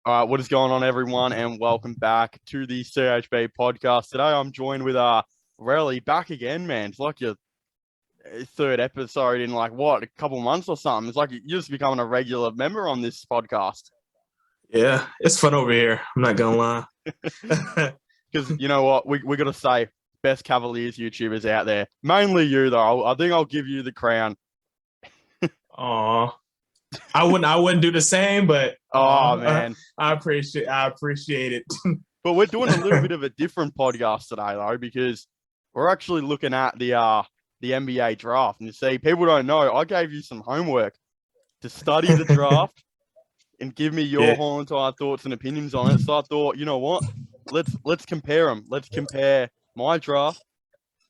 All right, what is going on, everyone, and welcome back to the CHB Podcast. Today, I'm joined with Relly back again, man. It's like your third episode in a couple months or something. It's like you're just becoming a regular member on this podcast. Yeah, it's fun over here. I'm not gonna lie. Because you know what, we got to say, best Cavaliers YouTubers out there. Mainly you, though. I think I'll give you the crown. Aw. I wouldn't do the same, but man, I appreciate it. But we're doing a little bit of a different podcast today, though, because we're actually looking at the NBA draft. And you see, people don't know, I gave you some homework to study the draft and give me your whole entire thoughts and opinions on it. So I thought, you know what? Let's compare them. Let's compare my draft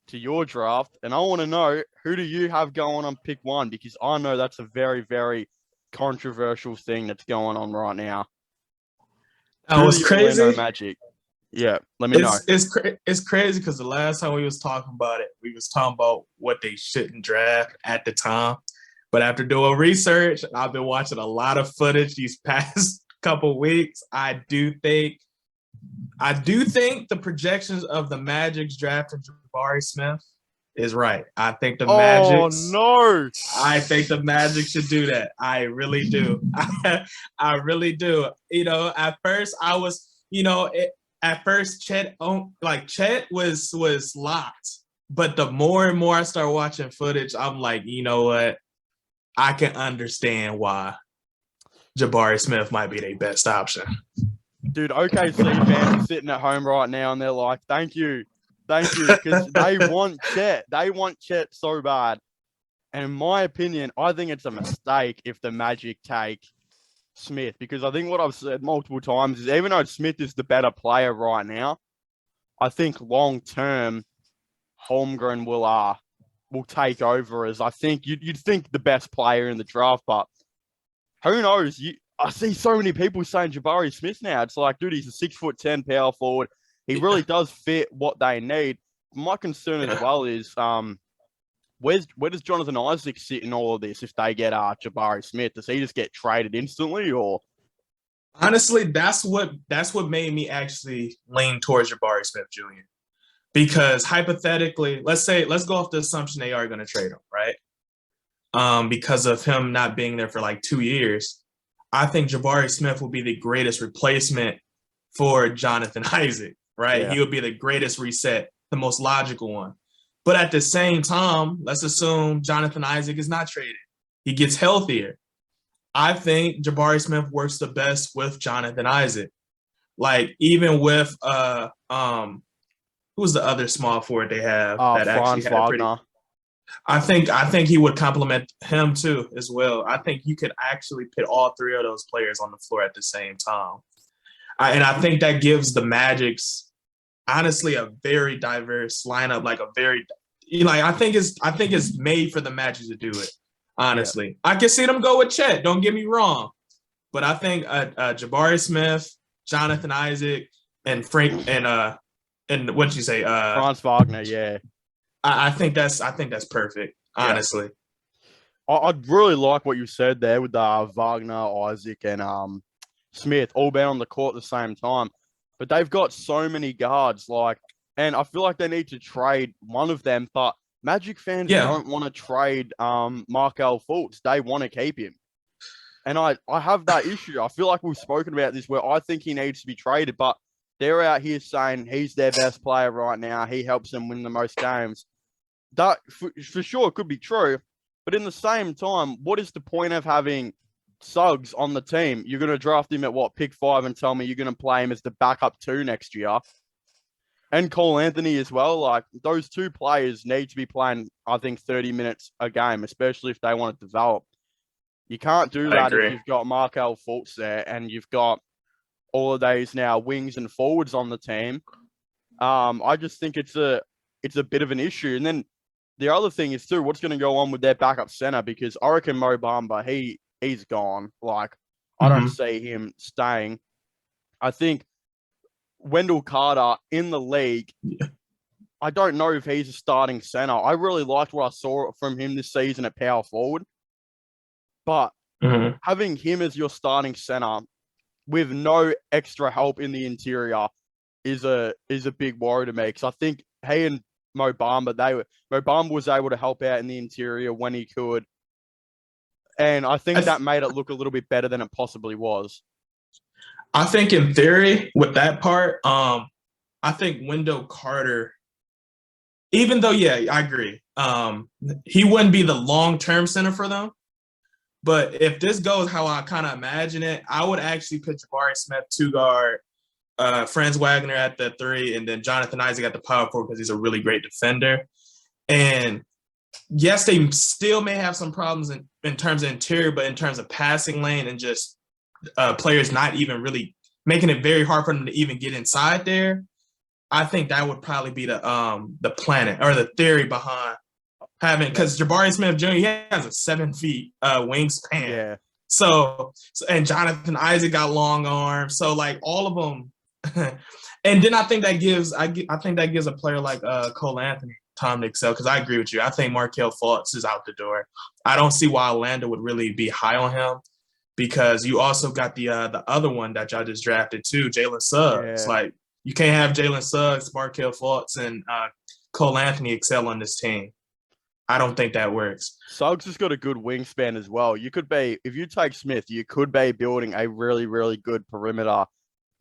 to your draft. And I want to know, who do you have going on pick one? Because I know that's a very, very controversial thing that's going on right now. That was crazy. Magic. Yeah, let me know. It's crazy because the last time we was talking about it, we was talking about what they shouldn't draft at the time. But after doing research, I've been watching a lot of footage these past couple weeks. I do think the projections of the Magic's drafting Jabari Smith is right. I think the Magic. Oh no! I think the Magic should do that. I really do. I really do. You know, at first I was, Chet was locked. But the more and more I start watching footage, I'm like, you know what? I can understand why Jabari Smith might be their best option. Dude, OKC fans are sitting at home right now and they're like, thank you, because they want Chet. They want Chet so bad. And in my opinion, I think it's a mistake if the Magic take Smith, because I think what I've said multiple times is, even though Smith is the better player right now, I think long-term, Holmgren will take over, as I think you'd think the best player in the draft, but who knows? I see so many people saying Jabari Smith now. It's like, dude, he's a 6'10" power forward. He really does fit what they need. My concern as well is, where does Jonathan Isaac sit in all of this if they get Jabari Smith? Does he just get traded instantly, or? Honestly, that's what made me actually lean towards Jabari Smith Jr. Because hypothetically, let's go off the assumption they are going to trade him, right? Because of him not being there for like 2 years, I think Jabari Smith will be the greatest replacement for Jonathan Isaac, right? Yeah. He would be the greatest reset, the most logical one. But at the same time, let's assume Jonathan Isaac is not traded. He gets healthier. I think Jabari Smith works the best with Jonathan Isaac. Like, even with who's the other small forward they have that actually had a pretty? I think he would complement him too as well. I think you could actually put all three of those players on the floor at the same time, and I think that gives the Magic's honestly a very diverse lineup. Like I think it's made for the Magic to do it. Honestly, I can see them go with Chet. Don't get me wrong, but I think Jabari Smith, Jonathan Isaac, and Frank and what'd you say? Franz Wagner, yeah. I think that's perfect, honestly. Yeah. I'd really like what you said there with Wagner, Isaac, and Smith all being on the court at the same time. But they've got so many guards, and I feel like they need to trade one of them. But Magic fans don't want to trade Markelle Fultz. They want to keep him. And I have that issue. I feel like we've spoken about this, where I think he needs to be traded, but they're out here saying he's their best player right now. He helps them win the most games. That, for sure, could be true. But in the same time, what is the point of having Suggs on the team? You're going to draft him at pick 5 and tell me you're going to play him as the backup 2 next year. And Cole Anthony as well. Like, those two players need to be playing, I think, 30 minutes a game, especially if they want to develop. You can't do that if you've got Markelle Fultz there and you've got all of these now wings and forwards on the team. I just think it's a bit of an issue. And then the other thing is too, what's going to go on with their backup center, because I reckon Mo Bamba, he's gone. Like, I don't see him staying. I think Wendell Carter in the league, I don't know if he's a starting center. I really liked what I saw from him this season at power forward. But having him as your starting center with no extra help in the interior is a big worry to me, because I think he and Mo Bamba was able to help out in the interior when he could, and I think that made it look a little bit better than it possibly was. I think in theory with that part, I think Wendell Carter, even though, yeah, I agree, he wouldn't be the long-term center for them. But if this goes how I kind of imagine it, I would actually put Jabari Smith 2-guard, Franz Wagner at the 3, and then Jonathan Isaac at the power forward because he's a really great defender. And yes, they still may have some problems in terms of interior, but in terms of passing lane and just players not even really making it very hard for them to even get inside there, I think that would probably be the planet or the theory behind having, because Jabari Smith Jr., he has a 7 feet wingspan. Yeah. So and Jonathan Isaac got long arms. So like all of them. And then I think that gives a player like Cole Anthony time to excel, because I agree with you. I think Markelle Fultz is out the door. I don't see why Orlando would really be high on him, because you also got the other one that y'all just drafted too, Jalen Suggs. Yeah. Like, you can't have Jalen Suggs, Markelle Fultz, and Cole Anthony excel on this team. I don't think that works. Suggs has got a good wingspan as well. You could be, if you take Smith, you could be building a really, really good perimeter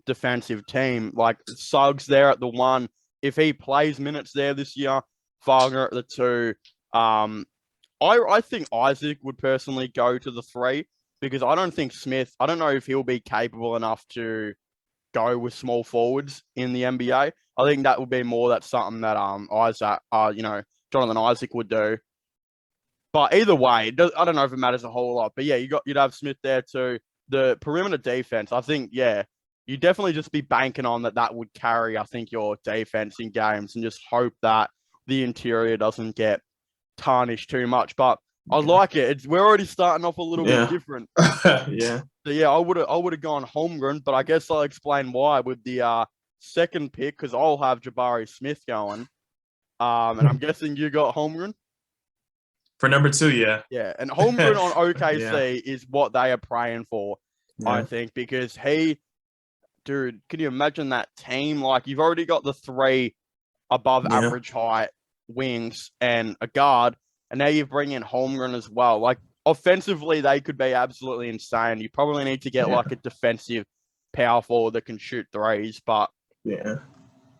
defensive team. Like Suggs there at the 1. If he plays minutes there this year, Wagner at the 2. I think Isaac would personally go to the 3, because I don't think Smith, I don't know if he'll be capable enough to go with small forwards in the NBA. I think that would be more, that's something that Isaac, Jonathan Isaac would do. But either way, I don't know if it matters a whole lot. But yeah, you'd have Smith there too. The perimeter defense, I think, yeah, you definitely just be banking on that would carry, I think, your defense in games, and just hope that the interior doesn't get tarnished too much. But I like it. We're already starting off a little bit different. Yeah. So yeah, I would have gone Holmgren, but I guess I'll explain why with the second pick, because I'll have Jabari Smith going. And I'm guessing you got Holmgren? For number 2, yeah. Yeah, and Holmgren on OKC is what they are praying for, I think, because dude, can you imagine that team? Like, you've already got the 3 above average height wings and a guard, and now you bring in Holmgren as well. Like, offensively, they could be absolutely insane. You probably need to get like a defensive power forward that can shoot threes, but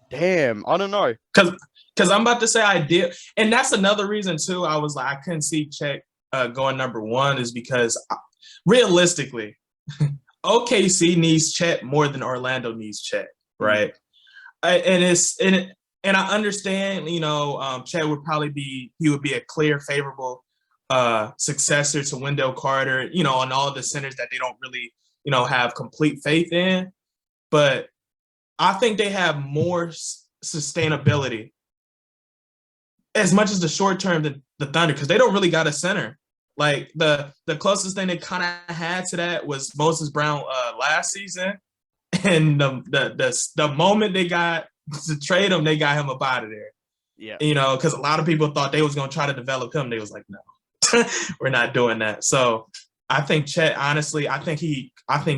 damn, I don't know. Because I'm about to say I did. And that's another reason, too, I was like, I couldn't see Chet going number 1, is because realistically, OKC needs Chet more than Orlando needs Chet, right? And I understand, Chet would probably be a clear favorable successor to Wendell Carter, and all the centers that they don't really, have complete faith in. But I think they have more sustainability as much as the short term than the Thunder, because they don't really got a center. Like, the closest thing they kind of had to that was Moses Brown last season, and the moment they got to trade him, they got him up out of there. Yeah, because a lot of people thought they was going to try to develop him. They was like, no, we're not doing that. So I think Chet, honestly, I think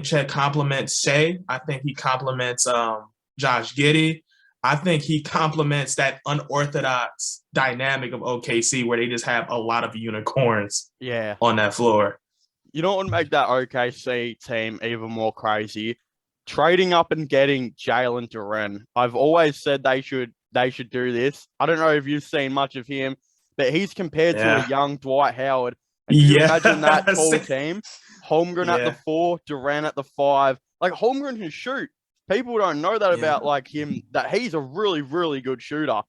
Chet complements Shea. I think he complements Josh Giddey. I think he complements that unorthodox dynamic of OKC, where they just have a lot of unicorns on that floor. You know what would make that OKC team even more crazy? Trading up and getting Jalen Duren. I've always said they should do this. I don't know if you've seen much of him, but he's compared to a young Dwight Howard. And can you imagine that tall team? Holmgren at the 4, Duren at the 5. Like, Holmgren can shoot. People don't know that about like him, that he's a really, really good shooter.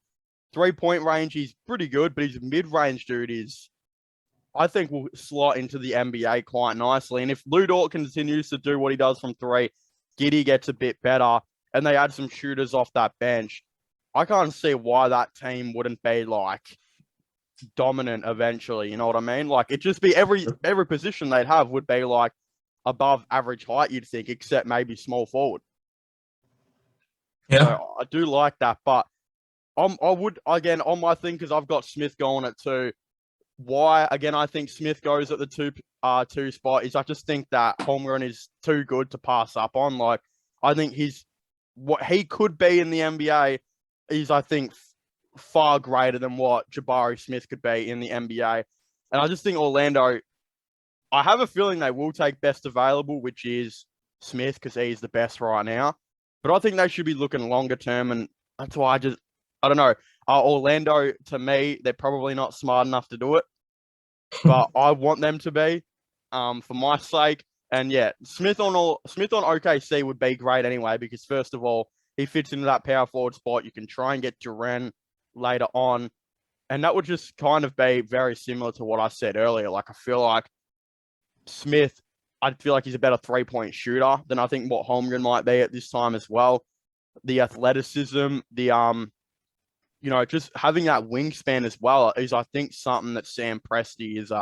3-point range, he's pretty good, but his mid-range dude I think will slot into the NBA quite nicely. And if Lou Dort continues to do what he does from 3, Giddey gets a bit better, and they add some shooters off that bench, I can't see why that team wouldn't be like dominant eventually. You know what I mean? Like, it just be every position they'd have would be like above average height, you'd think, except maybe small forward. Yeah, so I do like that, but I would, again, on my thing, because I've got Smith going at 2, why, again, I think Smith goes at the two spot is I just think that Holmgren is too good to pass up on. Like, I think what he could be in the NBA is, I think, far greater than what Jabari Smith could be in the NBA. And I just think Orlando, I have a feeling they will take best available, which is Smith, because he's the best right now. But I think they should be looking longer term, and that's why I don't know. Orlando, to me, they're probably not smart enough to do it, but I want them to be, for my sake. And yeah, Smith on OKC would be great anyway, because first of all, he fits into that power forward spot. You can try and get Duren later on, and that would just kind of be very similar to what I said earlier. Like, I feel like Smith, I feel like he's a better 3-point shooter than I think what Holmgren might be at this time as well. The athleticism, just having that wingspan as well is, I think, something that Sam Presti is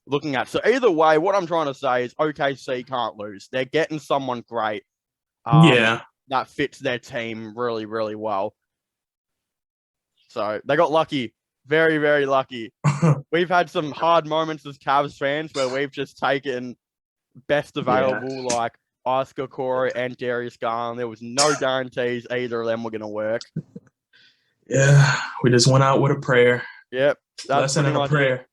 looking at. So either way, what I'm trying to say is OKC can't lose. They're getting someone great. That fits their team really, really well. So they got lucky. Very, very lucky. We've had some hard moments as Cavs fans where we've just taken best available, like Oscar Corey and Darius Garland. There was no guarantees either of them were going to work. Yeah, we just went out with a prayer. Yep. Lesson and a prayer.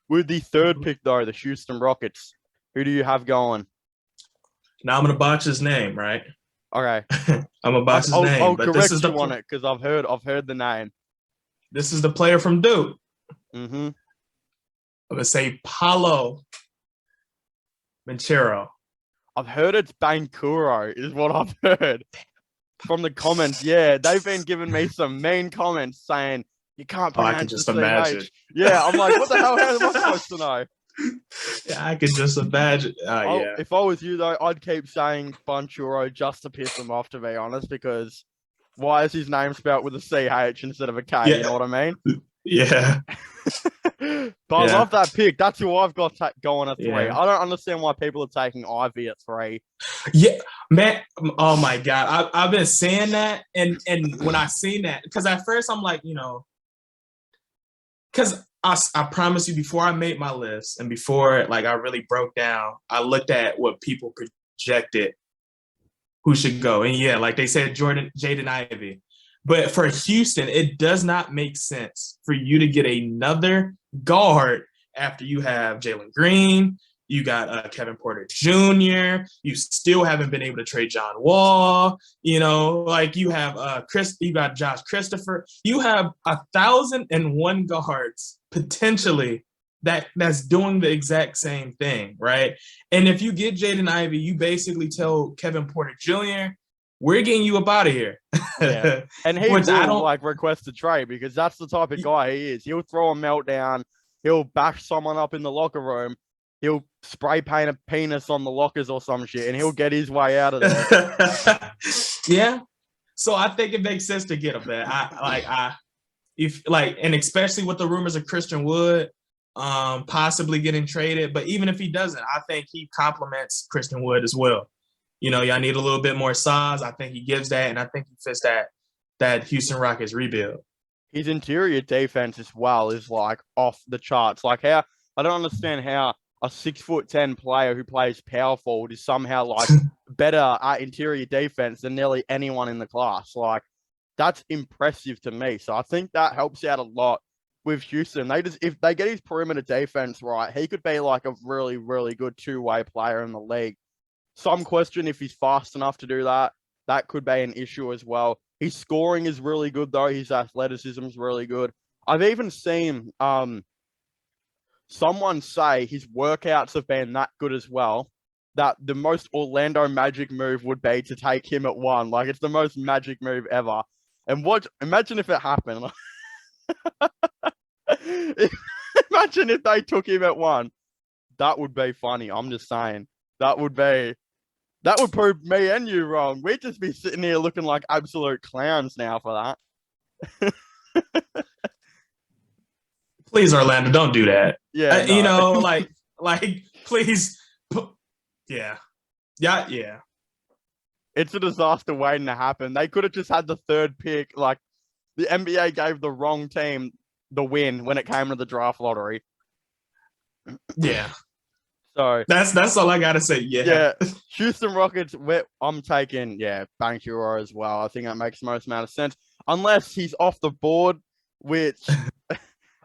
With the third pick, though, the Houston Rockets, who do you have going? Now I'm going to botch his name, right? Okay. I'm going to botch his name. I'll but correct this is you on it, because I've heard the name. This is the player from Duke. Mm-hmm. I'm going to say Paolo Banchero. I've heard it's Bankuro, is what I've heard. From the comments, yeah. They've been giving me some mean comments saying, you can't pronounce I can just the imagine. CH. Yeah, I'm like, what the hell am I supposed to know? Yeah, I can just imagine. Yeah. If I was you, though, I'd keep saying Banchuro just to piss them off, to be honest, because why is his name spelled with a CH instead of a K? Yeah. You know what I mean? Yeah. But I love that pick. That's who I've got going at 3. Yeah. I don't understand why people are taking Ivy at 3. Yeah, man. Oh my God. I've been saying that. And when I seen that, because at first I'm like, because I promise you, before I made my list and before I really broke down, I looked at what people projected who should go. And yeah, like they said, Jaden Ivey. But for Houston, it does not make sense for you to get another guard after you have Jalen Green, you got Kevin Porter Jr., you still haven't been able to trade John Wall, you have you got Josh Christopher. You have 1,001 guards potentially that's doing the exact same thing, right? And if you get Jaden Ivey, you basically tell Kevin Porter Jr., we're getting you up out of here. Yeah. And he will request a trade, because that's the type of guy he is. He'll throw a meltdown. He'll bash someone up in the locker room. He'll spray paint a penis on the lockers or some shit, and he'll get his way out of there. Yeah. So I think it makes sense to get him there. And especially with the rumors of Christian Wood possibly getting traded. But even if he doesn't, I think he complements Christian Wood as well. Y'all need a little bit more size. I think he gives that, and I think he fits that Houston Rockets rebuild. His interior defense as well is off the charts. I don't understand how a 6'10" player who plays power forward is somehow better at interior defense than nearly anyone in the class. That's impressive to me. So I think that helps out a lot with Houston. If they get his perimeter defense right, he could be a really, really good two-way player in the league. Some question if he's fast enough to do that. That could be an issue as well. His scoring is really good, though. His athleticism is really good. I've even seen someone say his workouts have been that good as well, that the most Orlando Magic move would be to take him at 1. It's the most Magic move ever. And imagine if it happened. Imagine if they took him at 1. That would be funny. I'm just saying. That would prove me and you wrong. We'd just be sitting here looking like absolute clowns now for that. Please, Orlando, don't do that. Yeah. Please. Yeah. Yeah. It's a disaster waiting to happen. They could have just had the third pick. The NBA gave the wrong team the win when it came to the draft lottery. Yeah. So that's all I gotta say. Yeah. Houston Rockets. I'm taking Banchero as well. I think that makes the most amount of sense, unless he's off the board. Which,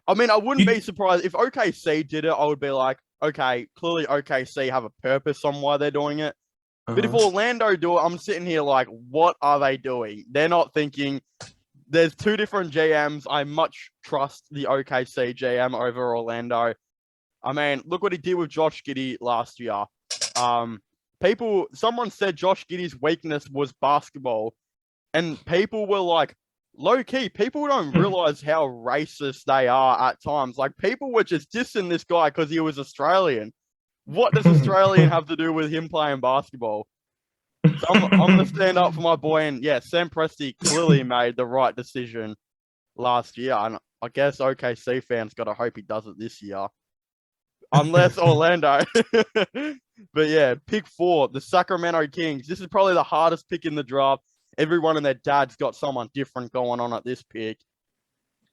I mean, I wouldn't be surprised if OKC did it. I would be like, okay, clearly OKC have a purpose on why they're doing it. But if Orlando do it, I'm sitting here like, what are they doing? They're not thinking. There's two different GMs. I much trust the OKC GM over Orlando. I mean, look what he did with Josh Giddey last year. Someone said Josh Giddey's weakness was basketball, and people were like, low key, people don't realize how racist they are at times. Like, people were just dissing this guy because he was Australian. What does Australian have to do with him playing basketball? So I'm going to stand up for my boy. And yeah, Sam Presti clearly made the right decision last year. And I guess OKC fans got to hope he does it this year. Unless Orlando. But yeah, pick 4, the Sacramento Kings. This is probably the hardest pick in the draft. Everyone and their dad's got someone different going on at this pick.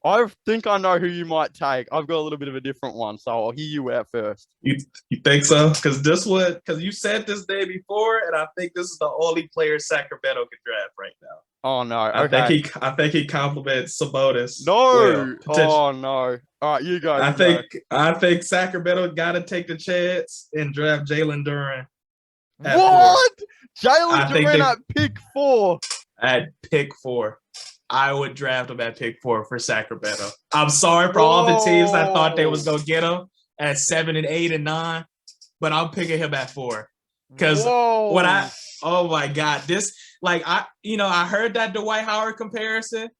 I think I know who you might take. I've got a little bit of a different one, so I'll hear you out first. You think so? Because you said this day before, and I think this is the only player Sacramento can draft right now. Oh no! Okay. I think he compliments Sabonis. No! Oh no! All right, you go. I think Sacramento got to take the chance and draft Jalen Duren. What? Jalen Duren at pick 4. At pick 4. I would draft him at pick 4 for Sacramento. I'm sorry for all the teams that thought they was gonna get him at 7 and 8 and 9, but I'm picking him at 4 because oh my god, this I heard that Dwight Howard comparison,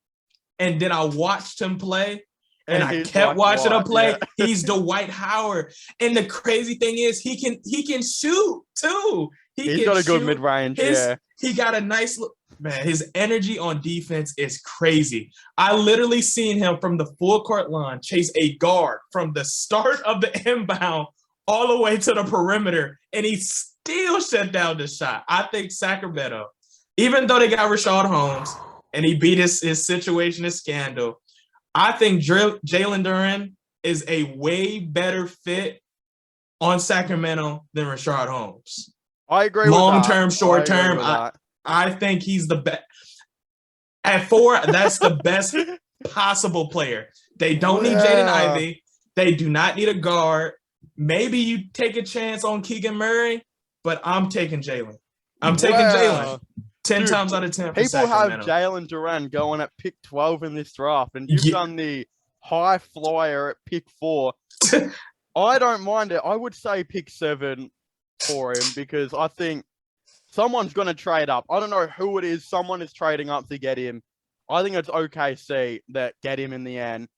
and then I watched him play, and I kept watching him play. Yeah. He's Dwight Howard, and the crazy thing is he can shoot too. He's got a good mid range. He got a nice look. Man, his energy on defense is crazy. I literally seen him from the full court line chase a guard from the start of the inbound all the way to the perimeter, and he still shut down the shot. I think Sacramento, even though they got Rashad Holmes and he beat his situation, his scandal, I think Jalen Duren is a way better fit on Sacramento than Rashad Holmes. I agree with that. Long-term, short-term, I think he's the best. At 4, that's the best possible player. They don't need Jaden Ivey. They do not need a guard. Maybe you take a chance on Keegan Murray, but I'm taking Jalen. I'm taking Jalen. 10 times out of 10 for People have Sacramento. Jalen Duren going at pick 12 in this draft, and you've done the high flyer at pick 4. I don't mind it. I would say pick 7 for him because I think someone's going to trade up. I don't know who it is. Someone is trading up to get him. I think it's OKC that get him in the end.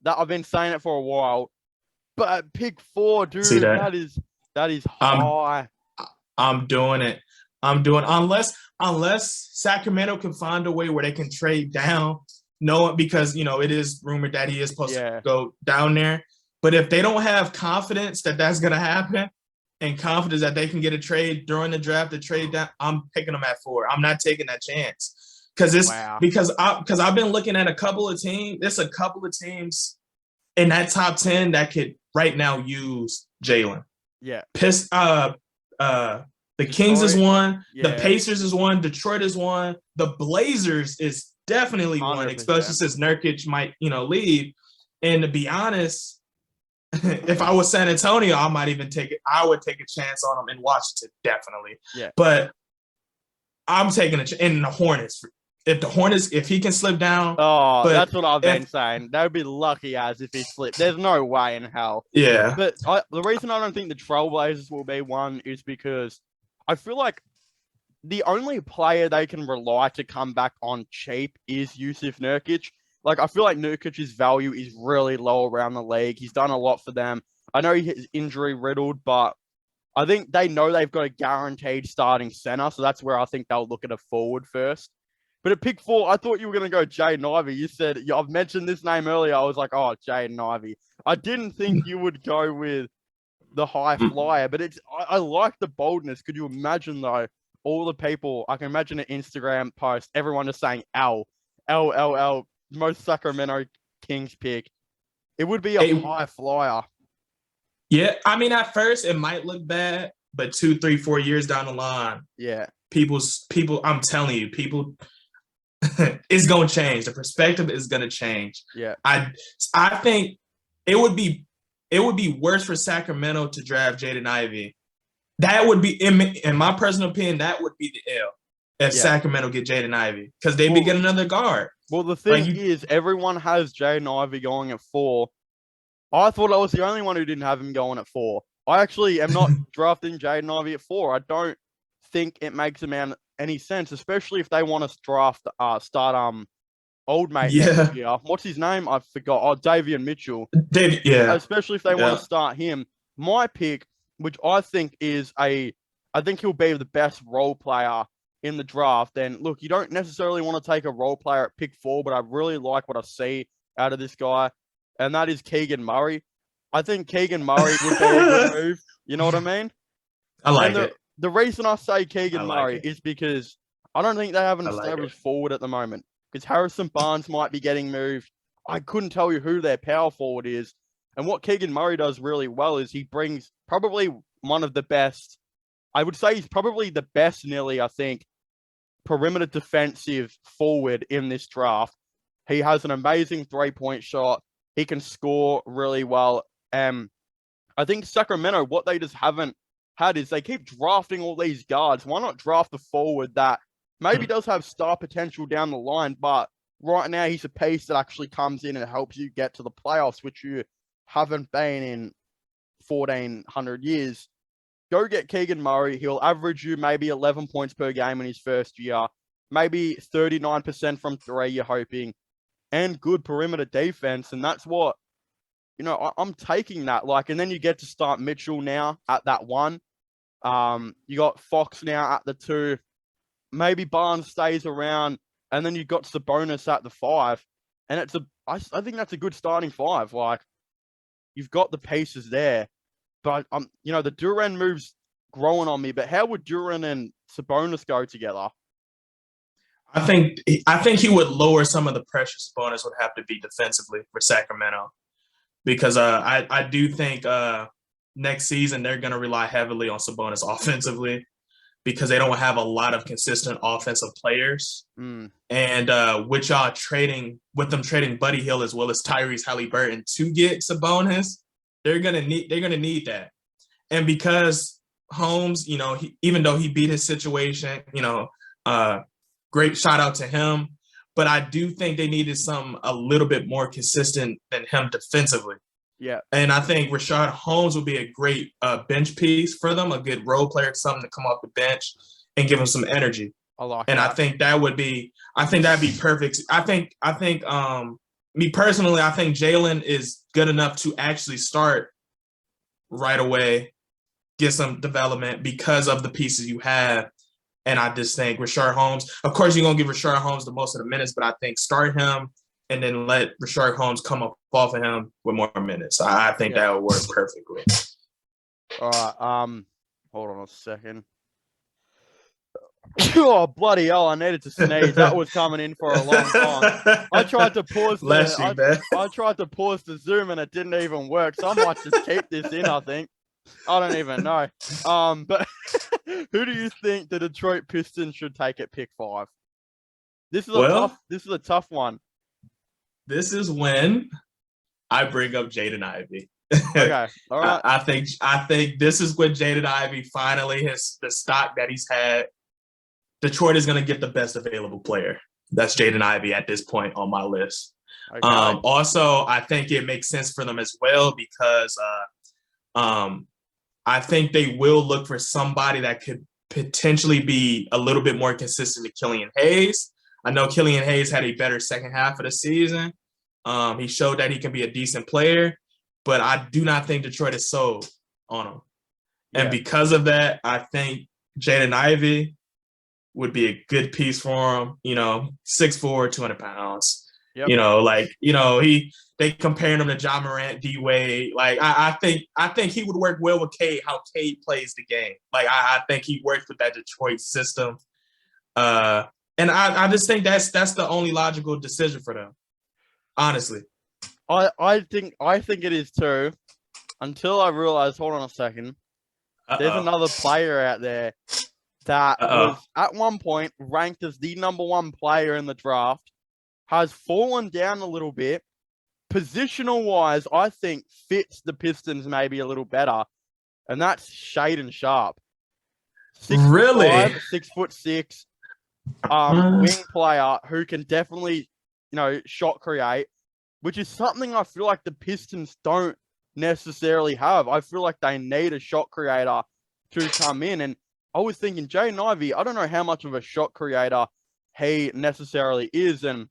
That I've been saying it for a while. But at pick 4, dude, that is high. I'm doing it. Unless Sacramento can find a way where they can trade down. No, because it is rumored that he is supposed to go down there. But if they don't have confidence that that's going to happen, and confidence that they can get a trade during the draft, to trade down, I'm picking them at 4. I'm not taking that chance because I've been looking at a couple of teams. There's a couple of teams in that top 10 that could right now use Jalen. Yeah. The Kings is one. Yeah. The Pacers is one. Detroit is one. The Blazers is definitely 100%. One, especially since Nurkic might leave. And to be honest, if I was San Antonio, I might even take it. I would take a chance on him in Washington, definitely. Yeah. But I'm taking a chance in the Hornets. If he can slip down. Oh, that's what I've been saying. They would be lucky as if he slipped. There's no way in hell. Yeah. But the reason I don't think the Trailblazers will be one is because I feel like the only player they can rely to come back on cheap is Yusuf Nurkic. Like, I feel like Nurkic's value is really low around the league. He's done a lot for them. I know he's injury riddled, but I think they know they've got a guaranteed starting center, so that's where I think they'll look at a forward first. But at pick 4, I thought you were going to go Jaden Ivey. You said, I've mentioned this name earlier. I was like, oh, Jaden Ivey. I didn't think you would go with the high flyer, but I like the boldness. Could you imagine, though, all the people, I can imagine an Instagram post, everyone just saying L, most Sacramento Kings pick, It would be a high flyer. Yeah, I mean, at first it might look bad, but 2, 3, 4 years down the line, people. I'm telling you, people, it's gonna change. The perspective is gonna change. Yeah, I think it would be worse for Sacramento to draft Jaden Ivey. That would be, in my personal opinion, that would be the L if Sacramento get Jaden Ivey, because they'd be getting another guard. Well, the thing is, everyone has Jaden Ivey going at 4. I thought I was the only one who didn't have him going at 4. I actually am not drafting Jaden Ivey at 4. I don't think it makes him any sense, especially if they want to start old mate next year. What's his name? I forgot. Oh, Davion Mitchell. Especially if they want to start him. My pick, which I think I think he'll be the best role player in the draft. And look, you don't necessarily want to take a role player at pick 4, but I really like what I see out of this guy, and that is Keegan Murray. I think Keegan Murray would be a good move. You know what I mean? I like it. The reason I say Keegan Murray is because I don't think they have an established forward at the moment, because Harrison Barnes might be getting moved. I couldn't tell you who their power forward is. And what Keegan Murray does really well is he brings probably one of the best, I would say he's probably the best nearly, I think, perimeter defensive forward in this draft. He has an amazing 3-point shot. He can score really well. I think Sacramento, what they just haven't had is they keep drafting all these guards. Why not draft a forward that maybe does have star potential down the line, but right now he's a piece that actually comes in and helps you get to the playoffs, which you haven't been in 1,400 years. Go get Keegan Murray. He'll average you maybe 11 points per game in his first year, maybe 39% from 3, you're hoping, and good perimeter defense. And that's what, I'm taking that. And then you get to start Mitchell now at that 1. You got Fox now at the 2. Maybe Barnes stays around, and then you got Sabonis at the 5. And I think that's a good starting 5. You've got the pieces there. But the Duren move's growing on me. But how would Duren and Sabonis go together? I think he would lower some of the pressure Sabonis would have to be defensively for Sacramento, because I do think next season they're going to rely heavily on Sabonis offensively, because they don't have a lot of consistent offensive players. And with them trading Buddy Hield as well as Tyrese Halliburton to get Sabonis, they're gonna need that. And because Holmes, even though he beat his situation, great shout out to him. But I do think they needed a little bit more consistent than him defensively. Yeah. And I think Rashard Holmes would be a great bench piece for them, a good role player, something to come off the bench and give him some energy. I think that'd be perfect. I think me personally, I think Jalen is good enough to actually start right away, get some development because of the pieces you have. And I just think Rashard Holmes, of course, you're going to give Rashard Holmes the most of the minutes, but I think start him and then let Rashard Holmes come up off of him with more minutes. I think that would work perfectly. All right. Hold on a second. Oh, bloody hell, I needed to sneeze. That was coming in for a long time. I tried to pause I tried to pause the Zoom and it didn't even work, so I might just keep this in, I think. I don't even know. But who do you think the Detroit Pistons should take at pick 5? This is a tough one. This is when I bring up Jaden Ivey. Okay. All right. I think this is when Jaden Ivey finally has the stock that he's had. Detroit is going to get the best available player. That's Jaden Ivey at this point on my list. Okay. Also, I think it makes sense for them as well because I think they will look for somebody that could potentially be a little bit more consistent to Killian Hayes. I know Killian Hayes had a better second half of the season. He showed that he can be a decent player, but I do not think Detroit is sold on him. Yeah. And because of that, I think Jaden Ivey would be a good piece for him. 6'4", 200 pounds. Yep. They comparing him to John Morant, D Wade. I think he would work well with Cade, how Cade plays the game. I think he works with that Detroit system. And I just think that's the only logical decision for them. Honestly. I think it is too. Until I realized, hold on a second, there's another player out there that was at one point ranked as the number one player in the draft, has fallen down a little bit. Positional wise, I think fits the Pistons maybe a little better, and that's Shaedon Sharpe. 6'5", 6'6", wing player who can definitely, shot create, which is something I feel like the Pistons don't necessarily have. I feel like they need a shot creator to come in, and I was thinking Jaden Ivey, I don't know how much of a shot creator he necessarily is, and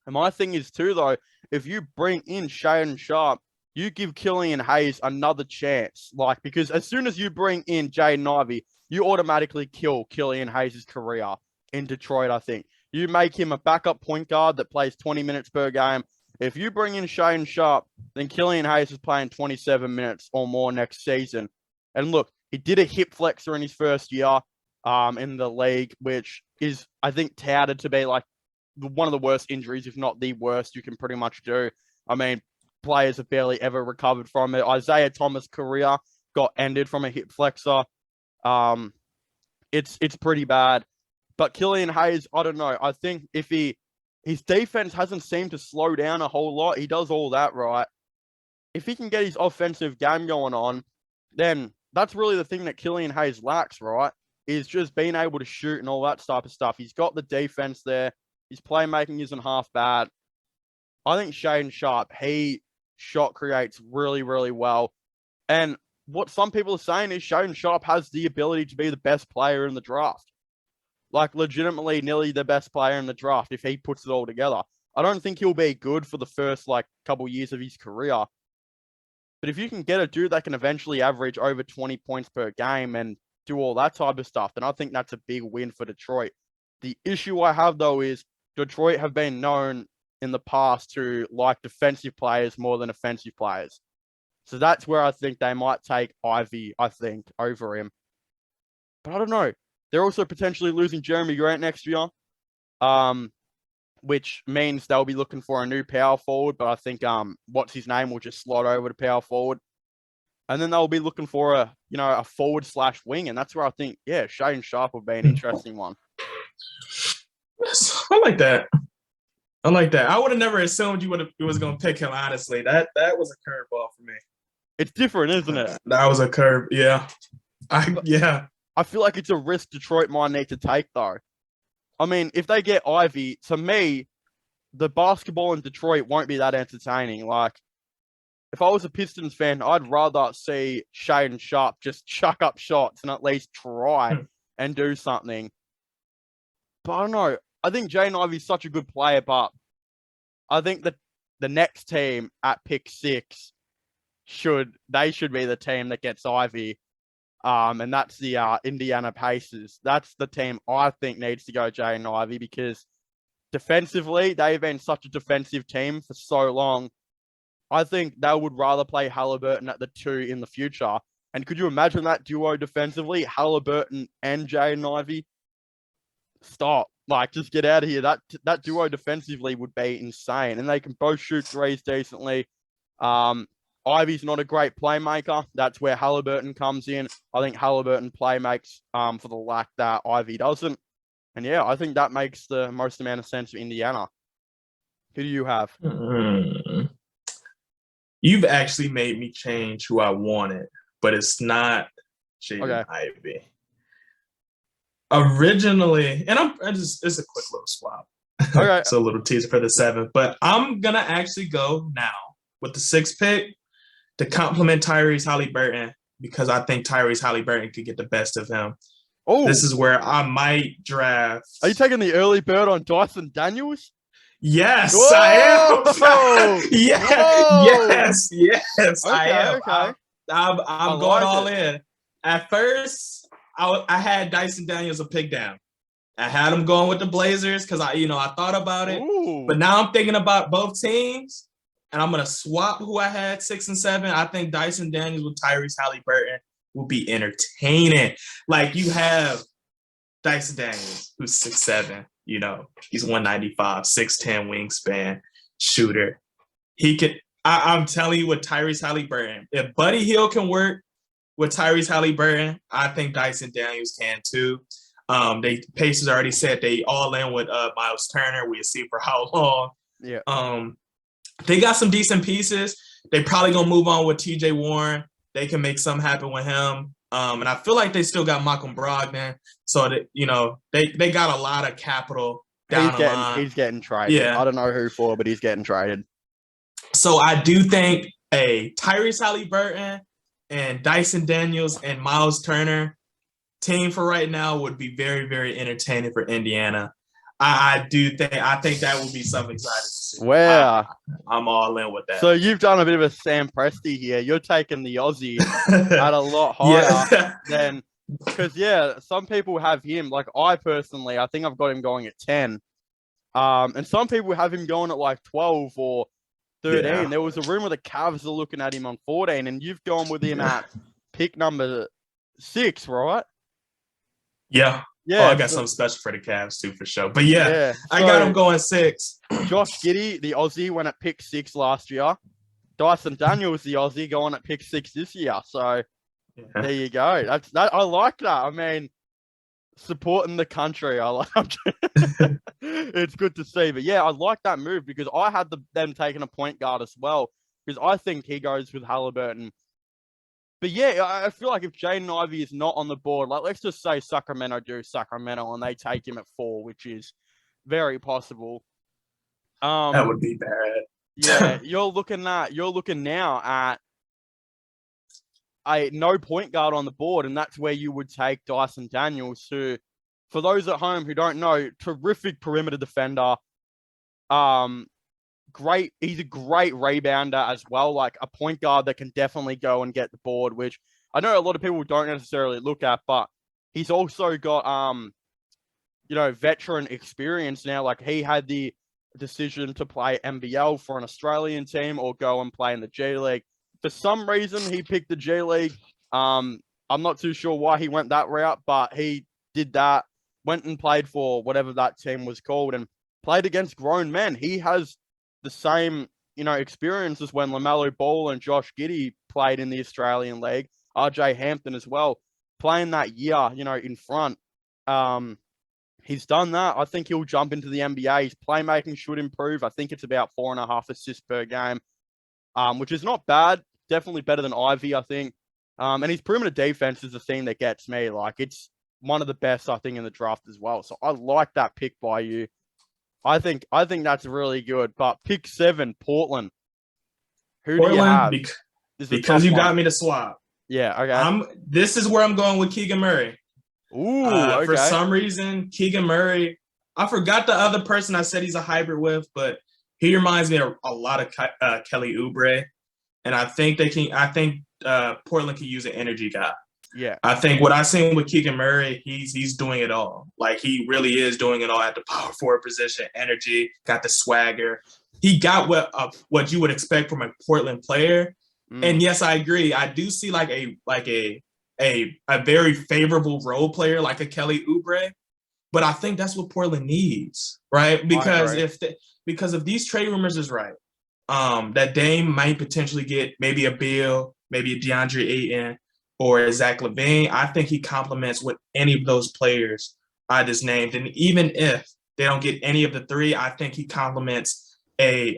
my thing is too, though, if you bring in Shaedon Sharpe, you give Killian Hayes another chance. Because as soon as you bring in Jaden Ivey, you automatically kill Killian Hayes' career in Detroit, I think. You make him a backup point guard that plays 20 minutes per game. If you bring in Shaedon Sharpe, then Killian Hayes is playing 27 minutes or more next season. And look, he did a hip flexor in his first year in the league, which is, I think, touted to be one of the worst injuries, if not the worst, you can pretty much do. I mean, players have barely ever recovered from it. Isaiah Thomas' career got ended from a hip flexor. It's pretty bad. But Killian Hayes, I don't know. I think if his defense hasn't seemed to slow down a whole lot, he does all that right. If he can get his offensive game going on, then that's really the thing that Killian Hayes lacks, right? Is just being able to shoot and all that type of stuff. He's got the defense there. His playmaking isn't half bad. I think Shaedon Sharpe, he shot creates really, really well. And what some people are saying is Shaedon Sharpe has the ability to be the best player in the draft. Legitimately nearly the best player in the draft if he puts it all together. I don't think he'll be good for the first, couple years of his career. But if you can get a dude that can eventually average over 20 points per game and do all that type of stuff, then I think that's a big win for Detroit. The issue I have, though, is Detroit have been known in the past to like defensive players more than offensive players. So that's where I think they might take Ivy, over him. But I don't know. They're also potentially losing Jeremy Grant next year, which means they'll be looking for a new power forward. But I think what's his name will just slot over to power forward. And then they'll be looking for a forward/wing. And that's where I think, Shaedon Sharpe would be an interesting one. I like that. I would have never assumed you was going to pick him, honestly. That was a curveball for me. It's different, isn't it? That was a curve, yeah. I feel like it's a risk Detroit might need to take, though. I mean, if they get Ivy, to me, the basketball in Detroit won't be that entertaining. If I was a Pistons fan, I'd rather see Shaedon Sharpe just chuck up shots and at least try and do something. But I don't know. I think Jaden Ivey's such a good player, but I think that the next team at pick 6 should be the team that gets Ivy. And that's the Indiana Pacers. That's the team I think needs to go Jaden Ivey because defensively, they've been such a defensive team for so long. I think they would rather play Halliburton at the 2 in the future. And could you imagine that duo defensively, Halliburton and Jaden Ivey? Stop. Just get out of here. That duo defensively would be insane. And they can both shoot threes decently. Ivy's not a great playmaker. That's where Halliburton comes in. I think Halliburton makes for the lack that Ivy doesn't. And I think that makes the most amount of sense for Indiana. Who do you have? You've actually made me change who I wanted, but it's not Jaden Ivey. Originally, and it's a quick little swap. Okay. So a little teaser for the 7th, but I'm gonna actually go now with the 6th pick to compliment Tyrese Halliburton because I think Tyrese Halliburton could get the best of him. Oh, this is where I might draft. Are you taking the early bird on Dyson Daniels? Yes, Whoa! I am. Yes, okay, I am. Okay. I'm going all in. At first, I had Dyson Daniels a pick down. I had him going with the Blazers because I thought about it. Ooh. But now I'm thinking about both teams, and I'm gonna swap who I had 6 and 7. I think Dyson Daniels with Tyrese Halliburton will be entertaining. You have Dyson Daniels, who's 6'7". He's 195, 6'10" wingspan, shooter. He could I'm telling you, with Tyrese Halliburton, if Buddy Hield can work with Tyrese Halliburton, I think Dyson Daniels can too. They Pacers already said they all in with Miles Turner. We'll see for how long. Yeah. They got some decent pieces. They probably gonna move on with TJ Warren. They can make something happen with him. And I feel like they still got Malcolm Brogdon. So that they got a lot of capital down the line. He's getting traded. Yeah. I don't know who for, but he's getting traded. So I do think a Tyrese Halliburton and Dyson Daniels and Miles Turner team for right now would be very, very entertaining for Indiana. I think that would be something exciting to see. Wow. I'm all in with that. So you've done a bit of a Sam Presti here. You're taking the Aussie at a lot higher than because some people have him. Like I personally, I think I've got him going at 10. And some people have him going at like 12 or 13. Yeah. There was a rumor the Cavs are looking at him on 14, and you've gone with him at pick number 6, right? Yeah. Yeah. I got something special for the Cavs too, for sure. But so, I got him going 6. Josh Giddey, the Aussie, went at pick 6 last year. Dyson Daniels, the Aussie, going at pick 6 this year. So there you go. I like that. I mean, supporting the country. I like it's good to see. But I like that move because I had them taking a point guard as well because I think he goes with Halliburton. But I feel like if Jaden Ivey is not on the board, like let's just say Sacramento and they take him at 4, which is very possible. That would be bad. You're looking now at a no point guard on the board, and that's where you would take Dyson Daniels, who, for those at home who don't know, terrific perimeter defender. He's a great rebounder as well, like a point guard that can definitely go and get the board, which I know a lot of people don't necessarily look at, but he's also got veteran experience now. Like he had the decision to play NBL for an Australian team or go and play in the G League. For some reason, he picked the G League. I'm not too sure why he went that route, but he did that, went and played for whatever that team was called and played against grown men. He has the same, experience as when LaMelo Ball and Josh Giddey played in the Australian League. RJ Hampton as well, playing that year, in front. He's done that. I think he'll jump into the NBA. His playmaking should improve. I think it's about 4.5 assists per game, which is not bad. Definitely better than Ivy, I think. And his perimeter defense is the thing that gets me. Like, it's one of the best, I think, in the draft as well. So I like that pick by you. I think that's really good. But pick 7, Portland. Who do you have? Because you got me to swap. Yeah, okay. This is where I'm going with Keegan Murray. Ooh, okay. For some reason, Keegan Murray, I forgot the other person I said he's a hybrid with, but he reminds me of a lot of Kelly Oubre. And I think Portland can use an energy guy. Yeah. I think what I've seen with Keegan Murray, he's doing it all. Like, he really is doing it all at the power forward position. Energy, got the swagger. He got what you would expect from a Portland player. And yes, I agree. I do see like a very favorable role player like a Kelly Oubre, but I think that's what Portland needs, right? Because if these trade rumors is right, that Dame might potentially get maybe a Beal, maybe a DeAndre Ayton, or a Zach LaVine. I think he complements with any of those players I just named, and even if they don't get any of the 3, I think he complements a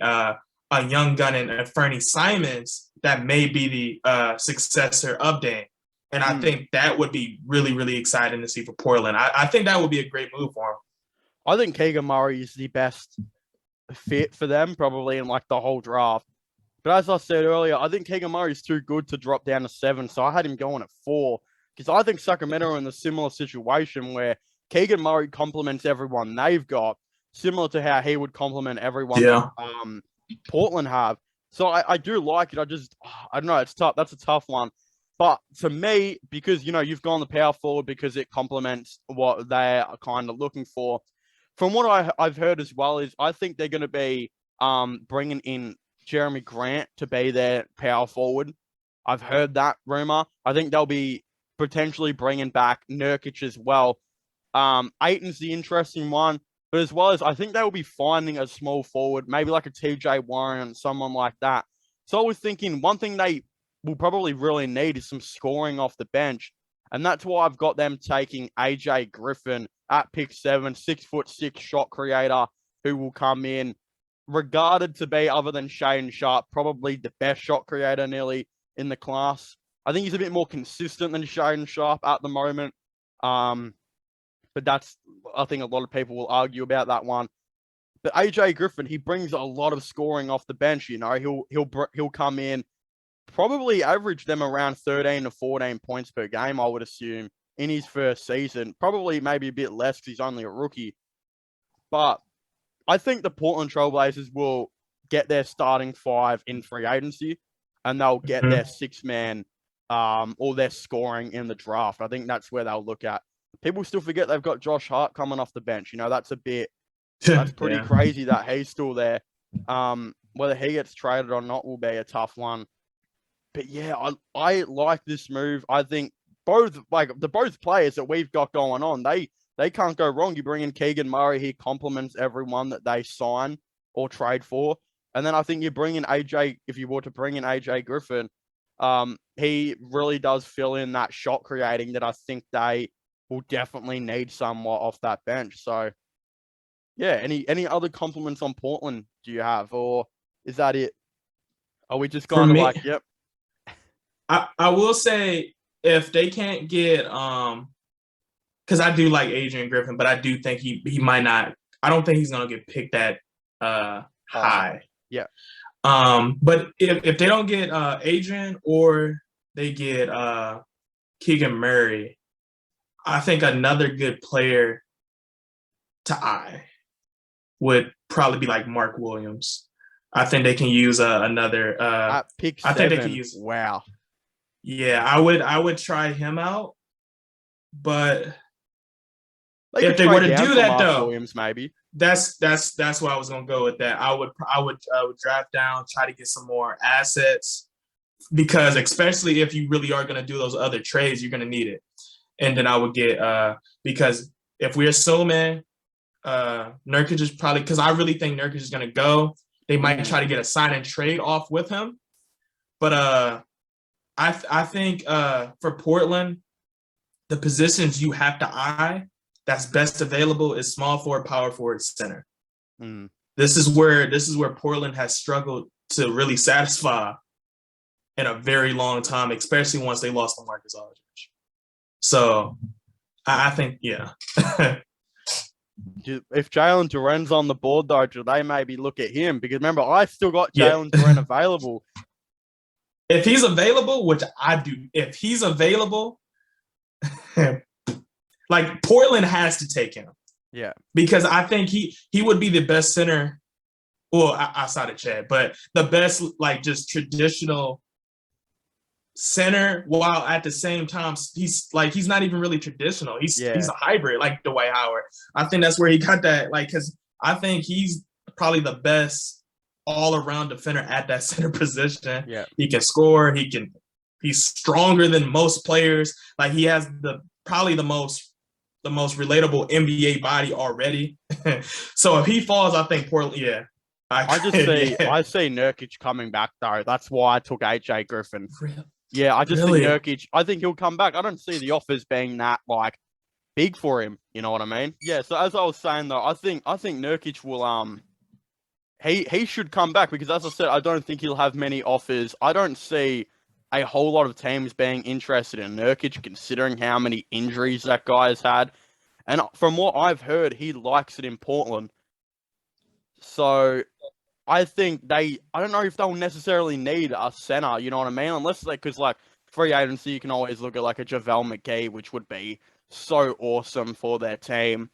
young gun and Fernie Simons that may be the successor of Dame. And I think that would be really, really exciting to see for Portland. I think that would be a great move for him. I think Keegan Murray is the best fit for them, probably in like the whole draft. But as I said earlier, I think Keegan Murray is too good to drop down to 7. So I had him going at 4 because I think Sacramento are in a similar situation where Keegan Murray complements everyone they've got, similar to how he would complement everyone Portland have. So I do like it. I don't know. It's tough. That's a tough one. But to me, because, you've gone the power forward because it complements what they are kind of looking for. From what I've heard as well is I think they're going to be bringing in Jeremy Grant to be their power forward. I've heard that rumor. I think they'll be potentially bringing back Nurkic as well. Ayton's the interesting one. But as well as I think they will be finding a small forward, maybe like a TJ Warren, someone like that, So I was thinking one thing they will probably really need is some scoring off the bench. And that's why I've got them taking AJ Griffin at pick 7, 6'6" shot creator who will come in, regarded to be, other than Shane Sharp, probably the best shot creator nearly in the class. I think he's a bit more consistent than Shane Sharp at the moment. But I think a lot of people will argue about that one. But AJ Griffin, he brings a lot of scoring off the bench. He'll come in, probably average them around 13 to 14 points per game, I would assume, in his first season. Probably maybe a bit less because he's only a rookie. But I think the Portland Trailblazers will get their starting 5 in free agency, and they'll get their 6-man or their scoring in the draft. I think that's where they'll look at. People still forget they've got Josh Hart coming off the bench. That's pretty crazy that he's still there. Whether he gets traded or not will be a tough one. But yeah, I like this move. I think both players that we've got going on, they can't go wrong. You bring in Keegan Murray, he complements everyone that they sign or trade for. And then I think you bring in AJ, if you were to bring in AJ Griffin, he really does fill in that shot creating that I think they will definitely need somewhat off that bench. So yeah, any other compliments on Portland do you have, or is that it? Are we just going to yep? I will say if they can't get because I do like Adrian Griffin, but I do think he might not. I don't think he's gonna get picked that high. Yeah. But if they don't get Adrian or they get Keegan Murray, I think another good player to eye would probably be like Mark Williams. I think they can use another. At pick 7, I think they can use. Wow. Yeah, I would try him out, but if they were to do that though, Williams maybe. That's why I was gonna go with that. I would draft down, try to get some more assets, because especially if you really are gonna do those other trades, you're gonna need it. And then I would get because if we're assuming Nurkic is probably, because I really think Nurkic is gonna go, they might try to get a sign and trade off with him. But I think for Portland, the positions you have to eye that's best available is small forward, power forward, center. This is where Portland has struggled to really satisfy in a very long time, especially once they lost to Marcus Aldridge. So I think, yeah. If Jalen Duren's on the board, though, do they maybe look at him? Because remember, I still got Jalen Duren available. If he's available, which I do, if he's available, like Portland has to take him. Yeah. Because I think he would be the best center, well, outside of Chad, but the best, like, just traditional center, while at the same time, he's not even really traditional. He's a hybrid, like Dwight Howard. I think that's where he got that, like, because I think he's probably the best all-around defender at that center position. Yeah. He can score. He's stronger than most players. Like, he has probably the most relatable NBA body already. So if he falls, I think Portland, I see Nurkic coming back, though. That's why I took AJ Griffin. Really? Yeah, I just think Nurkic, I think he'll come back. I don't see the offers being that, like, big for him. You know what I mean? Yeah, so as I was saying, though, I think Nurkic will, he should come back, because, as I said, I don't think he'll have many offers. I don't see a whole lot of teams being interested in Nurkic, considering how many injuries that guy has had. And from what I've heard, he likes it in Portland. So I think I don't know if they'll necessarily need a center, you know what I mean? Unless because like free agency, you can always look at like a JaVale McGee, which would be so awesome for their team.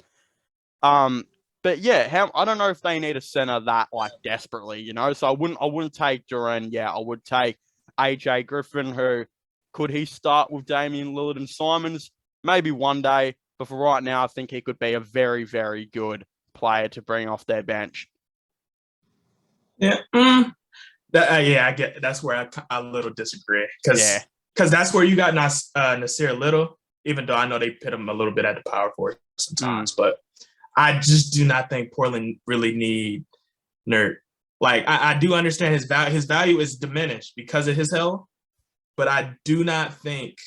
But yeah, I don't know if they need a center that like desperately, you know? So I wouldn't take Duren. Yeah, I would take AJ Griffin, who could he start with Damian Lillard and Simons? Maybe one day, but for right now, I think he could be a very, very good player to bring off their bench. Yeah, I get that's where I little disagree, because that's where you got Nasir Little, even though I know they pit him a little bit at the power forward sometimes, but I just do not think Portland really need Nurk. Like I do understand his value. His value is diminished because of his health, but I do not think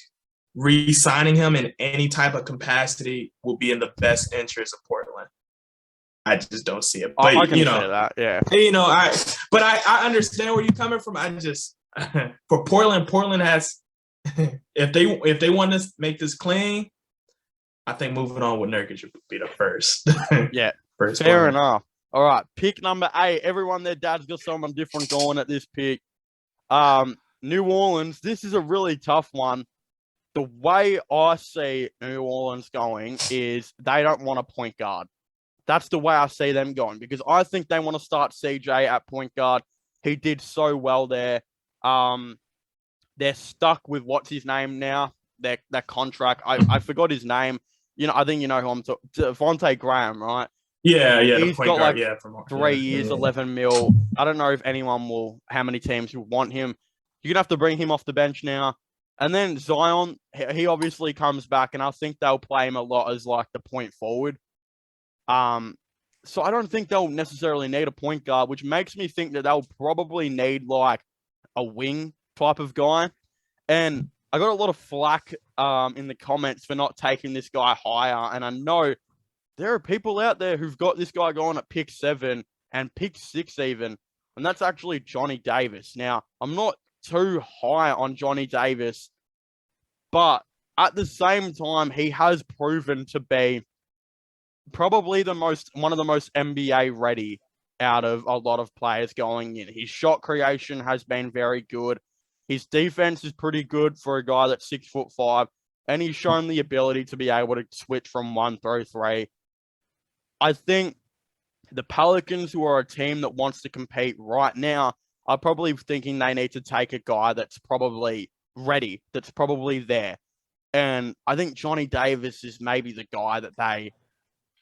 re-signing him in any type of capacity will be in the best interest of Portland. I just don't see it. But I can say that, yeah. I understand where you're coming from. I just for Portland has if they want to make this clean, I think moving on with Nurkic would be the first. Yeah, first fair one. enough. All right, pick number 8. Everyone, their dad's got someone different going at this pick. New Orleans. This is a really tough one. The way I see New Orleans going is they don't want a point guard. That's the way I see them going because I think they want to start CJ at point guard. He did so well there. They're stuck with what's his name now. Their contract. I forgot his name. I think you know who I'm talking. Devontae Graham, right? Yeah, He's got guard, like from 3 years, 11 mil. I don't know if how many teams will want him. You're gonna have to bring him off the bench now. And then Zion, he obviously comes back, and I think they'll play him a lot as like the point forward. So I don't think they'll necessarily need a point guard, which makes me think that they'll probably need like a wing type of guy. And I got a lot of flack in the comments for not taking this guy higher. And I know there are people out there who've got this guy going at pick 7 and pick 6 even. And that's actually Johnny Davis. Now, I'm not too high on Johnny Davis, but at the same time, he has proven to be probably one of the most NBA ready out of a lot of players going in. His shot creation has been very good. His defense is pretty good for a guy that's 6'5", and he's shown the ability to be able to switch from 1 through 3. I think the Pelicans, who are a team that wants to compete right now, are probably thinking they need to take a guy that's probably ready, that's probably there. And I think Johnny Davis is maybe the guy that they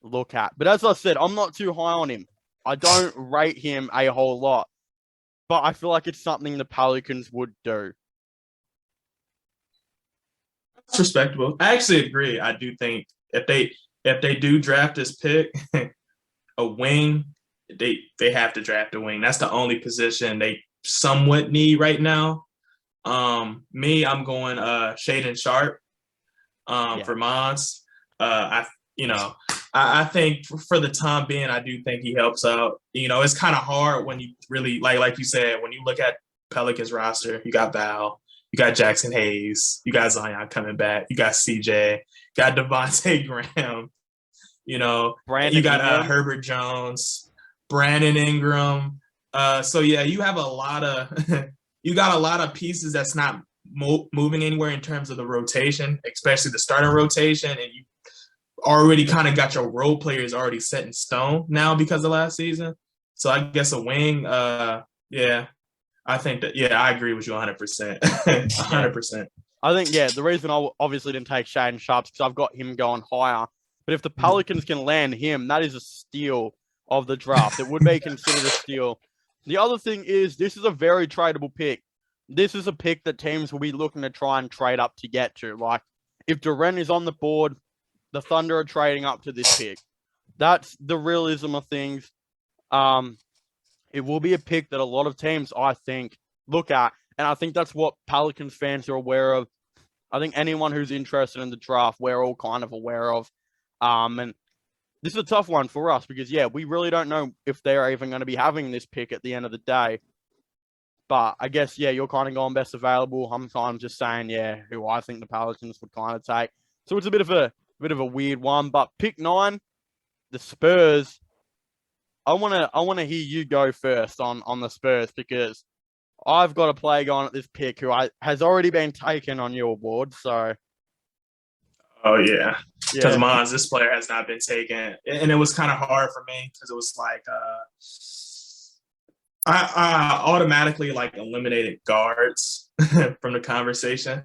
look at. But as I said, I'm not too high on him. I don't rate him a whole lot. But I feel like it's something the Pelicans would do. That's respectable. I actually agree. I do think if they do draft this pick, a wing, they have to draft a wing. That's the only position they somewhat need right now. I'm going Shaedon Sharp for Mons. I think for the time being, I do think he helps out. It's kind of hard when you really like you said, when you look at Pelicans roster, you got Val, you got Jackson Hayes, you got Zion coming back, you got CJ, got Devontae Graham, Brandon you got Ingram. Herbert Jones, Brandon Ingram. So yeah, you have a lot of pieces that's not moving anywhere in terms of the rotation, especially the starting rotation, and you already kind of got your role players already set in stone now because of last season. So I guess a wing, I think that, I agree with you 100%. 100%. I think, the reason I obviously didn't take Shaedon Sharp is because I've got him going higher. But if the Pelicans can land him, that is a steal of the draft. It would be considered a steal. The other thing is this is a very tradable pick. This is a pick that teams will be looking to try and trade up to get to. Like, if Durant is on the board, the Thunder are trading up to this pick. That's the realism of things. It will be a pick that a lot of teams, I think, look at. And I think that's what Pelicans fans are aware of. I think anyone who's interested in the draft, we're all kind of aware of. And this is a tough one for us because, we really don't know if they're even going to be having this pick at the end of the day. But I guess, you're kind of going best available. I'm kind of just saying, who I think the Pelicans would kind of take. So it's a bit of a weird one. But pick 9, the Spurs. I want to hear you go first on the Spurs because I've got a player going at this pick who has already been taken on your board. So, oh yeah, because Mons, this player has not been taken, and it was kind of hard for me because it was like I automatically eliminated guards from the conversation,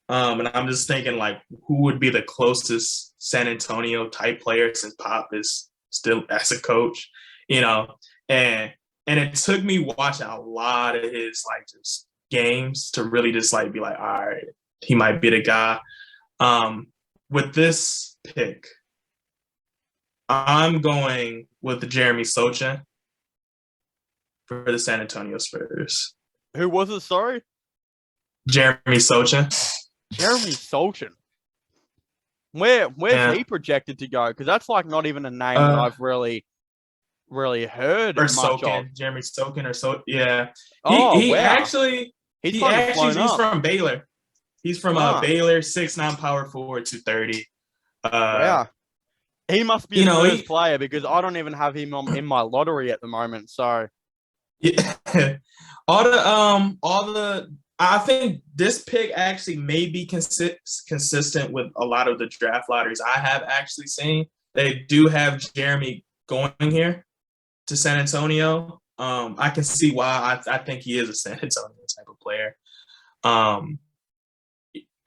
and I'm just thinking who would be the closest San Antonio type player since Pop is still as a coach, and it took me watching a lot of his just games to really just be all right, he might be the guy. With this pick, I'm going with Jeremy Sochan for the San Antonio Spurs. Who was it? Sorry, Jeremy Sochan. Jeremy Sochan. Where's he projected to go? Because that's like not even a name that I've really heard or much Sokin, of. Jeremy Sokin or so. Yeah. Wow. Actually he's from Baylor. He's from Baylor, 6'9" power forward, 230. Wow. He must be a first player because I don't even have him in my lottery at the moment. So yeah. I think this pick actually may be consistent with a lot of the draft lotteries I have actually seen. They do have Jeremy going here to San Antonio. I can see why I think he is a San Antonio type of player.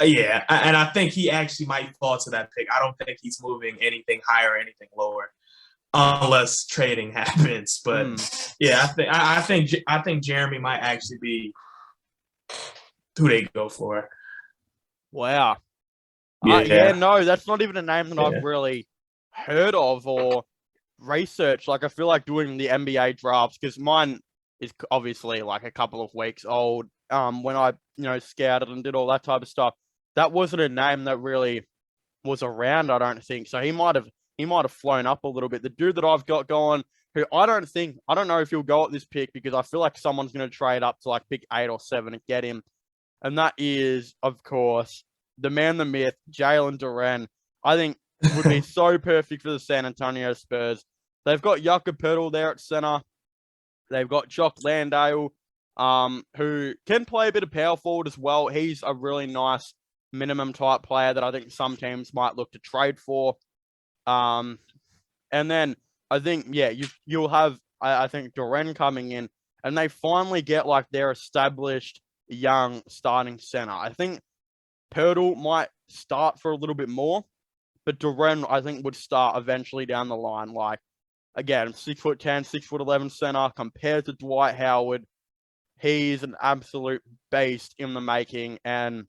Yeah, and I think he actually might fall to that pick. I don't think he's moving anything higher or anything lower, unless trading happens. But yeah, I think Jeremy might actually be who they go for. Wow. Yeah. No, that's not even a name that I've really heard of or researched. Like, I feel like doing the NBA drafts, because mine is obviously like a couple of weeks old. When I, scouted and did all that type of stuff, that wasn't a name that really was around, I don't think. So he might have flown up a little bit. The dude that I've got going, who I don't know if he'll go at this pick, because I feel like someone's going to trade up to like pick 8 or 7 and get him. And that is, of course, the man, the myth, Jalen Duren. I think would be so perfect for the San Antonio Spurs. They've got Jakob Poeltl there at center. They've got Jock Landale, who can play a bit of power forward as well. He's a really nice minimum type player that I think some teams might look to trade for. And then I think, you'll have, I think, Duren coming in, and they finally get like their established young starting center. I think Poeltl might start for a little bit more, but Duren, I think, would start eventually down the line. Like, again, 6'10", 6'11" center compared to Dwight Howard. He's an absolute beast in the making. And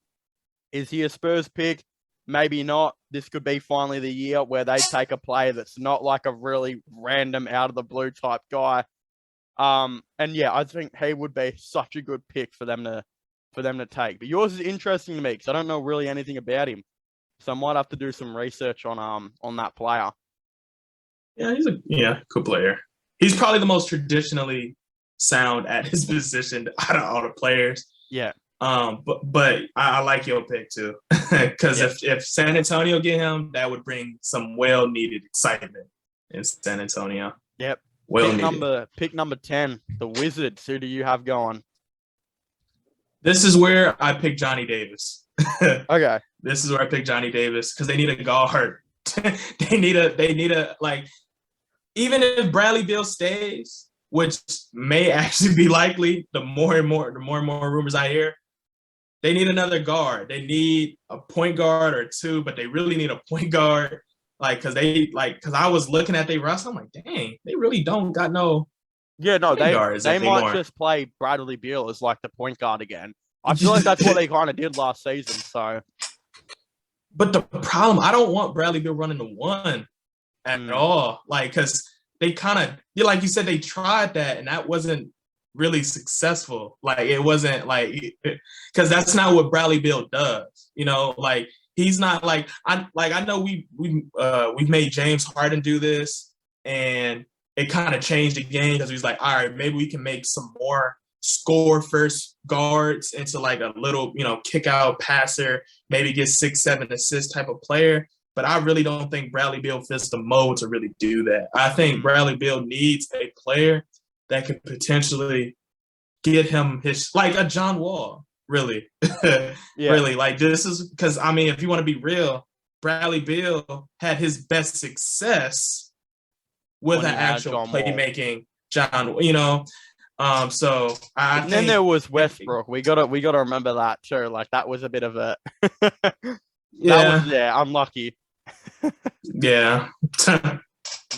is he a Spurs pick? Maybe not. This could be finally the year where they take a player that's not like a really random out of the blue type guy. And I think he would be such a good pick for them to take. But yours is interesting to me because I don't know really anything about him, so I might have to do some research on that player. Yeah, he's a cool player. He's probably the most traditionally sound at his position out of all the players. Yeah. But I like your pick too, because if San Antonio get him, that would bring some well-needed excitement in San Antonio. Yep. Well-needed. Pick number 10, the Wizards. Who do you have going? This is where I pick Johnny Davis. Okay. This is where I pick Johnny Davis because they need a guard. they need a like, even if Bradley Beal stays, which may actually be likely, the more and more rumors I hear, they need another guard. They need a point guard or two, but they really need a point guard. Because I was looking at their roster, I'm like, dang, they really don't got no. Yeah, no, they anymore. might just play Bradley Beal as like the point guard again. I feel like that's what they kind of did last season. So, but the problem, I don't want Bradley Beal running the one at all. Because they kind of, like you said, they tried that and that wasn't really successful. It wasn't because that's not what Bradley Beal does. He's not I know we've made James Harden do this, and it kind of changed the game because he was like, all right, maybe we can make some more score first guards into like a little, kick out passer, maybe get 6-7 assist type of player. But I really don't think Bradley Beal fits the mold to really do that. I think Bradley Beal needs a player that could potentially get him like a John Wall. Really, really. This is because if you want to be real, Bradley Beal had his best success with an actual playmaking John. So I. Then there was Westbrook. We gotta remember that too. Like that was a bit of a. Unlucky. Yeah.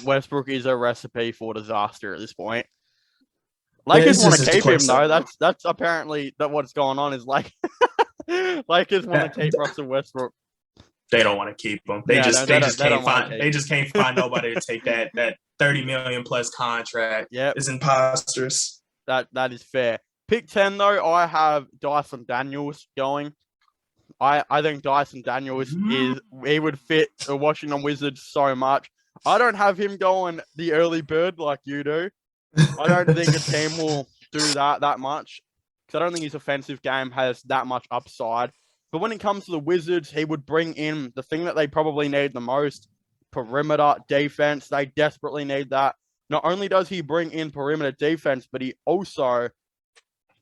Westbrook is a recipe for disaster at this point. Lakers want to keep him though. That's apparently what's going on is Lakers want to keep Russell Westbrook. They don't want to keep him. They just can't find nobody to take that $30 million plus contract. Yeah, is imposters. That is fair. Pick 10 though, I have Dyson Daniels going. I think Dyson Daniels he would fit the Washington Wizards so much. I don't have him going the early bird like you do. I don't think a team will do that much because I don't think his offensive game has that much upside. But when it comes to the Wizards, he would bring in the thing that they probably need the most, perimeter defense. They desperately need that. Not only does he bring in perimeter defense, but he also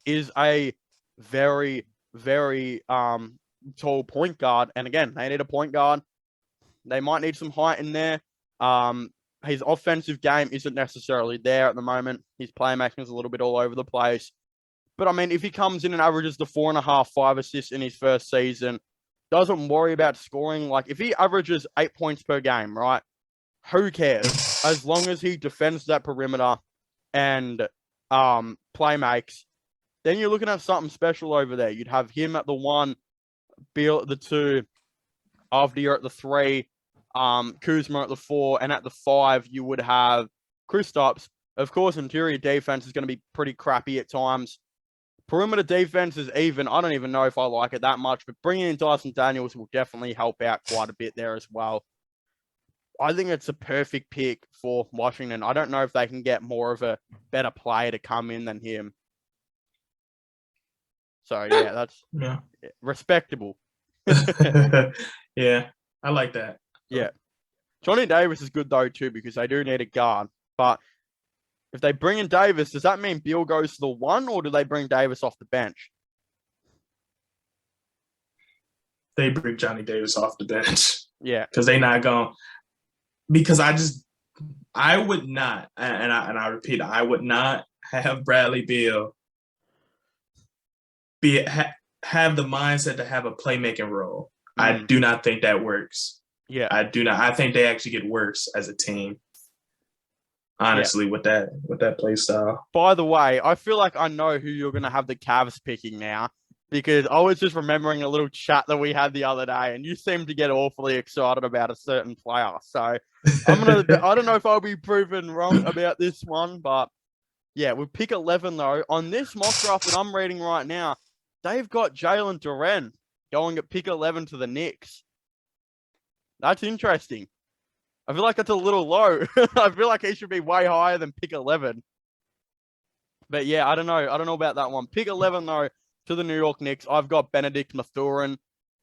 is a very, very tall point guard. And again, they need a point guard. They might need some height in there. His offensive game isn't necessarily there at the moment. His playmaking is a little bit all over the place. But I mean, if he comes in and averages the 4.5, 5 assists in his first season, doesn't worry about scoring. Like if he averages 8 points per game, right? Who cares? As long as he defends that perimeter and play makes, then you're looking at something special over there. You'd have him at the 1, Beal at the 2, after you're at the 3, Kuzma at the 4, and at the 5 you would have Kristaps. Of course, interior defense is going to be pretty crappy at times. Perimeter defense is even. I don't even know if I like it that much, but bringing in Dyson Daniels will definitely help out quite a bit there as well. I think it's a perfect pick for Washington. I don't know if they can get more of a better player to come in than him. So, yeah, that's respectable. Yeah, I like that. Yeah. Johnny Davis is good, though, too, because they do need a guard. But if they bring in Davis, does that mean Beal goes to the 1, or do they bring Davis off the bench? They bring Johnny Davis off the bench. Yeah. Because they're not going – because I would not, and I repeat, I would not have Bradley Beal have the mindset to have a playmaking role. I do not think that works. Yeah. I do not. I think they actually get worse as a team. Honestly, with that play style. By the way, I feel like I know who you're going to have the Cavs picking now, because I was just remembering a little chat that we had the other day, and you seemed to get awfully excited about a certain player. So I don't know if I'll be proven wrong about this one, but yeah, with pick 11 though, on this mock draft that I'm reading right now, they've got Jalen Duren going at pick 11 to the Knicks. That's interesting. I feel like that's a little low. I feel like he should be way higher than pick 11. But yeah, I don't know. I don't know about that one. Pick 11, though, to the New York Knicks. I've got Benedict Mathurin,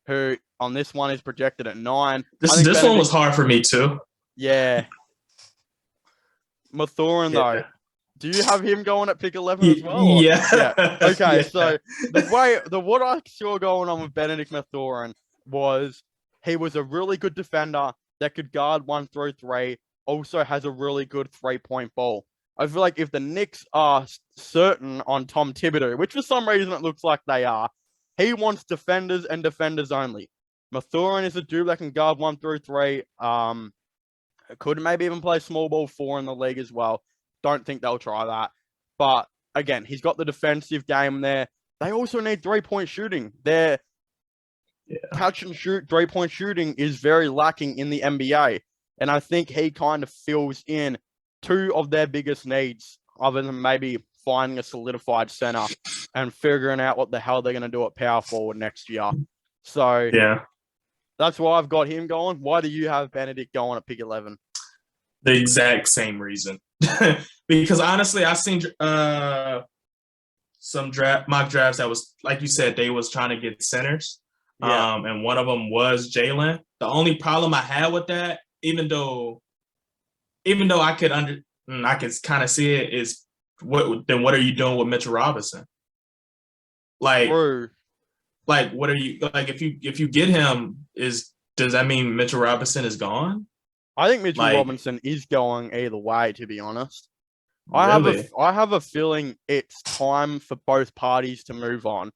who on this one is projected at 9. This one was hard for me, too. Yeah. Mathurin, though. Do you have him going at pick 11 as well? Yeah. Okay, so what I saw going on with Benedict Mathurin was he was a really good defender that could guard 1 through 3, also has a really good 3-point ball. I feel like if the Knicks are certain on Tom Thibodeau, which for some reason it looks like they are, he wants defenders and defenders only. Mathurin is a dude that can guard 1 through 3. Could maybe even play small ball 4 in the league as well. Don't think they'll try that. But again, he's got the defensive game there. They also need 3-point shooting. Their catch and shoot 3-point shooting is very lacking in the NBA. And I think he kind of fills in 2 of their biggest needs, other than maybe finding a solidified center and figuring out what the hell they're going to do at power forward next year. So that's why I've got him going. Why do you have Benedict going at pick 11? The exact same reason. Because honestly, I've seen some mock drafts that was, like you said, they was trying to get centers. And one of them was Jalen. The only problem I had with that, even though I could kind of see it, is what are you doing with Mitchell Robinson? Like what are you like if you get him, does that mean Mitchell Robinson is gone? I think Mitchell Robinson is going either way, to be honest. Really? I have a feeling it's time for both parties to move on.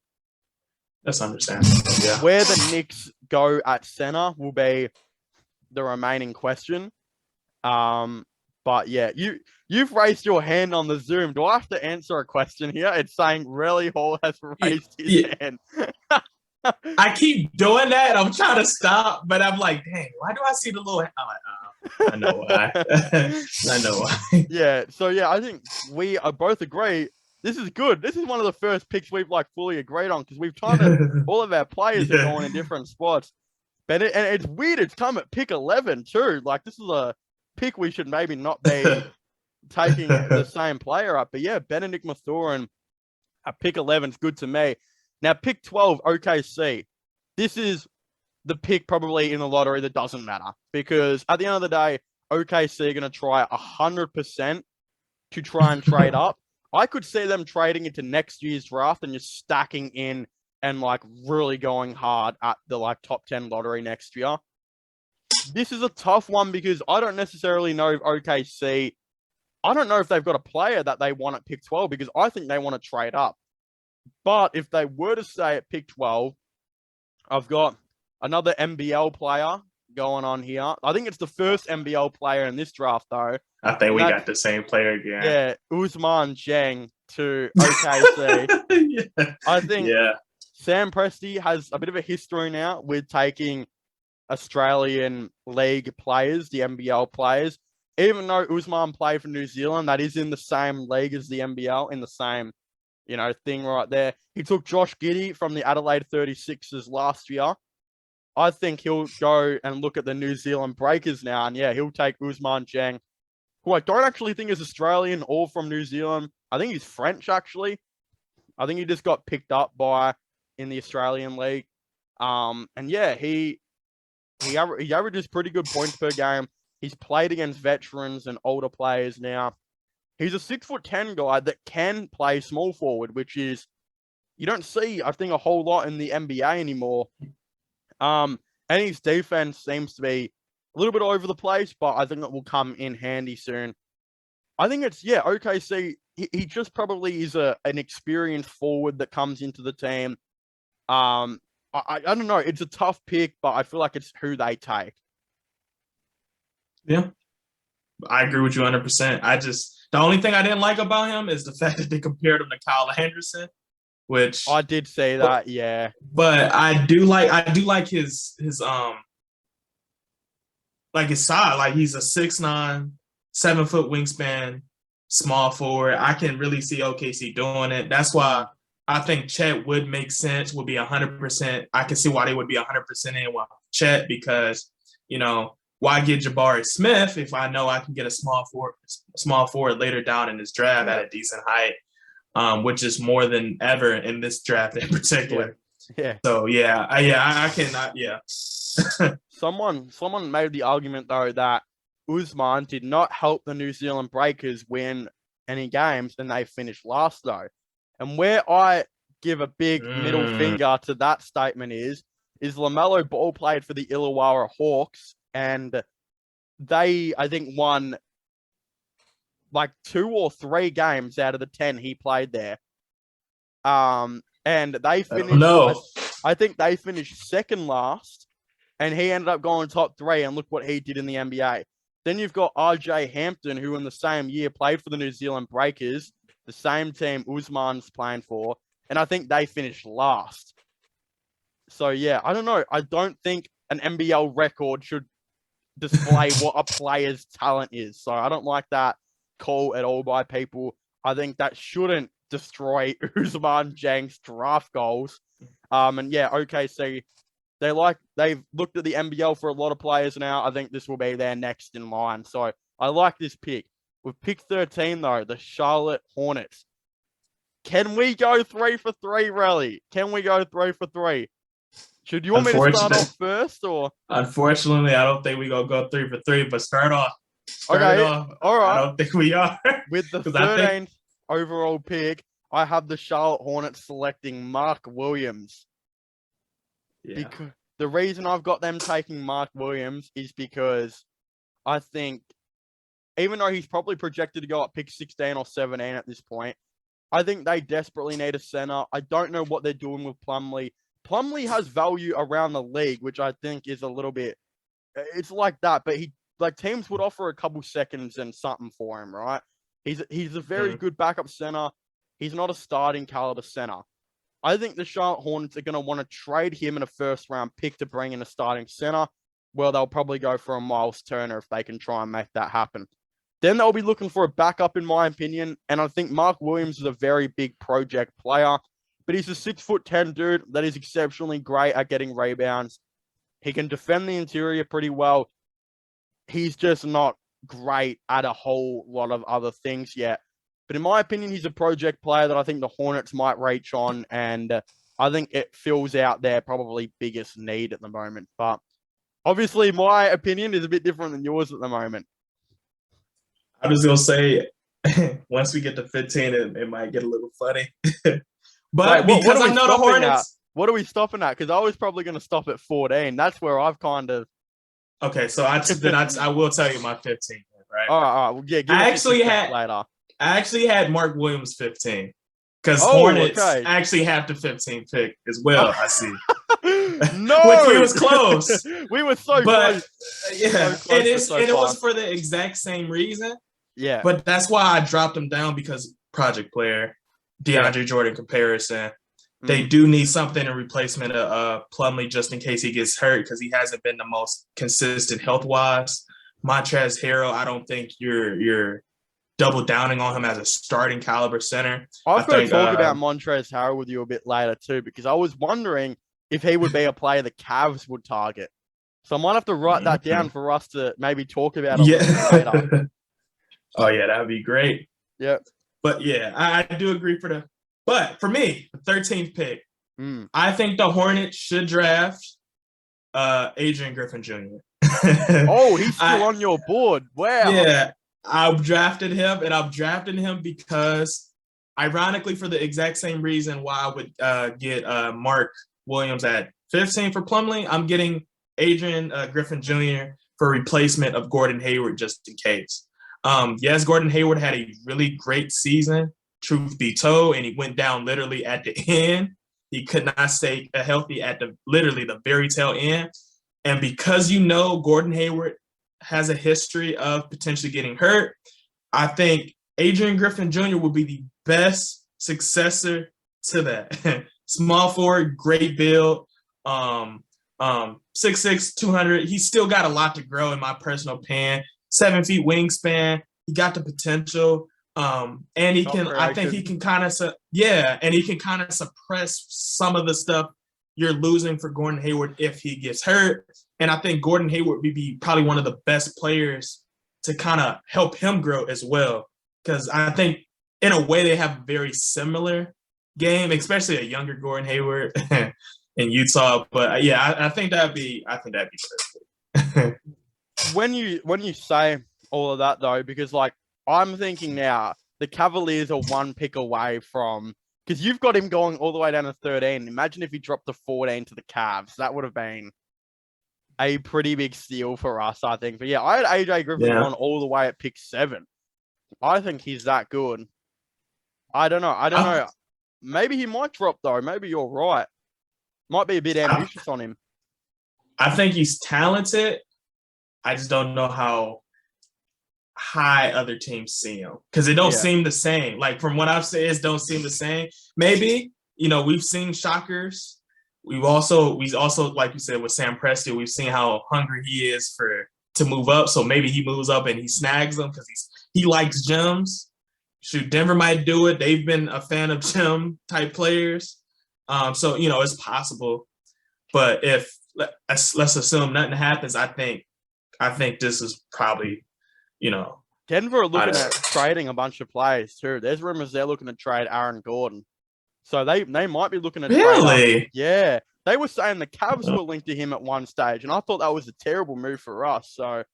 That's understandable. Yeah. Where the Knicks go at center will be the remaining question. But yeah, you've raised your hand on the Zoom. Do I have to answer a question here? It's saying Relly Hall has raised his hand. I keep doing that. I'm trying to stop, but I'm like, dang, why do I see the little? I'm like, I know why. I know why. Yeah. So yeah, I think we both agree this is good. This is one of the first picks we've like fully agreed on because we've tried to, all of our players are going in different spots. But and it's weird. It's come at pick 11 too. Like this is a pick we should maybe not be taking the same player up. But yeah, Benedict Mathurin at pick 11 is good to me. Now pick 12, OKC. This is the pick probably in the lottery that doesn't matter because at the end of the day, OKC are going to try 100% to try and trade up. I could see them trading into next year's draft and just stacking in and like really going hard at the like top 10 lottery next year. This is a tough one because I don't necessarily know if OKC, I don't know if they've got a player that they want at pick 12 because I think they want to trade up. But if they were to stay at pick 12, I've got another NBL player going on here. I think it's the first NBL player in this draft, though. I think we got the same player again. Yeah, Ousmane Dieng to OKC. Yeah. I think Sam Presti has a bit of a history now with taking Australian league players, the NBL players. Even though Ousmane played for New Zealand, that is in the same league as the NBL, in the same, thing right there. He took Josh Giddey from the Adelaide 36ers last year. I think he'll go and look at the New Zealand Breakers now, and he'll take Ousmane Dieng, who I don't actually think is Australian or from New Zealand. I think he's French, actually. I think he just got picked up in the Australian League. He averages pretty good points per game. He's played against veterans and older players now. He's a 6'10" guy that can play small forward, which is, you don't see, I think, a whole lot in the NBA anymore. And his defense seems to be a little bit all over the place, but I think it will come in handy soon. I think it's, OKC, he just probably is an experienced forward that comes into the team. I don't know. It's a tough pick, but I feel like it's who they take. Yeah. I agree with you 100%. The only thing I didn't like about him is the fact that they compared him to Kyle Anderson, which I did say that, yeah. But I do like his like his size. Like he's a 6'9", 7-foot wingspan, small forward. I can really see OKC doing it. That's why I think Chet would make sense, would be 100%. I can see why they would be 100% in with Chet because, why get Jabari Smith if I know I can get a small forward later down in this draft at a decent height, which is more than ever in this draft in particular. Yeah. So I cannot. Yeah. Someone made the argument though that Ousmane did not help the New Zealand Breakers win any games, and they finished last though. And where I give a big middle finger to that statement is LaMelo Ball played for the Illawarra Hawks, and they, I think, won like 2 or 3 games out of the 10 he played there. And they finished, I think they finished second last, and he ended up going top 3, and look what he did in the NBA. Then you've got RJ Hampton, who in the same year played for the New Zealand Breakers, the same team Ousmane's playing for, and I think they finished last. So, I don't know. I don't think an NBL record should display what a player's talent is. So I don't like that call at all by people. I think that shouldn't destroy Ousmane Dieng's draft goals. OKC, they've looked at the NBL for a lot of players now. I think this will be their next in line. So I like this pick. With pick 13, though, the Charlotte Hornets. Can we go 3 for 3, Relly? Can we go 3 for 3? Should you want me to start off first, or? Unfortunately, I don't think we're going to go 3 for 3, but start off. All right. I don't think we are. With the 13th overall pick, I have the Charlotte Hornets selecting Mark Williams. Yeah. Because the reason I've got them taking Mark Williams is because I think, even though he's probably projected to go at pick 16 or 17 at this point, I think they desperately need a center. I don't know what they're doing with Plumlee. Plumlee has value around the league, which I think is a little bit, it's like that, but teams would offer a couple seconds and something for him, right? He's a very good backup center. He's not a starting caliber center. I think the Charlotte Hornets are going to want to trade him in a first round pick to bring in a starting center. Well, they'll probably go for a Miles Turner if they can try and make that happen. then they'll be looking for a backup, in my opinion. And I think Mark Williams is a very big project player, but he's a 6'10" dude that is exceptionally great at getting rebounds. He can defend the interior pretty well. He's just not great at a whole lot of other things yet. But in my opinion, he's a project player that I think the Hornets might reach on, and I think it fills out their probably biggest need at the moment. But obviously, my opinion is a bit different than yours at the moment. I'm just going to say, once we get to 15, it might get a little funny. But wait, because I know the Hornets... What are we stopping at? Because I was probably going to stop at 14. That's where I've kind of... Okay, so I will tell you my 15, right? All right. Well, yeah, give I actually had Mark Williams 15 because Hornets actually have the 15 pick as well. I see. No, which we was close. We were so close. Yeah, so close it was for the exact same reason. Yeah, but that's why I dropped him down because project player, DeAndre Jordan comparison. They do need something in replacement of Plumlee just in case he gets hurt because he hasn't been the most consistent health-wise. Montrezl Harrell, I don't think you're double downing on him as a starting caliber center. I've got to talk about Montrezl Harrell with you a bit later too because I was wondering if he would be a player the Cavs would target. So I might have to write that down for us to maybe talk about a little later. Oh, yeah, that would be great. Yeah. But, yeah, I do agree But for me, the 13th pick, I think the Hornets should draft Adrian Griffin Jr. Oh, he's still on your board. Wow. Yeah, I've drafted him, and I've drafted him because, ironically, for the exact same reason why I would get Mark Williams at 15 for Plumlee, I'm getting Adrian Griffin Jr. for replacement of Gordon Hayward just in case. Yes, Gordon Hayward had a really great season, truth be told, and he went down literally at the end. He could not stay healthy at literally the very tail end. And because Gordon Hayward has a history of potentially getting hurt, I think Adrian Griffin Jr. will be the best successor to that. Small forward, great build, 6'6", 200. He's still got a lot to grow in my personal opinion. 7 feet wingspan. He got the potential. And he can, I think he can kind of, and he can kind of suppress some of the stuff you're losing for Gordon Hayward if he gets hurt. And I think Gordon Hayward would be probably one of the best players to kind of help him grow as well. Because I think in a way they have a very similar game, especially a younger Gordon Hayward in Utah. But yeah, I think that'd be perfect. When you say all of that though, because like I'm thinking now, the Cavaliers are one pick away from, because you've got him going all the way down to 13. Imagine if he dropped to 14 to the Cavs. That would have been a pretty big steal for us, I think. But yeah, I had AJ Griffin on all the way at pick 7. I think he's that good. I don't know. Maybe he might drop though. Maybe you're right. Might be a bit ambitious on him. I think he's talented. I just don't know how high other teams see him because it don't seem the same. Like from what I've said, it don't seem the same. Maybe we've seen shockers. We've also like you said with Sam Presti, we've seen how hungry he is to move up. So maybe he moves up and he snags them because he likes gems. Shoot, Denver might do it. They've been a fan of gem type players. So it's possible. But if let's assume nothing happens, I think this is probably, Denver are looking at trading a bunch of players too. There's rumors they're looking to trade Aaron Gordon. So they might be looking to trade. Yeah. They were saying the Cavs were linked to him at one stage, and I thought that was a terrible move for us. So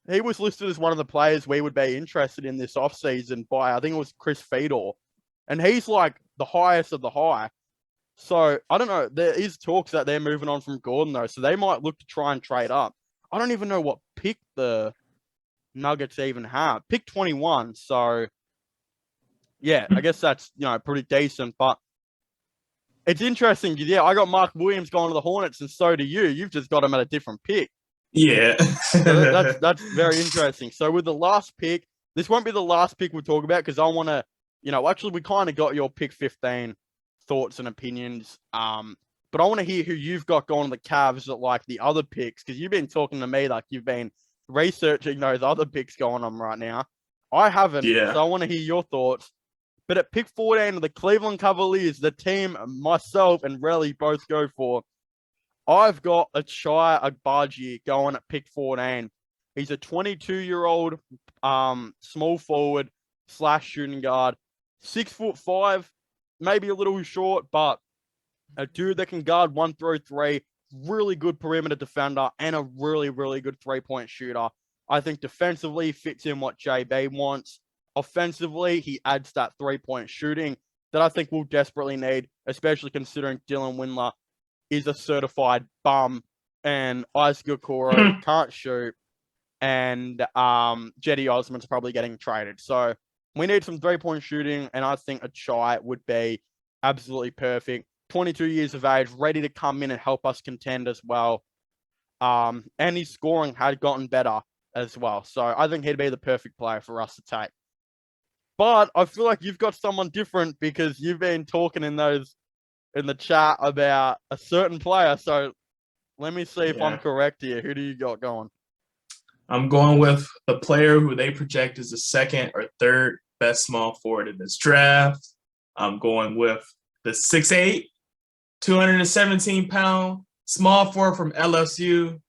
he was listed as one of the players we would be interested in this offseason by, I think it was Chris Fedor. And he's like the highest of the high. So I don't know. There is talks that they're moving on from Gordon though. So they might look to try and trade up. I don't even know what pick the Nuggets even have. Pick 21. So yeah, I guess that's, pretty decent. But it's interesting. Yeah, I got Mark Williams going to the Hornets, and so do you. You've just got him at a different pick. Yeah. So that's very interesting. So with the last pick, this won't be the last pick we'll talk about because I want to, actually we kind of got your pick 15 thoughts and opinions. But I want to hear who you've got going to the Cavs at like the other picks because you've been talking to me like you've been researching those other picks going on right now. I haven't, Yeah. so I want to hear your thoughts. But at pick 14 of the Cleveland Cavaliers, the team myself and Relly both go for, I've got Ochai Agbaji going at pick 14. He's a 22-year-old small forward / shooting guard, 6'5", maybe a little short, but a dude that can guard 1 through 3, really good perimeter defender, and a really, really good three-point shooter. I think defensively fits in what JB wants. Offensively, he adds that three-point shooting that I think we'll desperately need, especially considering Dylan Windler is a certified bum and Isaac Okoro can't shoot, and Jetty Osman's probably getting traded. So we need some three-point shooting, and I think Ochai would be absolutely perfect. 22 years of age, ready to come in and help us contend as well. And his scoring had gotten better as well. So I think he'd be the perfect player for us to take. But I feel like you've got someone different because you've been talking in the chat about a certain player. So let me see if I'm correct here. Who do you got going? I'm going with the player who they project as the second or third best small forward in this draft. I'm going with the 6'8", 217-pound small forward from LSU,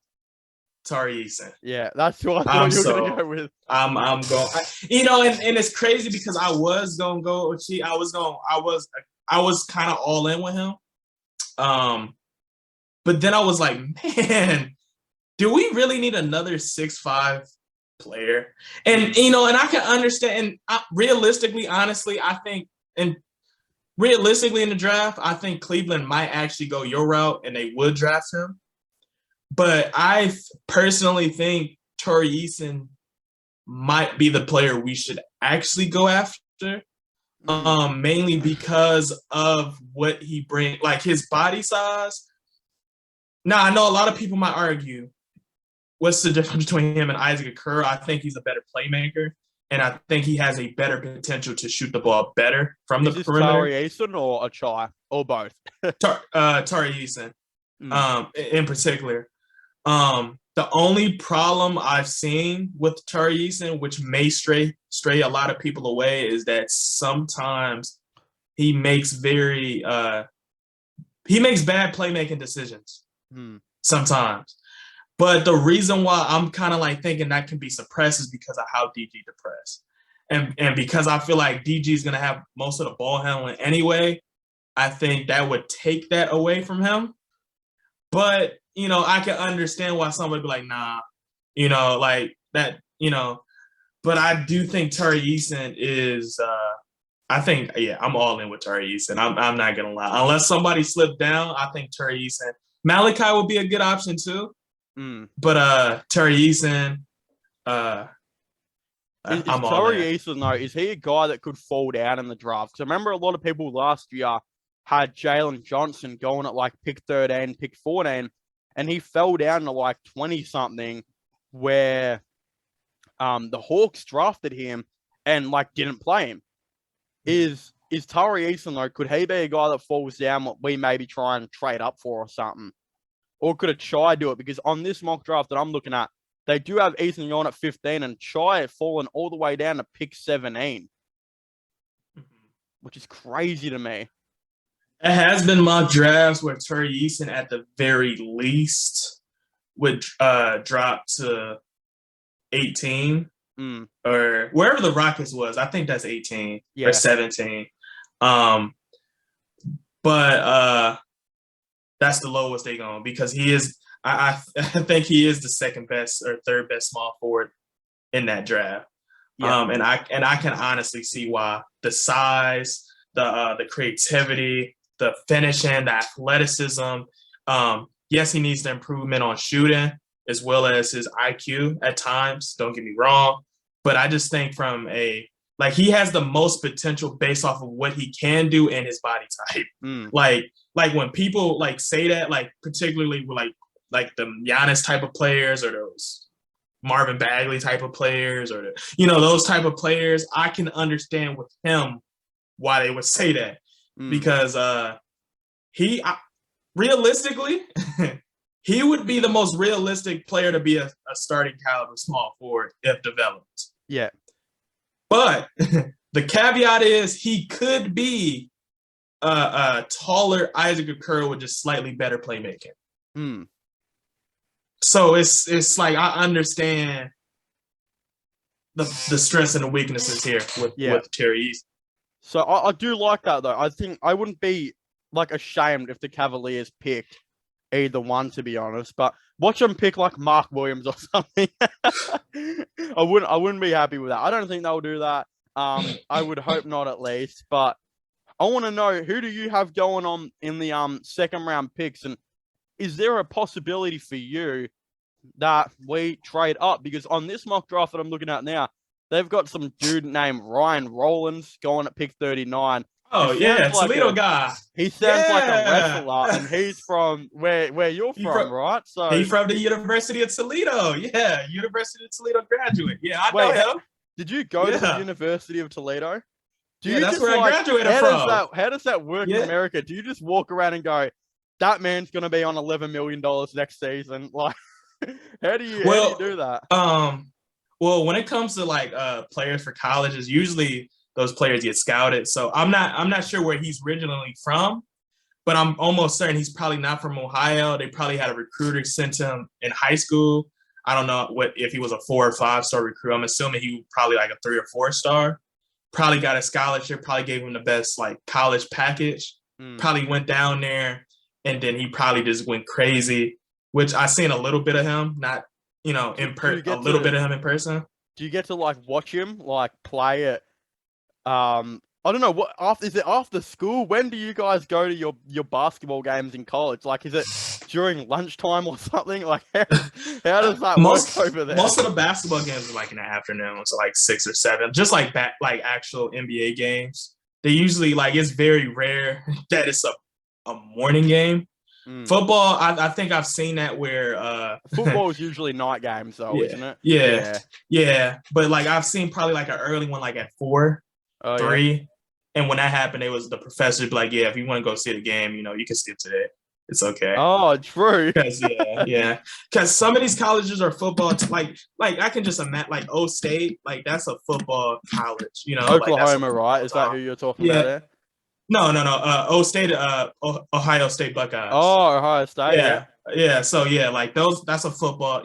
Tari Eason. Yeah, that's who I thought you were going to go with. I'm going, and it's crazy because I was going to go with Chi. I was kind of all in with him. But then I was like, man, do we really need another 6'5" player? And, and I can understand, and realistically, honestly, I think, and realistically in the draft, I think Cleveland might actually go your route and they would draft him. But I personally think Tari Eason might be the player we should actually go after, mainly because of what he brings, like his body size. Now, I know a lot of people might argue, what's the difference between him and Isaac Okoro? I think he's a better playmaker, and I think he has a better potential to shoot the ball better from the perimeter. Tari Eason or Ochai, or both? Tari Eason, in particular. The only problem I've seen with Tari Eason, which may stray a lot of people away, is that sometimes he makes bad playmaking decisions. Sometimes. But the reason why I'm kind of like thinking that can be suppressed is because of how DG depressed. And because I feel like DG is going to have most of the ball handling anyway, I think that would take that away from him. But, I can understand why somebody would be like, nah, like that, but I do think Tari Eason is, I'm all in with Tari Eason. I'm not going to lie. Unless somebody slipped down, I think Tari Eason. Malachi would be a good option too. But Tari Eason, I'm all Tari in. Eason, though, is he a guy that could fall down in the draft? Because I remember a lot of people last year had Jalen Johnson going at like pick 13, pick 14, and he fell down to like 20-something where the Hawks drafted him and like didn't play him. Is Tari Eason, though, could he be a guy that falls down what we maybe try and trade up for or something? Or could a Chai do it? Because on this mock draft that I'm looking at, they do have Eason going at 15 and Chai fallen all the way down to pick 17, which is crazy to me. It has been mock drafts where Tari Eason at the very least would drop to 18 or wherever the Rockets was. I think that's 18 or 17. But that's the lowest they going because he is. I think he is the second best or third best small forward in that draft. And I can honestly see why. The size, the creativity, the finishing, the athleticism. Yes, he needs the improvement on shooting as well as his IQ at times. Don't get me wrong, but I just think he has the most potential based off of what he can do and his body type. Like when people like say that, like particularly like the Giannis type of players or those Marvin Bagley type of players or those type of players, I can understand with him why they would say that because realistically he would be the most realistic player to be a starting caliber small forward if developed. Yeah. But the caveat is he could be a taller Isaac Okoro with just slightly better playmaking. So it's like I understand the strengths and the weaknesses here with Terry Eason. So I do like that though. I think I wouldn't be like ashamed if the Cavaliers picked either one, to be honest. But watch them pick like Mark Williams or something. I wouldn't be happy with that. I don't think they'll do that. I would hope not, at least. But I want to know, who do you have going on in the second round picks, and is there a possibility for you that we trade up? Because on this mock draft that I'm looking at now, they've got some dude named Ryan Rollins going at pick 39. Oh, yeah, Toledo guy. He sounds like a wrestler, and he's from where you're from, right? So he's from the University of Toledo. Yeah, University of Toledo graduate. Yeah, I know him. Did you go to the University of Toledo? That's where I graduated from. How does that work in America? Do you just walk around and go, that man's going to be on $11 million next season? Like, how do you do that? Well, when it comes to like players for colleges, usually those players get scouted. So I'm not sure where he's originally from, but I'm almost certain he's probably not from Ohio. They probably had a recruiter sent him in high school. I don't know if he was a 4 or 5 star recruit. I'm assuming he was probably like a 3 or 4 star. Probably got a scholarship. Probably gave him the best like college package. Probably went down there, and then he probably just went crazy. Which I seen a little bit of him, not a little bit of him in person. Do you get to like watch him like play it? I don't know, is it after school? When do you guys go to your basketball games in college? Like, is it during lunchtime or something? Like, how does that work over there? Most of the basketball games are like in the afternoon, so like 6 or 7, just like actual NBA games. They usually it's very rare that it's a morning game. Football, I think I've seen that where football is usually night games though, isn't it? Yeah. But like I've seen probably like an early one like at 4, 3. Yeah. And when that happened, it was the professor be like, yeah, if you want to go see the game, you can skip today. It's okay. Oh, true. Because some of these colleges are football. Like I can just imagine, like O State, like that's a football college. Oklahoma, right? Is that who you're talking about there? No. O State, Ohio State Buckeyes. Oh, Ohio State. Yeah. So like that's a football.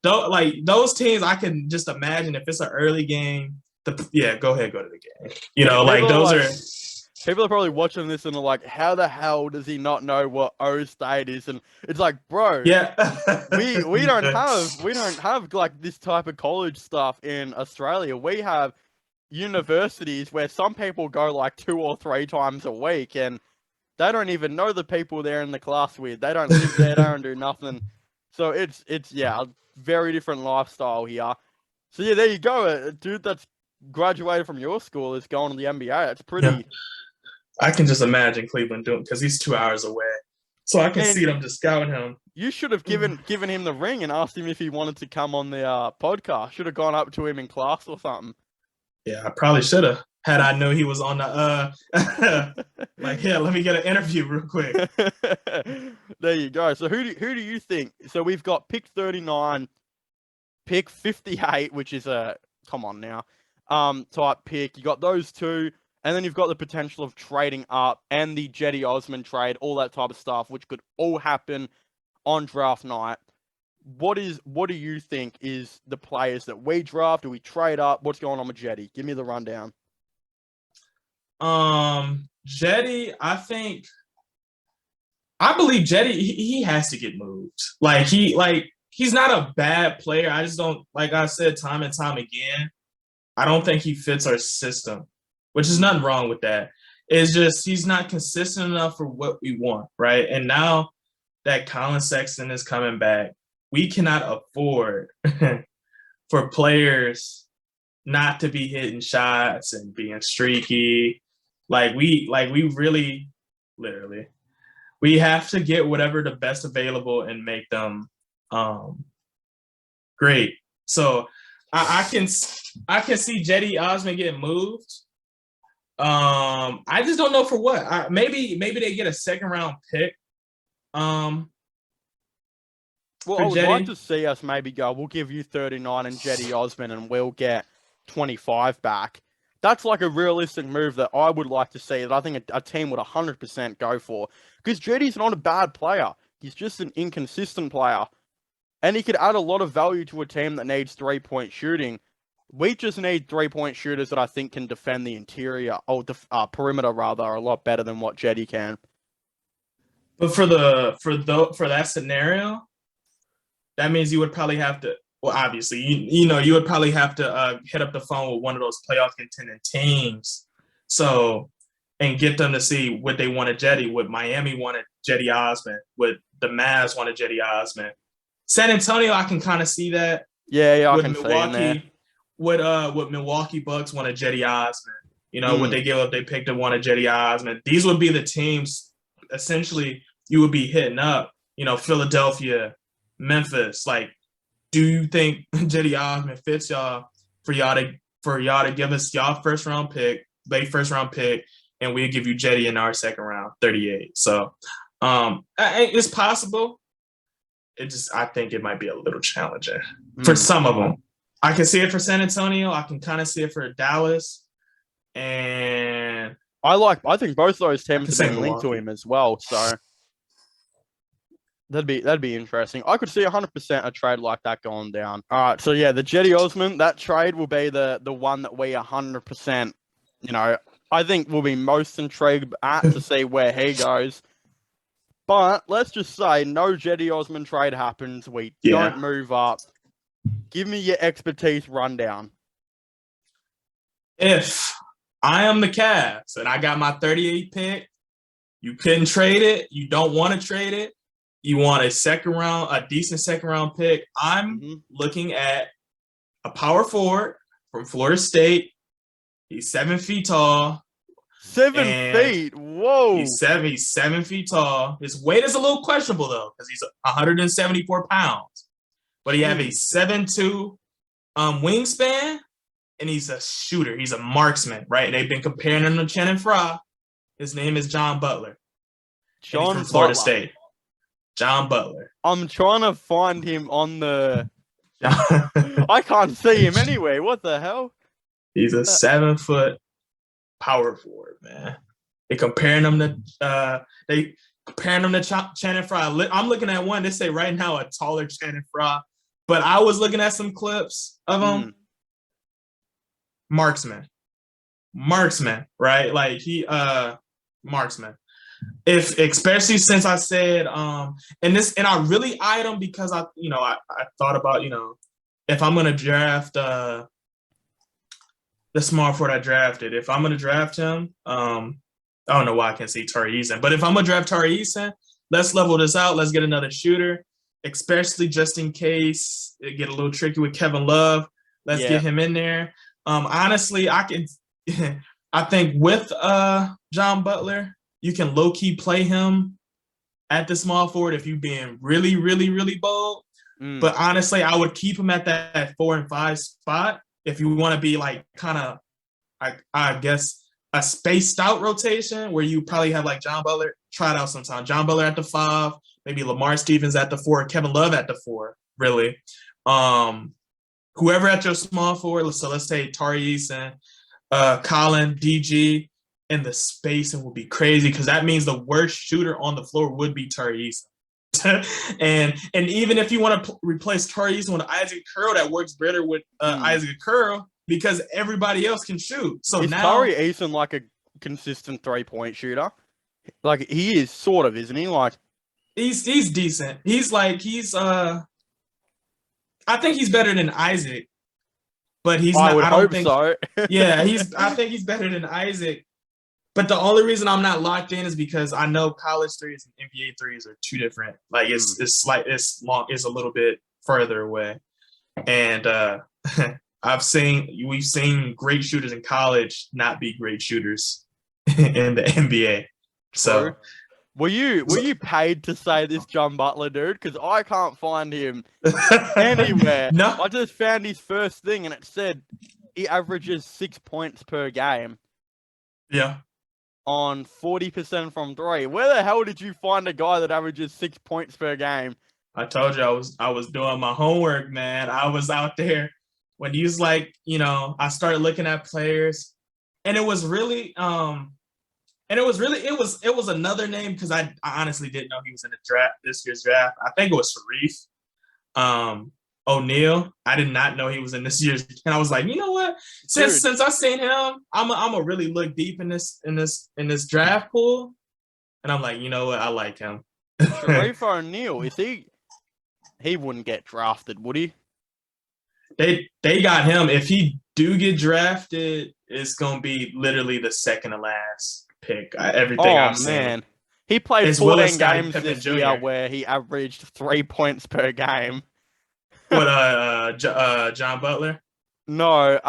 Those teams, I can just imagine if it's an early game. Go ahead, go to the game. People are probably watching this and are like, how the hell does he not know what O State is? And it's like, bro, we don't have like this type of college stuff in Australia. We have universities where some people go like 2 or 3 times a week, and they don't even know the people they're in the class with. They don't live there, they don't do nothing. So it's a very different lifestyle here. So yeah, there you go. A dude that's graduated from your school is going to the NBA. That's pretty. Yeah. I can just imagine Cleveland doing, because he's 2 hours away, so I can see them just scouting him. You should have given him the ring and asked him if he wanted to come on the podcast. Should have gone up to him in class or something. Yeah, I probably should have. Had I knew he was on the let me get an interview real quick. There you go. So who do you think? So we've got pick 39, pick 58, which is a come on now. Type pick. You got those two, and then you've got the potential of trading up and the Jetty Osman trade, all that type of stuff, which could all happen on draft night. What do you think is the players that we draft? Do we trade up? What's going on with Jetty? Give me the rundown. Jetty, I believe Jetty, he has to get moved. He's not a bad player. I just don't, like I said time and time again, I don't think he fits our system, which is nothing wrong with that. It's just he's not consistent enough for what we want, right? And now that Colin Sexton is coming back, we cannot afford for players not to be hitting shots and being streaky. We really, literally, we have to get whatever the best available and make them great. So I can see Jetty Osman getting moved. I just don't know for what. Maybe they get a second round pick. Well, for I would like Jetty. to see us maybe go, we'll give you 39 and Jetty Osman and we'll get 25 back. That's like a realistic move that I would like to see, that I think a team would 100% go for. Because Jetty's not a bad player. He's just an inconsistent player. And he could add a lot of value to a team that needs three-point shooting. We just need three-point shooters that I think can defend the interior, or perimeter rather, a lot better than what Jetty can. But for that scenario, that means you would probably have to. Well, obviously, you would probably have to hit up the phone with one of those playoff contending teams, and get them to see what they wanted Jetty. Would Miami wanted Jetty Osman? Would the Mavs wanted Jetty Osman? San Antonio, I can kind of see that. Yeah, I With can see in there. Would Milwaukee Bucks wanted Jetty Osman? Would they give up? They picked and wanted Jetty Osman. These would be the teams. Essentially, you would be hitting up. Philadelphia, Memphis. Like, do you think Jetty Osman fits y'all for y'all to give us y'all late first round pick, and we'll give you Jetty in our second round, 38. So, it's possible. I think it might be a little challenging for some of them. I can see it for San Antonio. I can kind of see it for Dallas, and I think both those teams have been linked to him as well. So that'd be interesting. I could see 100% a trade like that going down. All right, so yeah, the Jetty Osman, that trade will be the one that we 100%. I think we'll be most intrigued at to see where he goes. But let's just say no Jetty Osman trade happens. We don't move up. Give me your expertise rundown. If I am the Cavs and I got my 38 pick, you couldn't trade it. You don't want to trade it. You want a decent second round pick. I'm looking at a power forward from Florida State. He's 7 feet tall. 7 feet. Whoa. He's 7 feet tall. His weight is a little questionable though, because he's 174 pounds. But he have a 7'2" wingspan, and he's a shooter. He's a marksman, right? They've been comparing him to Channing Frye. His name is John Butler. John from Florida State. John Butler. I'm trying to find him on the. I can't see him anyway. What the hell? He's a 7 foot power forward, man. They comparing him to Channing Frye. I'm looking at one. They say right now a taller Channing Frye, but I was looking at some clips of him. Marksman, right? Like he marksman. Especially since I said and I really eyed him because I thought about if I'm gonna draft the small forward I drafted, if I'm gonna draft him, I don't know why I can't see Tari Eason, but if I'm gonna draft Tari Eason, let's level this out. Let's get another shooter, especially just in case it get a little tricky with Kevin Love. Let's get him in there. Honestly, I think with John Butler, you can low key play him at the small forward if you're being really, really, really bold. But honestly, I would keep him at that 4 and 5 spot if you want to be like kind of, I guess, a spaced out rotation where you probably have like John Butler, try it out sometime. John Butler at the 5, maybe Lamar Stevens at the 4, Kevin Love at the 4, really. Whoever at your small forward, so let's say Tari Eason, Colin, DG, and the spacing will be crazy because that means the worst shooter on the floor would be Tari Eason. and even if you want to replace Tari Eason with Isaac Curl, that works better with Isaac Curl because everybody else can shoot. So is now Tari Eason like a consistent 3-point shooter? Like he is sort of, isn't he? Like he's decent. I think he's better than Isaac, but he's not. I don't think so. Yeah, I think he's better than Isaac. But the only reason I'm not locked in is because I know college threes and NBA threes are two different. Like it's a little bit further away. And we've seen great shooters in college not be great shooters in the NBA. So were you paid to say this John Butler dude? Because I can't find him anywhere. No. I just found his first thing and it said he averages 6 points per game. Yeah. On 40% from 3. Where the hell did you find a guy that averages 6 points per game I told you I was doing my homework, man. I was out there when he was like, I started looking at players, and it was really it was another name because I honestly didn't know he was in the draft this year's draft. I think it was Sharif O'Neal. I did not know he was in this year's, and I was like, you know what? Since I seen him, I'm a really look deep in this draft pool, and I'm like, you know what? I like him. Sharif O'Neal, he wouldn't get drafted, would he? They got him. If he do get drafted, it's gonna be literally the second to last pick. Everything I've seen. He played as 14 well as games Pippen this Jr. year where he averaged 3 points per game. What John Butler? No,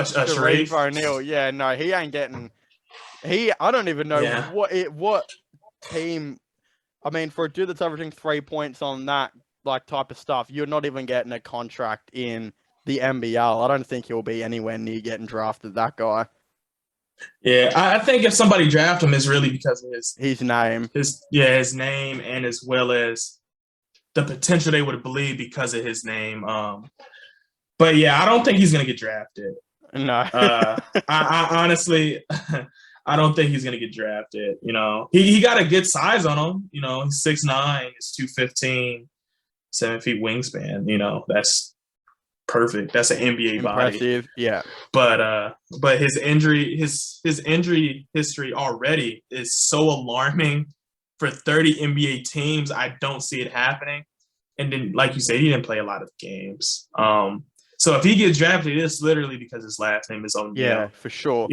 Sharif O'Neal. Yeah, no, he ain't getting. I don't even know what team. I mean, for a dude that's averaging 3 points on that type of stuff, you're not even getting a contract in the NBL. I don't think he'll be anywhere near getting drafted. That guy. Yeah, I think if somebody draft him, it's really because of his name. His name, and as well as the potential they would believe because of his name. But yeah, I don't think he's gonna get drafted. No. I honestly, I don't think he's gonna get drafted. He got a good size on him. He's 6'9", he's 215, 7 feet wingspan. That's perfect. That's an NBA impressive body. Yeah. But his injury history already is so alarming for 30 NBA teams. I don't see it happening. And then, like you said, he didn't play a lot of games. So if he gets drafted, it's literally because his last name is O'Neal. Yeah, for sure.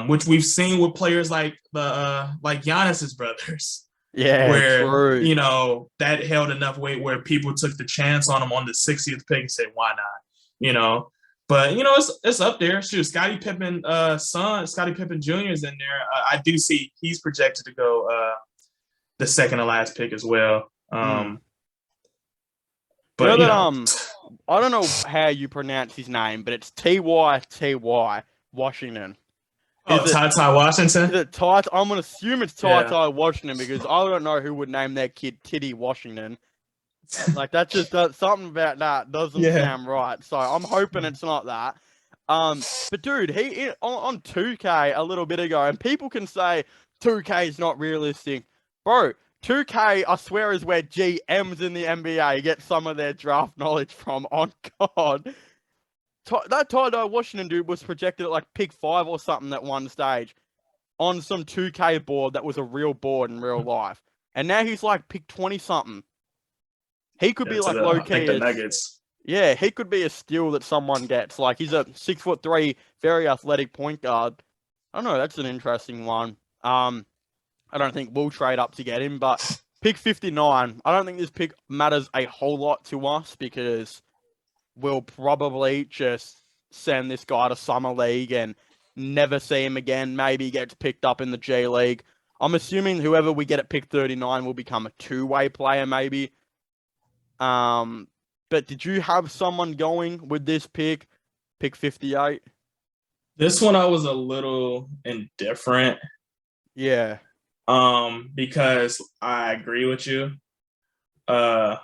Which we've seen with players like Giannis's brothers. Yeah, where true. That held enough weight where people took the chance on him on the 60th pick and said, why not? But it's up there. Shoot, Scottie Pippen son, Scottie Pippen Jr. is in there. I do see he's projected to go the second to last pick as well. But I don't know how you pronounce his name, but it's T.Y. Washington. Ty Washington? Is it Ty? I'm going to assume it's Ty Washington because I don't know who would name their kid Titty Washington. That just something about that doesn't sound right. So I'm hoping it's not that. But dude, he on 2K a little bit ago, and people can say 2K is not realistic. Bro, 2K, I swear, is where GMs in the NBA get some of their draft knowledge from. On God. That Ty Washington dude was projected at pick 5 or something at one stage on some 2K board that was a real board in real life. And now he's pick 20 something. He could be low key. The Nuggets. Yeah, he could be a steal that someone gets. He's a 6'3", very athletic point guard. I don't know, that's an interesting one. I don't think we'll trade up to get him, but pick 59, I don't think this pick matters a whole lot to us because we'll probably just send this guy to Summer League and never see him again. Maybe he gets picked up in the G League. I'm assuming whoever we get at pick 39 will become a two-way player, maybe. But did you have someone going with this pick 58? This one I was a little indifferent. Yeah. Because I agree with you. It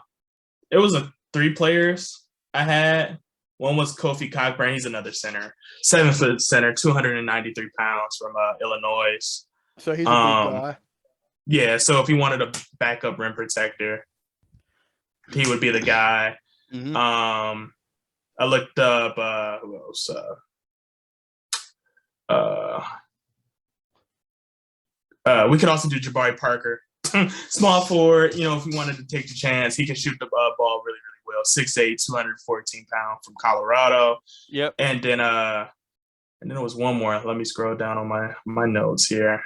was 3 players I had. One was Kofi Cockburn. He's another center, 7-foot center, 293 pounds from Illinois. So he's a big guy. Yeah. So if he wanted a backup rim protector, he would be the guy. Mm-hmm. I looked up who else? We could also do Jabari Parker, small forward. If he wanted to take the chance, he can shoot the ball really, really well. 6'8", 214 pounds from Colorado. Yep. And then there was one more. Let me scroll down on my notes here.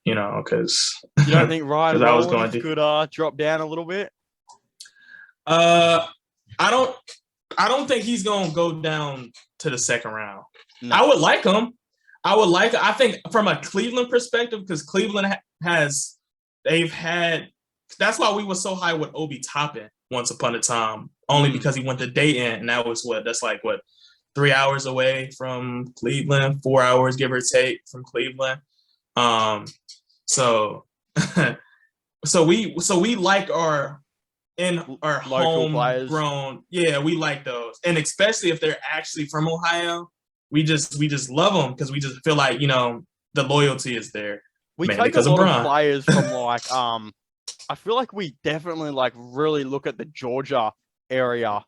Because you don't think Ryan Rollins could drop down a little bit? I don't think he's gonna go down to the second round. No. I would like him. I think from a Cleveland perspective, because Cleveland that's why we were so high with Obi Toppin once upon a time, only because he went to Dayton, and that was 3 hours away from Cleveland, 4 hours give or take from Cleveland. So So we like our Local players. homegrown. Yeah, we like those, and especially if they're actually from Ohio, we just love them because we just feel like the loyalty is there. We Mainly take a because lot of of Bron. players from like I feel like we definitely like really look at the Georgia area.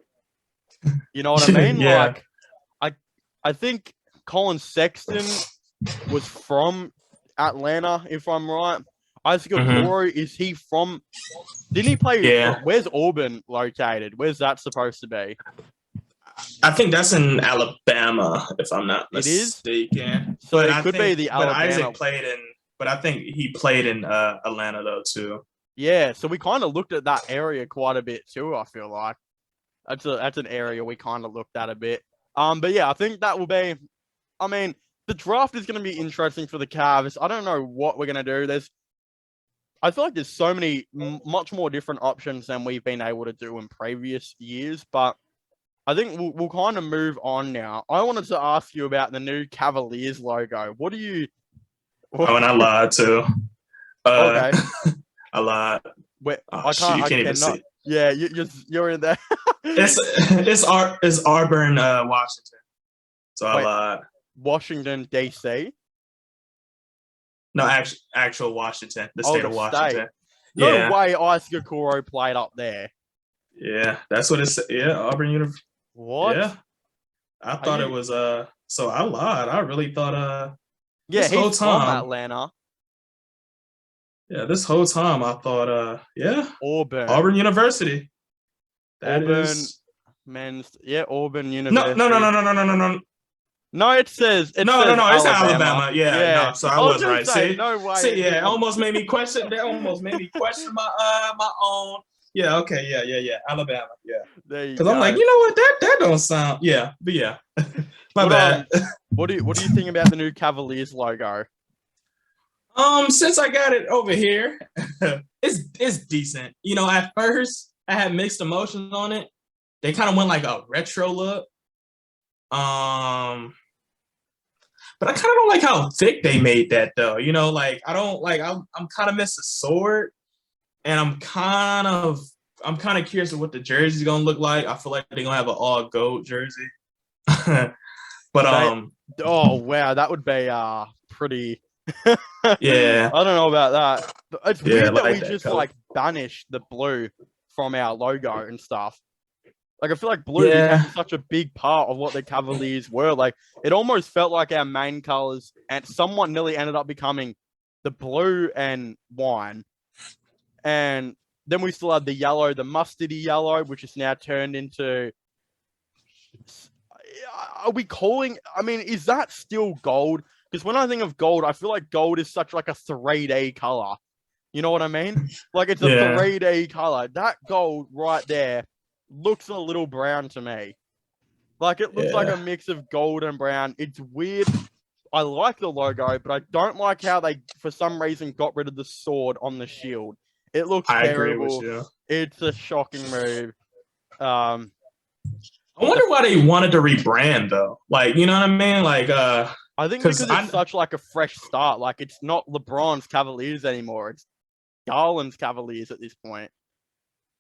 You know what I mean? Yeah. Like I think Colin Sexton was from Atlanta, if I'm right. Isaac Okoro, is he from? Didn't he play? Yeah. Where's Auburn located? Where's that supposed to be? I think that's in Alabama, if I'm not It is? mistaken. So But it could be the But Alabama. Isaac played in. But I think he played in Atlanta though too. Yeah, so we kind of looked at that area quite a bit too. I feel like that's an area we kind of looked at a bit. But yeah, I think that will be. I mean, the draft is going to be interesting for the Cavs. I don't know what we're going to do. I feel like there's so many, much more different options than we've been able to do in previous years. But I think we'll kind of move on now. I wanted to ask you about the new Cavaliers logo. What do you? Oh, and I lied too. Okay. I lied. Wait, Oh, you can't even see. Yeah, you're in there. It's Auburn, Washington. So I lied. Washington D.C. No, actual Washington, the state of Washington. State. No way Isaac Okoro played up there. Yeah, that's what it's. Yeah, Auburn University. What? Yeah, I thought it was. So I lied. I really thought. Yeah, this he's whole time, from Atlanta. Yeah, this whole time I thought. Yeah, Auburn University. Auburn men's. Yeah, Auburn University. No. No, it says. No, it's Alabama. Yeah. No, so I was right. Say, no way. See, yeah, it almost made me question. That almost made me question my own. Yeah. Okay. Yeah. Alabama. Yeah. Because I'm like, you know what? That don't sound. Yeah. But yeah. My bad. What do you think about the new Cavaliers logo? Since I got it over here, it's decent. At first I had mixed emotions on it. They kind of went like a retro look. But I kind of don't like how thick they made that though. Like I don't like. I'm kind of miss a sword, and I'm kind of curious of what the jersey's gonna look like. I feel like they're gonna have an all gold jersey. But oh wow, that would be pretty. Yeah, I don't know about that. It's weird that we just color. like banish the blue from our logo and stuff. Like I feel like blue is such a big part of what the Cavaliers were. Like it almost felt like our main colors, and somewhat nearly ended up becoming the blue and wine. And then we still had the yellow, the mustardy yellow, which is now turned into. Are we calling? I mean, is that still gold? Because when I think of gold, I feel like gold is such like a 3D color. You know what I mean? Like it's a 3D color. That gold right there looks a little brown to me. Like it looks like a mix of gold and brown. It's weird. I like the logo, but I don't like how they, for some reason, got rid of the sword on the shield. It looks terrible. Agree with you. It's a shocking move. I wonder why they wanted to rebrand though. Like, you know what I mean? Like, I think because it's such like a fresh start. Like it's not LeBron's Cavaliers anymore. It's Garland's Cavaliers at this point.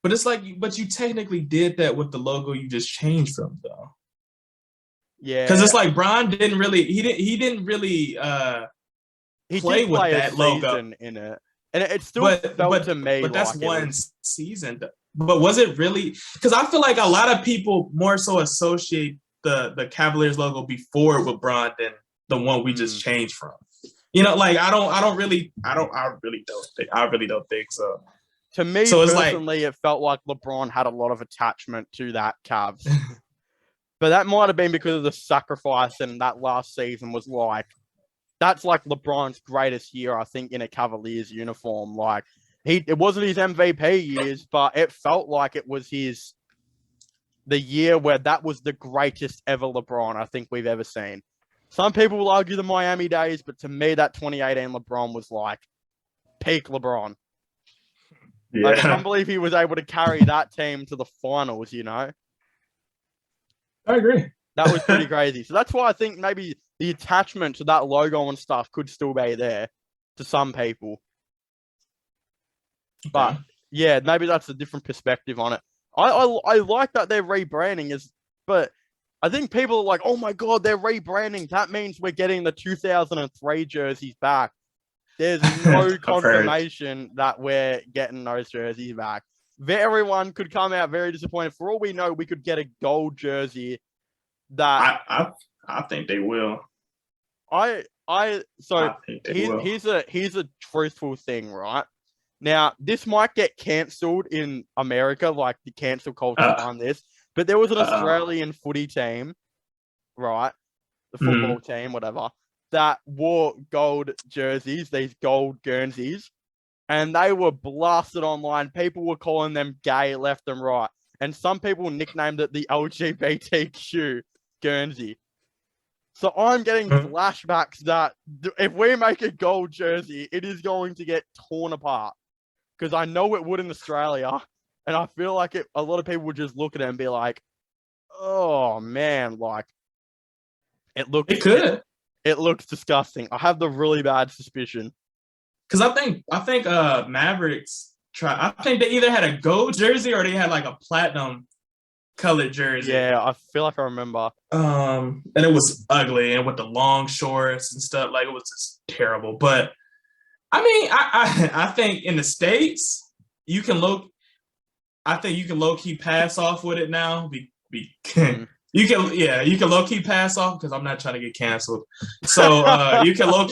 But it's like, but you technically did that with the logo you just changed from though. Yeah, because it's like Bron didn't really, he didn't really play with that logo in it, and it still felt to me. But that's one season. But was it really? Because I feel like a lot of people more so associate the Cavaliers logo before with Bron than the one we just changed from. Like I really don't think so. To me, so personally, it felt like LeBron had a lot of attachment to that Cavs. But that might have been because of the sacrifice, and that last season was like, that's like LeBron's greatest year, I think, in a Cavaliers uniform. Like, it wasn't his MVP years, but it felt like it was the year where that was the greatest ever LeBron I think we've ever seen. Some people will argue the Miami days, but to me, that 2018 LeBron was like peak LeBron. Yeah. Like, I can't believe he was able to carry that team to the finals, I agree. That was pretty crazy. So that's why I think maybe the attachment to that logo and stuff could still be there to some people. But Okay. yeah, maybe that's a different perspective on it. I like that they're rebranding, but I think people are like, oh my God, they're rebranding. That means we're getting the 2003 jerseys back. There's no I've heard. confirmation that we're getting those jerseys back. Everyone could come out very disappointed. For all we know, we could get a gold jersey that I think they will. so I think they will. here's a truthful thing, right? Now, this might get cancelled in America, like the cancel culture on this, but there was an Australian footy team, right? The football team, whatever, that wore gold jerseys, these gold Guernseys, and they were blasted online. People were calling them gay left and right. And some people nicknamed it the LGBTQ Guernsey. So I'm getting flashbacks that if we make a gold jersey, it is going to get torn apart. Because I know it would in Australia. And I feel like a lot of people would just look at it and be like, oh man, like it looks disgusting. I have the really bad suspicion. Because I think Mavericks I think they either had a gold jersey or they had like a platinum colored jersey. Yeah, I feel like I remember. And it was ugly and with the long shorts and stuff. Like it was just terrible. But I mean, I think in the States you can low key pass off with it now. You can low key pass off because I'm not trying to get canceled. So you can low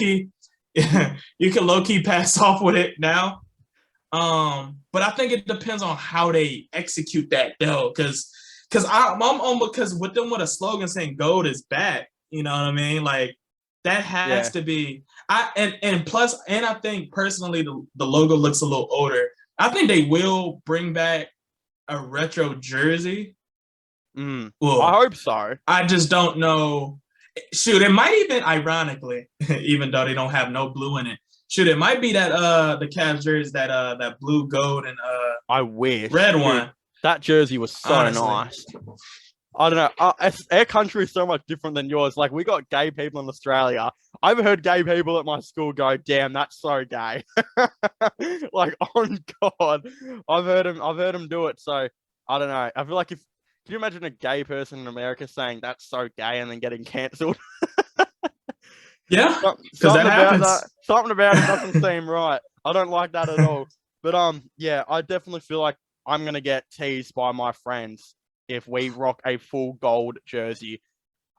key pass off with it now. But I think it depends on how they execute that though, because I'm on because with a slogan saying gold is back, you know what I mean? Like that has to be plus I think personally the logo looks a little older. I think they will bring back a retro jersey. Well, I hope so. I just don't know. Shoot, it might even ironically, even though they don't have no blue in it. Shoot, it might be that the Cavs jersey that blue, gold, and I wish red one. That jersey was so nice. I don't know. Our country is so much different than yours. Like we got gay people in Australia. I've heard gay people at my school go, "Damn, that's so gay." Like on God, I've heard him do it. So I don't know. I feel like can you imagine a gay person in America saying that's so gay and then getting cancelled? Yeah, because that happens. Something about it doesn't seem right. I don't like that at all. But yeah, I definitely feel like I'm gonna get teased by my friends if we rock a full gold jersey.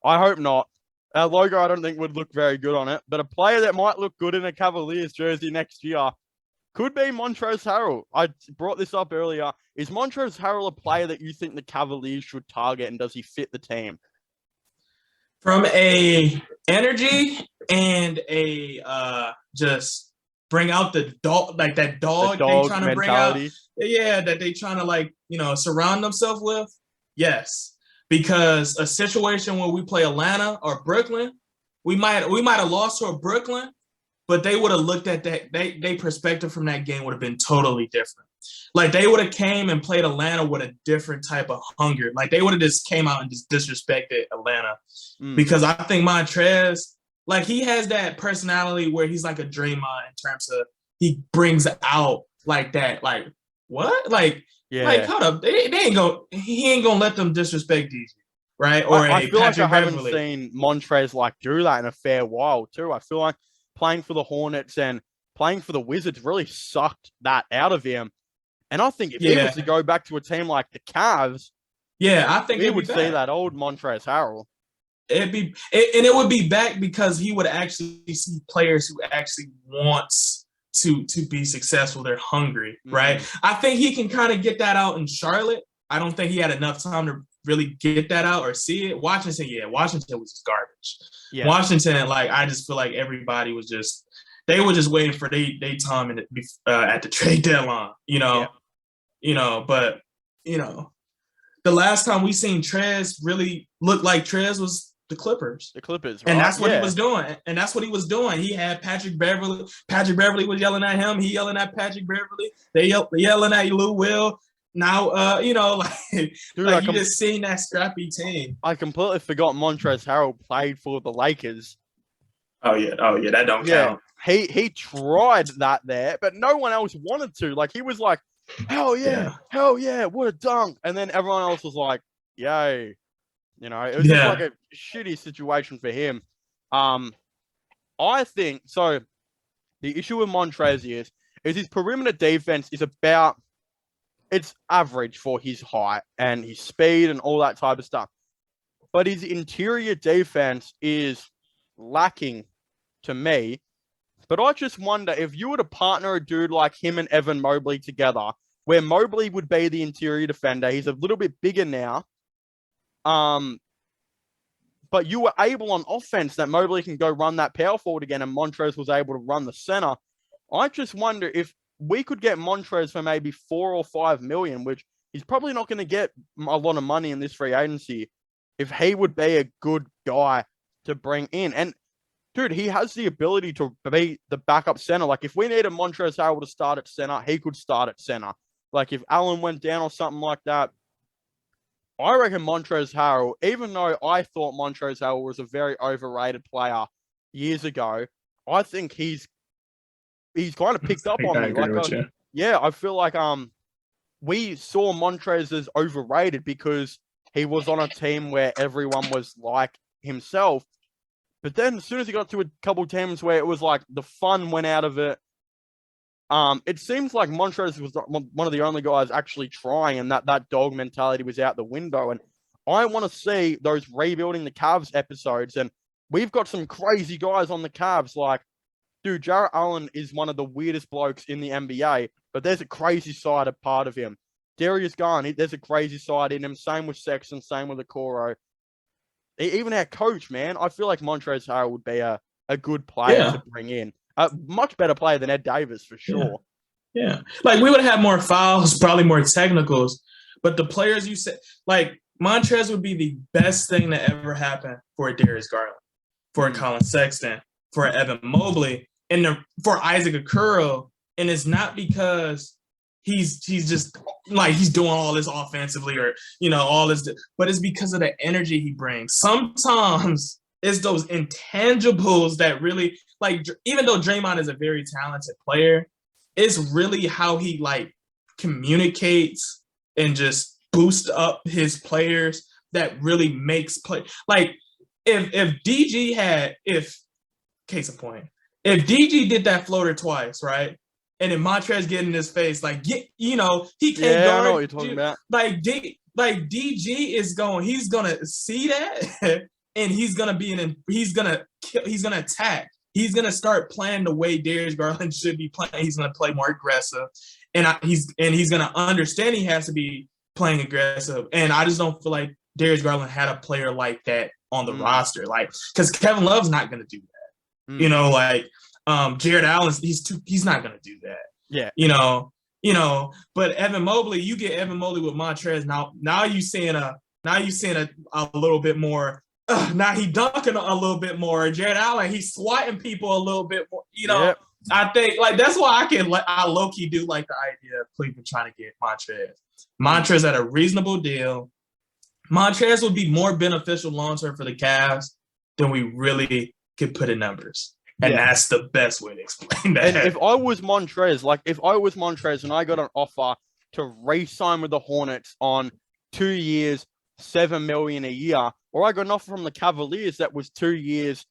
I hope not. Our logo, I don't think would look very good on it. But a player that might look good in a Cavaliers jersey next year could be Montrezl Harrell. I brought this up earlier. Is Montrezl Harrell a player that you think the Cavaliers should target, and does he fit the team? From a energy and a just bring out the dog, like that dog they trying to bring out. Yeah, that they trying to surround themselves with. Yes, because a situation where we play Atlanta or Brooklyn, we might have lost to a Brooklyn, but they would have looked at that. They perspective from that game would have been totally different. Like they would have came and played Atlanta with a different type of hunger. Like they would have just came out and just disrespected Atlanta. Because I think Montrez, like he has that personality where he's like a Draymond in terms of he brings out like that. Like what? Like hold up, he ain't gonna let them disrespect DJ, right? Or I feel Patrick like I haven't Beverly. seen Montrez like do that in a fair while too. I feel like playing for the Hornets and playing for the Wizards really sucked that out of him. And I think if he was to go back to a team like the Cavs, I think we would see that old Montrezl Harrell. It would be back because he would actually see players who actually wants to be successful. They're hungry, right? I think he can kind of get that out in Charlotte. I don't think he had enough time to really get that out or see it. Washington was just garbage. Yeah. Washington, like I just feel like everybody was they were just waiting for their time at the trade deadline, But the last time we seen Trez really look like Trez was the Clippers. The Clippers, right? And that's what he was doing. He had Patrick Beverly. Patrick Beverly was yelling at him. He yelling at Patrick Beverly. They yelling at Lou Will. Now, Dude, you just seen that scrappy team. I completely forgot Montrezl Harrell played for the Lakers. Oh yeah, that don't count. he tried that there, but no one else wanted to. Like, he was like, hell yeah, what a dunk. And then everyone else was like, yay. You know, it was just like a shitty situation for him. I think, so the issue with Montrez is his perimeter defense is it's average for his height and his speed and all that type of stuff. But his interior defense is lacking to me. But I just wonder if you were to partner a dude like him and Evan Mobley together, where Mobley would be the interior defender. He's a little bit bigger now. But you were able on offense that Mobley can go run that power forward again, and Montrez was able to run the center. I just wonder if we could get Montrez for maybe $4 or $5 million, which he's probably not going to get a lot of money in this free agency, if he would be a good guy to bring in. And dude, he has the ability to be the backup center. Like, if we needed Montrezl Harrell to start at center, he could start at center. Like, if Allen went down or something like that, I reckon Montrezl Harrell, even though I thought Montrezl Harrell was a very overrated player years ago, I think he's kind of picked up on me. Like, I feel like we saw Montrez as overrated because he was on a team where everyone was like himself. But then as soon as he got to a couple teams where it was like the fun went out of it, it seems like Montrez was one of the only guys actually trying, and that dog mentality was out the window. And I want to see those rebuilding the Cavs episodes. And we've got some crazy guys on the Cavs. Like, dude, Jarrett Allen is one of the weirdest blokes in the NBA, but there's a crazy side of part of him. Darius Garland, there's a crazy side in him. Same with Sexton, same with Okoro. Even our coach, man, I feel like Montrezl Harrell would be a good player to bring in. A much better player than Ed Davis, for sure. Yeah. Like, we would have more fouls, probably more technicals, but the players you said, like, Montrez would be the best thing that ever happened for Darius Garland, for Colin Sexton, for Evan Mobley, and for Isaac Okoro. And it's not because he's just like he's doing all this offensively or, you know, all this, but it's because of the energy he brings. Sometimes it's those intangibles that really, like, even though Draymond is a very talented player, it's really how he, like, communicates and just boosts up his players that really makes play. Like, if case in point, if DG did that floater twice, right? And then Montrez get in his face, like, you know, he can't guard. I know what you're talking about. Like DG is he's gonna see that, and he's gonna attack. He's gonna start playing the way Darius Garland should be playing. He's gonna play more aggressive, and he's gonna understand he has to be playing aggressive. And I just don't feel like Darius Garland had a player like that on the roster, like, because Kevin Love's not gonna do that. You know, like. Jared Allen, he's not gonna do that. Yeah. You know, but Evan Mobley, you get Evan Mobley with Montrez. Now you seeing a little bit more. Now he dunking a little bit more. Jared Allen, he's swatting people a little bit more. You know, I think, like, that's why I low key do like the idea of Cleveland trying to get Montrez. Montrez at a reasonable deal. Montrez would be more beneficial long term for the Cavs than we really could put in numbers. And that's the best way to explain that. And if I was Montrez and I got an offer to re-sign with the Hornets on 2 years, $7 million a year, or I got an offer from the Cavaliers that was 2 years,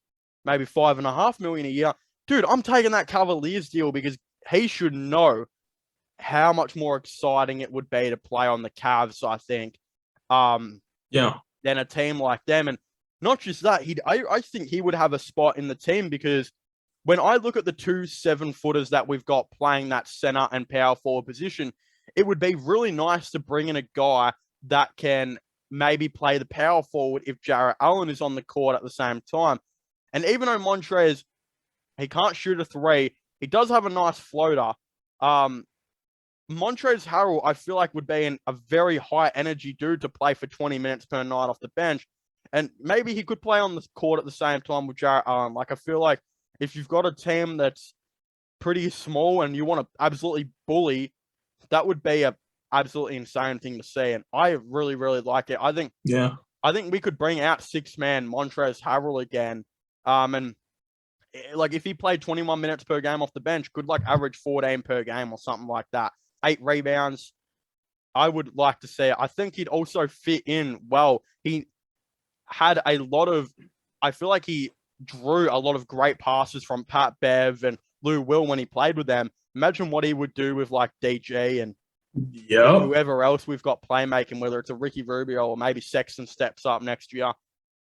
maybe $5.5 million a year, dude, I'm taking that Cavaliers deal because he should know how much more exciting it would be to play on the Cavs, I think, than a team like them. And not just that, I think he would have a spot in the team, because when I look at the 2 7-footers that we've got playing that center and power forward position, it would be really nice to bring in a guy that can maybe play the power forward if Jarrett Allen is on the court at the same time. And even though Montrez, he can't shoot a three, he does have a nice floater. Montrezl Harrell, I feel like, would be a very high energy dude to play for 20 minutes per night off the bench. And maybe he could play on the court at the same time with Jarrett Allen. Like, I feel like if you've got a team that's pretty small and you want to absolutely bully, that would be a absolutely insane thing to see. And I really, really like it. I think we could bring out 6-man Montrezl Harrell again. And like if he played 21 minutes per game off the bench, could like average 14 per game or something like that. 8 rebounds. I would like to say, I think he'd also fit in well. He had a lot of, I feel like he drew a lot of great passes from Pat Bev and Lou Will when he played with them. Imagine what he would do with like DJ and whoever else we've got playmaking, whether it's a Ricky Rubio or maybe Sexton steps up next year.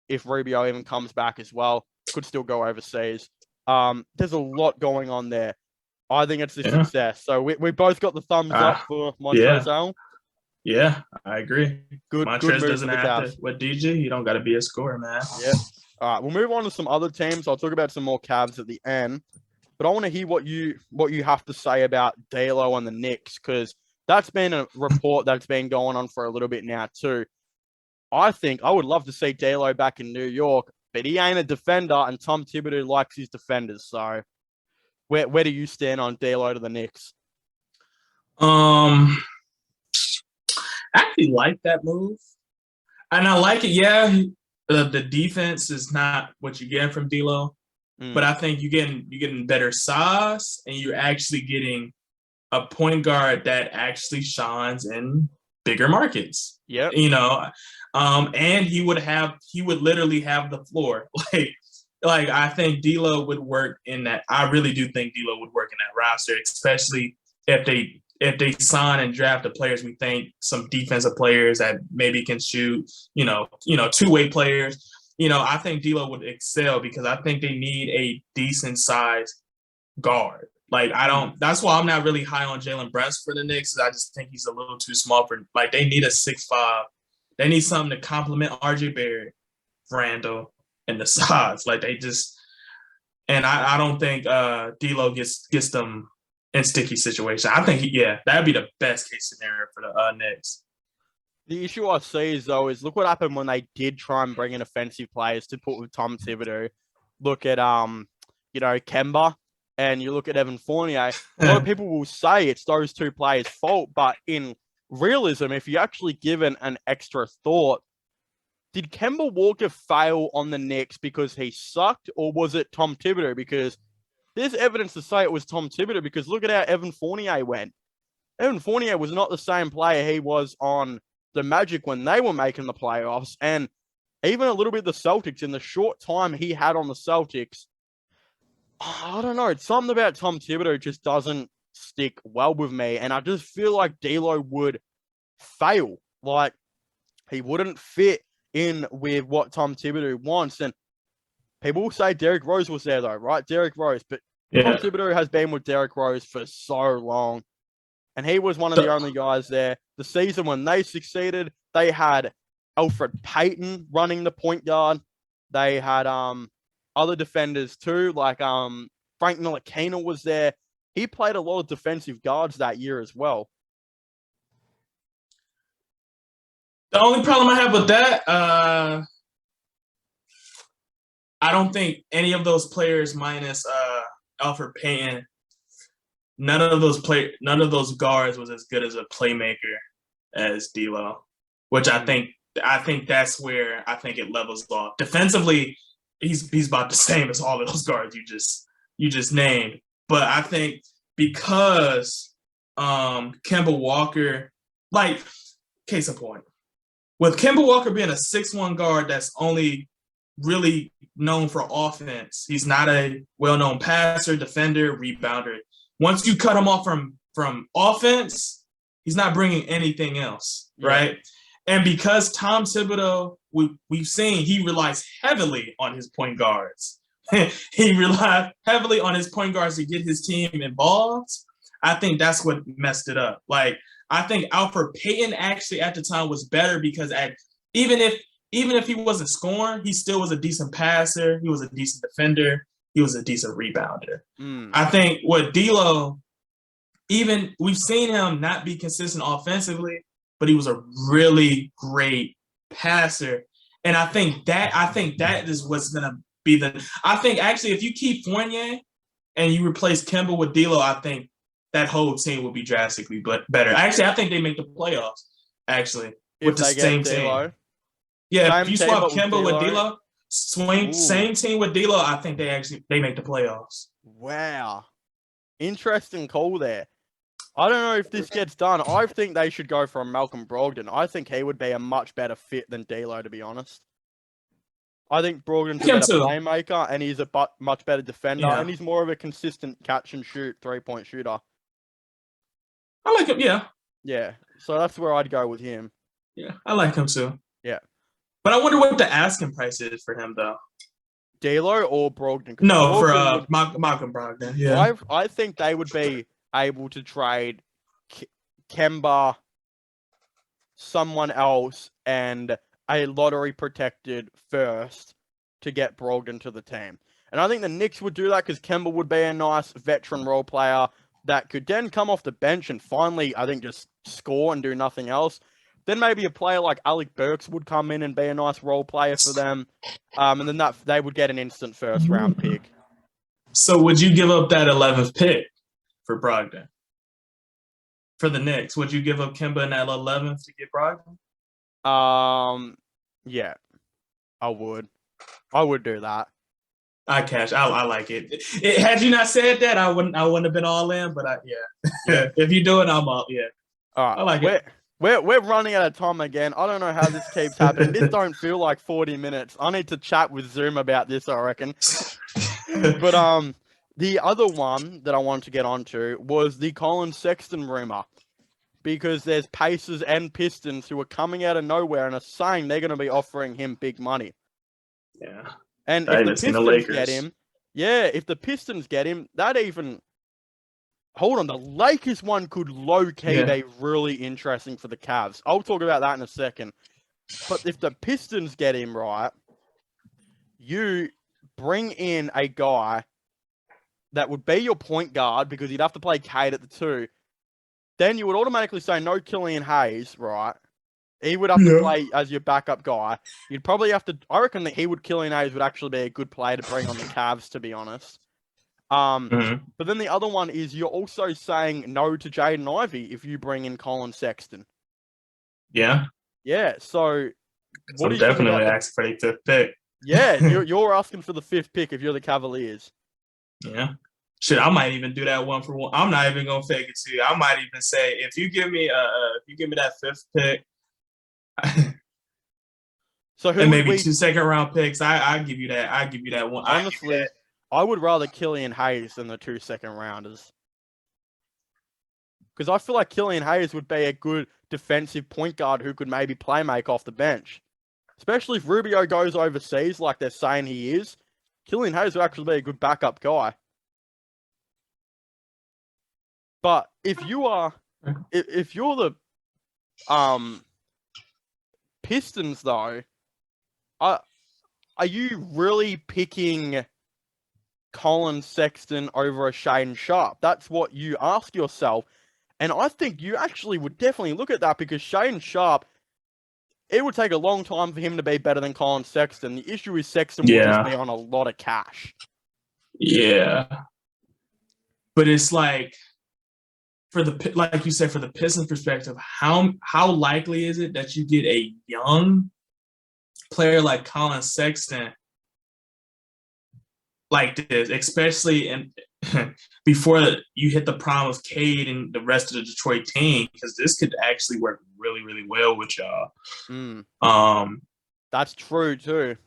If Rubio even comes back as well, could still go overseas. There's a lot going on there. I think it's a success. So we both got the thumbs up for Montrezl. Yeah, I agree. Good Montrez move doesn't have to. With DJ, you don't got to be a scorer, man. Yeah. All right, we'll move on to some other teams. I'll talk about some more Cavs at the end. But I want to hear what you have to say about D'Lo and the Knicks, because that's been a report that's been going on for a little bit now too. I think I would love to see D'Lo back in New York, but he ain't a defender, and Tom Thibodeau likes his defenders. So where do you stand on D'Lo to the Knicks? I actually like that move, and I like it. Yeah, the defense is not what you're getting from D'Lo, but I think you're getting better size, and you're actually getting a point guard that actually shines in bigger markets. Yeah, and he would literally have the floor. Like I think D'Lo would work in that. I really do think D'Lo would work in that roster, especially if they sign and draft the players we think, some defensive players that maybe can shoot, two-way players. I think D'Lo would excel because I think they need a decent sized guard. Like that's why I'm not really high on Jalen Brunson for the Knicks. I just think he's a little too small for, like, they need a 6'5". They need something to complement RJ Barrett, Randall, and the size. Like and I don't think D'Lo gets them in sticky situation. I think that'd be the best case scenario for the Knicks. The issue I see is look what happened when they did try and bring in offensive players to put with Tom Thibodeau. Look at Kemba, and you look at Evan Fournier. A lot of people will say it's those two players' fault, but in realism, if you actually give an extra thought, did Kemba Walker fail on the Knicks because he sucked, or was it Tom Thibodeau? Because there's evidence to say it was Tom Thibodeau, because look at how Evan Fournier went. Evan Fournier was not the same player he was on the Magic when they were making the playoffs, and even a little bit the Celtics in the short time he had on the Celtics. I don't know. It's something about Tom Thibodeau just doesn't stick well with me, and I just feel like D'Lo would fail. Like, he wouldn't fit in with what Tom Thibodeau wants, and people will say Derrick Rose was there, though, right? Derrick Rose. But Tom Thibodeau has been with Derrick Rose for so long. And he was one of the only guys there. The season when they succeeded, they had Alfred Payton running the point guard. They had other defenders too, like Frank Ntilikina was there. He played a lot of defensive guards that year as well. The only problem I have with that, I don't think any of those players minus Alfred Payton, none of those guards was as good as a playmaker as D'Lo, which I think that's where I think it levels off. Defensively, he's about the same as all of those guards you just named. But I think because Kemba Walker, like, case in point, with Kemba Walker being a 6'1" guard that's only really known for offense, he's not a well-known passer, defender, rebounder. Once you cut him off from offense, he's not bringing anything else, right? And because Tom Thibodeau, we've seen he relies heavily on his point guards. He relied heavily on his point guards to get his team involved. I think that's what messed it up. Like, I think Alfred Payton actually at the time was better because even if he wasn't scoring, he still was a decent passer. He was a decent defender. He was a decent rebounder. I think with D'Lo, even we've seen him not be consistent offensively, but he was a really great passer. And I think that is what's going to be I think actually if you keep Fournier and you replace Kemba with D'Lo, I think that whole team will be drastically better. Actually, I think they make the playoffs, actually, with the same team. Yeah, if you swap Kemba with D'Lo, Same team with D'Lo. I think they make the playoffs. Wow. Interesting call there. I don't know if this gets done. I think they should go for Malcolm Brogdon. I think he would be a much better fit than D'Lo, to be honest. I think Brogdon's a better playmaker, and he's a much better defender, and he's more of a consistent catch and shoot 3-point shooter. I like him, yeah. Yeah, so that's where I'd go with him. Yeah, I like him too. Yeah. But I wonder what the asking price is for him, though. D'Lo or Brogdon? No, for Malcolm Brogdon. Yeah. I think they would be able to trade Kemba, someone else, and a lottery-protected first to get Brogdon to the team. And I think the Knicks would do that because Kemba would be a nice veteran role player that could then come off the bench and finally, I think, just score and do nothing else. Then maybe a player like Alec Burks would come in and be a nice role player for them. And then they would get an instant first-round pick. So would you give up that 11th pick for Brogdon? For the Knicks, would you give up Kemba in that 11th to get Brogdon? Yeah, I would. I would do that. I like it. Had you not said that, I wouldn't have been all in. But yeah. If you do it, I'm all yeah. All right, I like it. We're running out of time again. I don't know how this keeps happening. This don't feel like 40 minutes. I need to chat with Zoom about this, I reckon. But the other one that I wanted to get onto was the Colin Sexton rumor. Because there's Pacers and Pistons who are coming out of nowhere and are saying they're going to be offering him big money. Yeah. And if the Pistons get him, if the Pistons get him, hold on, the Lakers one could low-key be really interesting for the Cavs. I'll talk about that in a second. But if the Pistons get him right, you bring in a guy that would be your point guard because you'd have to play Cade at the 2. Then you would automatically say no Killian Hayes, right? He would have to play as your backup guy. You'd probably have to... I reckon that Killian Hayes would actually be a good player to bring on the Cavs, to be honest. But then the other one is you're also saying no to Jaden Ivey if you bring in Colin Sexton. Yeah. Yeah, so... I'm definitely asking for the 5th pick. Yeah, you're asking for the 5th pick if you're the Cavaliers. Yeah. Shit, I might even do that 1 for 1. I'm not even gonna fake it to you. I might even say if you give me that 5th pick, so who and maybe 2 second-round picks, I give you that. I give you that one. Honestly, I would rather Killian Hayes than the 2 second-rounders. Because I feel like Killian Hayes would be a good defensive point guard who could maybe make off the bench. Especially if Rubio goes overseas like they're saying he is. Killian Hayes would actually be a good backup guy. But if you're the Pistons though, are you really picking Colin Sexton over a Shaedon Sharpe? That's what you ask yourself. And I think you actually would definitely look at that because Shaedon Sharpe, it would take a long time for him to be better than Colin Sexton. The issue is Sexton will just be on a lot of cash. Yeah. But it's like, like you said, for the Pistons perspective, how likely is it that you get a young player like Colin Sexton like this, especially before you hit the prime of Cade and the rest of the Detroit team, because this could actually work really, really well with y'all. That's true too.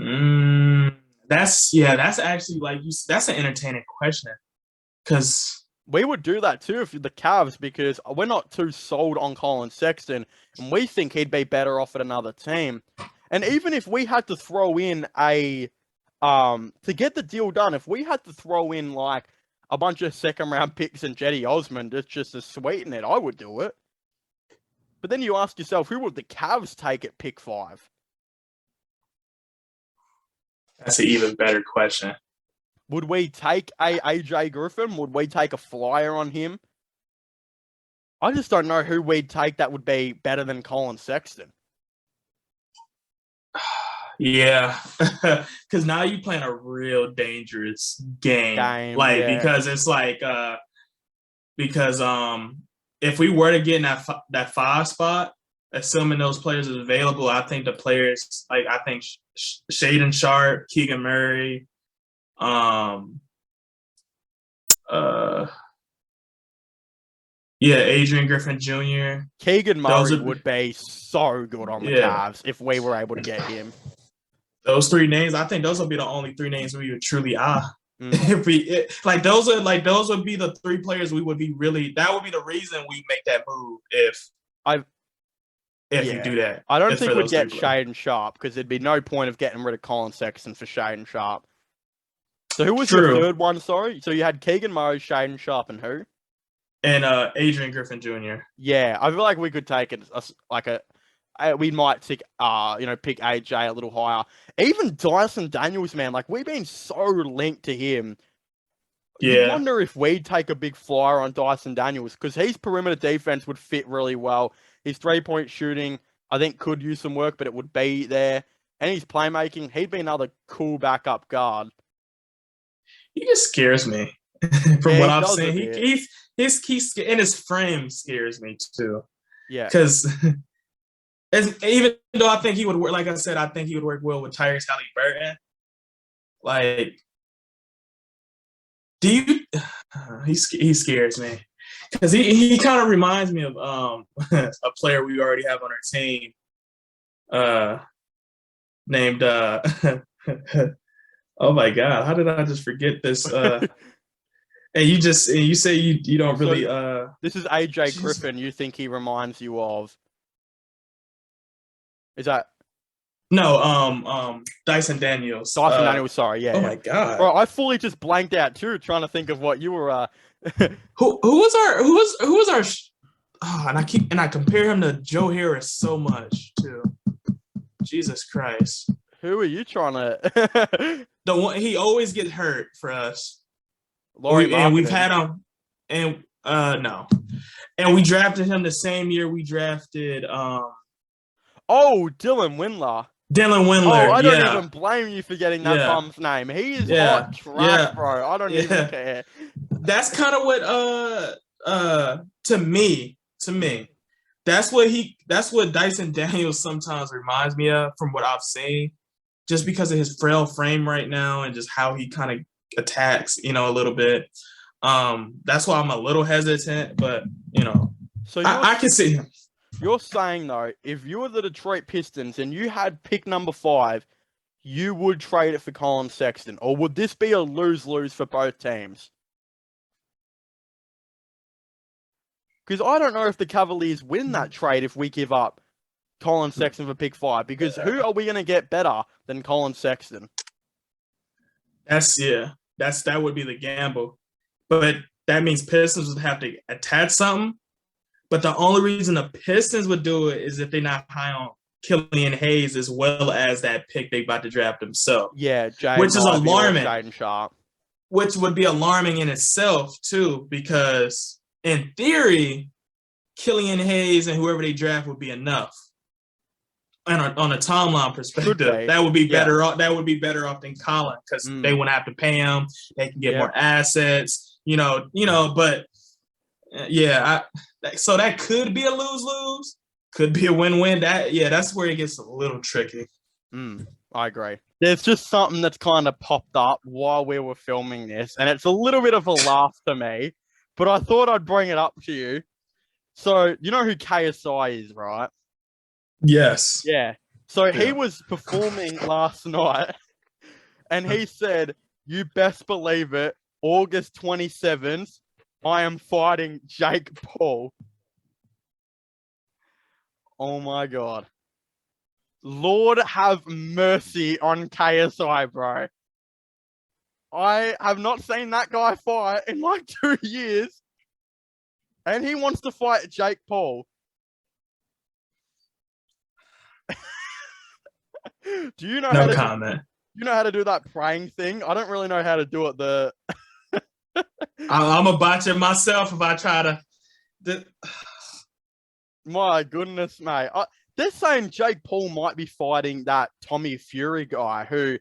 That's actually that's an entertaining question because. We would do that too if you're the Cavs because we're not too sold on Colin Sexton and we think he'd be better off at another team. And even if we had to throw in to get the deal done, if we had to throw in like a bunch of second-round picks and Jetty Osmond just to sweeten it, I would do it. But then you ask yourself, who would the Cavs take at pick 5? That's an even better question. Would we take AJ Griffin? Would we take a flyer on him? I just don't know who we'd take that would be better than Colin Sexton. Yeah, because now you're playing a real dangerous game. Because it's like if we were to get in that 5 spot, assuming those players are available, I think the players I think Shaden Sharp, Keegan Murray, Adrian Griffin Jr. Keegan Murray would be so good on the Cavs if we were able to get him. Those three names, I think those will be the only three names we would truly If those would be the three players we would be really. That would be the reason we make that move if you do that. I don't think we'd get Shaden Sharp because there'd be no point of getting rid of Colin Sexton for Shaden Sharp. So who was your third one? Sorry, so you had Keegan Murray, Shaden Sharp, and who? And Adrian Griffin Jr. Yeah, I feel like we could take it we might pick AJ a little higher. Even Dyson Daniels, man, like we've been so linked to him. Yeah. You wonder if we'd take a big flyer on Dyson Daniels because his perimeter defense would fit really well. His 3-point shooting, I think, could use some work, but it would be there. And his playmaking, he'd be another cool backup guard. He just scares me from what I've seen. His frame scares me too. Yeah. Because even though I think he would work, like I said, I think he would work well with Tyrese Haliburton. Like, he scares me because he kind of reminds me of a player we already have on our team, named oh my God, how did I just forget this? And you say you don't really. This is AJ Griffin. You think he reminds you of? Is that? No, Dyson Daniels. Daniels, sorry, yeah. Oh my God, bro, I fully just blanked out too, trying to think of what you were. Who was our? Oh, and I compare him to Joe Harris so much too. Jesus Christ. Who are you trying to? The one he always gets hurt for us. And we've had him, and no, and we drafted him the same year we drafted. Dylan Windler. Oh, I don't even blame you for getting that bum's name. He is hot trash, bro. I don't even care. That's kind of what to me. That's what Dyson Daniels sometimes reminds me of from what I've seen, just because of his frail frame right now and just how he kind of attacks, a little bit. That's why I'm a little hesitant, but so I can see him. You're saying, though, if you were the Detroit Pistons and you had pick number 5, you would trade it for Colin Sexton? Or would this be a lose-lose for both teams? Because I don't know if the Cavaliers win that trade if we give up Colin Sexton for pick 5. Because who are we going to get better than Colin Sexton? That would be the gamble. But that means Pistons would have to attach something. But the only reason the Pistons would do it is if they're not high on Killian Hayes as well as that pick they about to draft themselves. Yeah, which is alarming. Shaden Sharp. Which would be alarming in itself too, because in theory, Killian Hayes and whoever they draft would be enough. And on a timeline perspective, that would be better off. That would be better off than Colin because they wouldn't have to pay him. They can get more assets. But. So that could be a lose-lose, could be a win-win. That's where it gets a little tricky. I agree. There's just something that's kind of popped up while we were filming this, and it's a little bit of a laugh to me, but I thought I'd bring it up to you. So, you know who KSI is, right? Yes. Yeah. So he was performing last night, and he said, "You best believe it, August 27th, I am fighting Jake Paul." Oh my God. Lord have mercy on KSI, bro. I have not seen that guy fight in like 2 years. And he wants to fight Jake Paul. Do you know no comment. You know how to do that praying thing? I don't really know how to do it. I'm a botcher myself if I try to. My goodness, mate. They're saying Jake Paul might be fighting that Tommy Fury guy who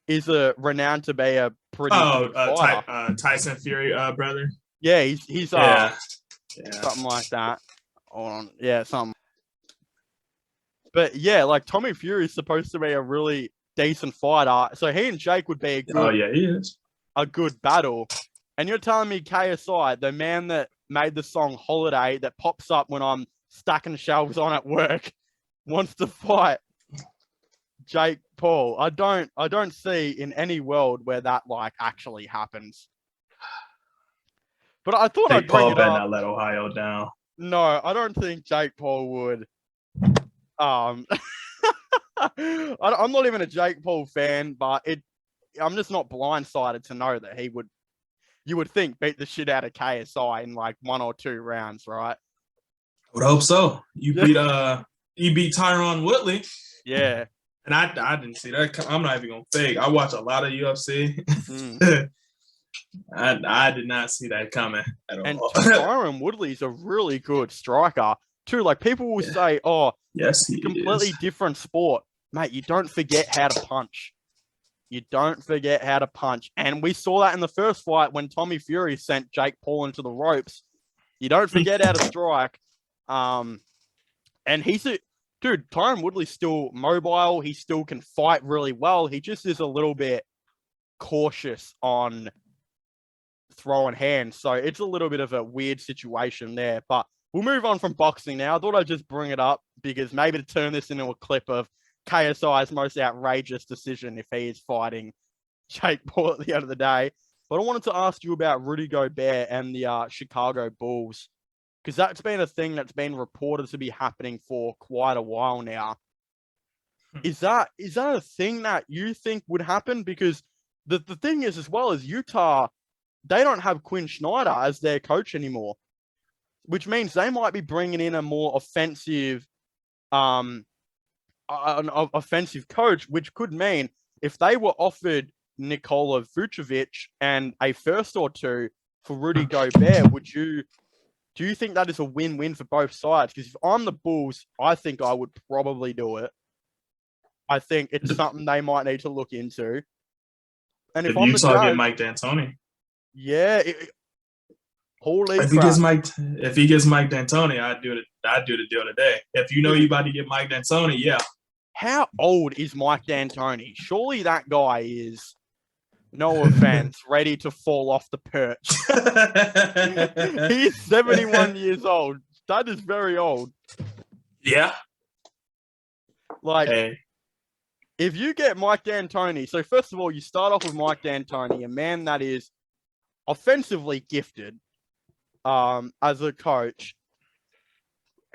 is renowned to be a pretty good fighter. Tyson Fury brother. Yeah, he's something like that. Hold on. Yeah, something. But yeah, like Tommy Fury is supposed to be a really decent fighter. So he and Jake would be Oh yeah, he is. a good battle. And you're telling me KSI, the man that made the song Holiday that pops up when I'm stacking shelves on at work, wants to fight Jake Paul. I don't see in any world where that like actually happens. But I thought I'd Jake bring Paul it better up. not let Ohio down. No, I don't think Jake Paul would. I'm not even a Jake Paul fan, but I'm just not blindsided to know that he would. You would think beat the shit out of KSI in like 1 or 2 rounds, right? I would hope so. You beat Tyron Woodley. Yeah. And I didn't see that. I'm not even gonna fake. I watch a lot of UFC. I did not see that coming at all. And Tyron Woodley's a really good striker too. Like people will say, "Oh, yes, he completely different sport, mate." You don't forget how to punch. You don't forget how to punch, and we saw that in the first fight when Tommy Fury sent Jake Paul into the ropes. You don't forget how to strike. And dude, Tyron Woodley's still mobile. He still can fight really well. He just is a little bit cautious on throwing hands. So it's a little bit of a weird situation there. But we'll move on from boxing now. I thought I'd just bring it up because maybe to turn this into a clip of KSI's most outrageous decision if he is fighting Jake Paul at the end of the day. But I wanted to ask you about Rudy Gobert and the Chicago Bulls, because that's been a thing that's been reported to be happening for quite a while now. Is that a thing that you think would happen? Because the thing is, as well as Utah, they don't have Quinn Snyder as their coach anymore, which means they might be bringing in a more offensive offensive coach, which could mean if they were offered Nikola Vucevic and a first or two for Rudy Gobert, do you think that is a win-win for both sides? Because if I'm the Bulls, I think I would probably do it. I think it's something they might need to look into. And if I'm Utah the Jazz, get Mike D'Antoni, holy if he gets Mike D'Antoni, I'd do the deal today. If you know you about to get Mike D'Antoni, yeah. How old is Mike D'Antoni? Surely that guy is, no offense, ready to fall off the perch. He's 71 years old. That is very old. Yeah. Like, if you get Mike D'Antoni, so first of all, you start off with Mike D'Antoni, a man that is offensively gifted as a coach,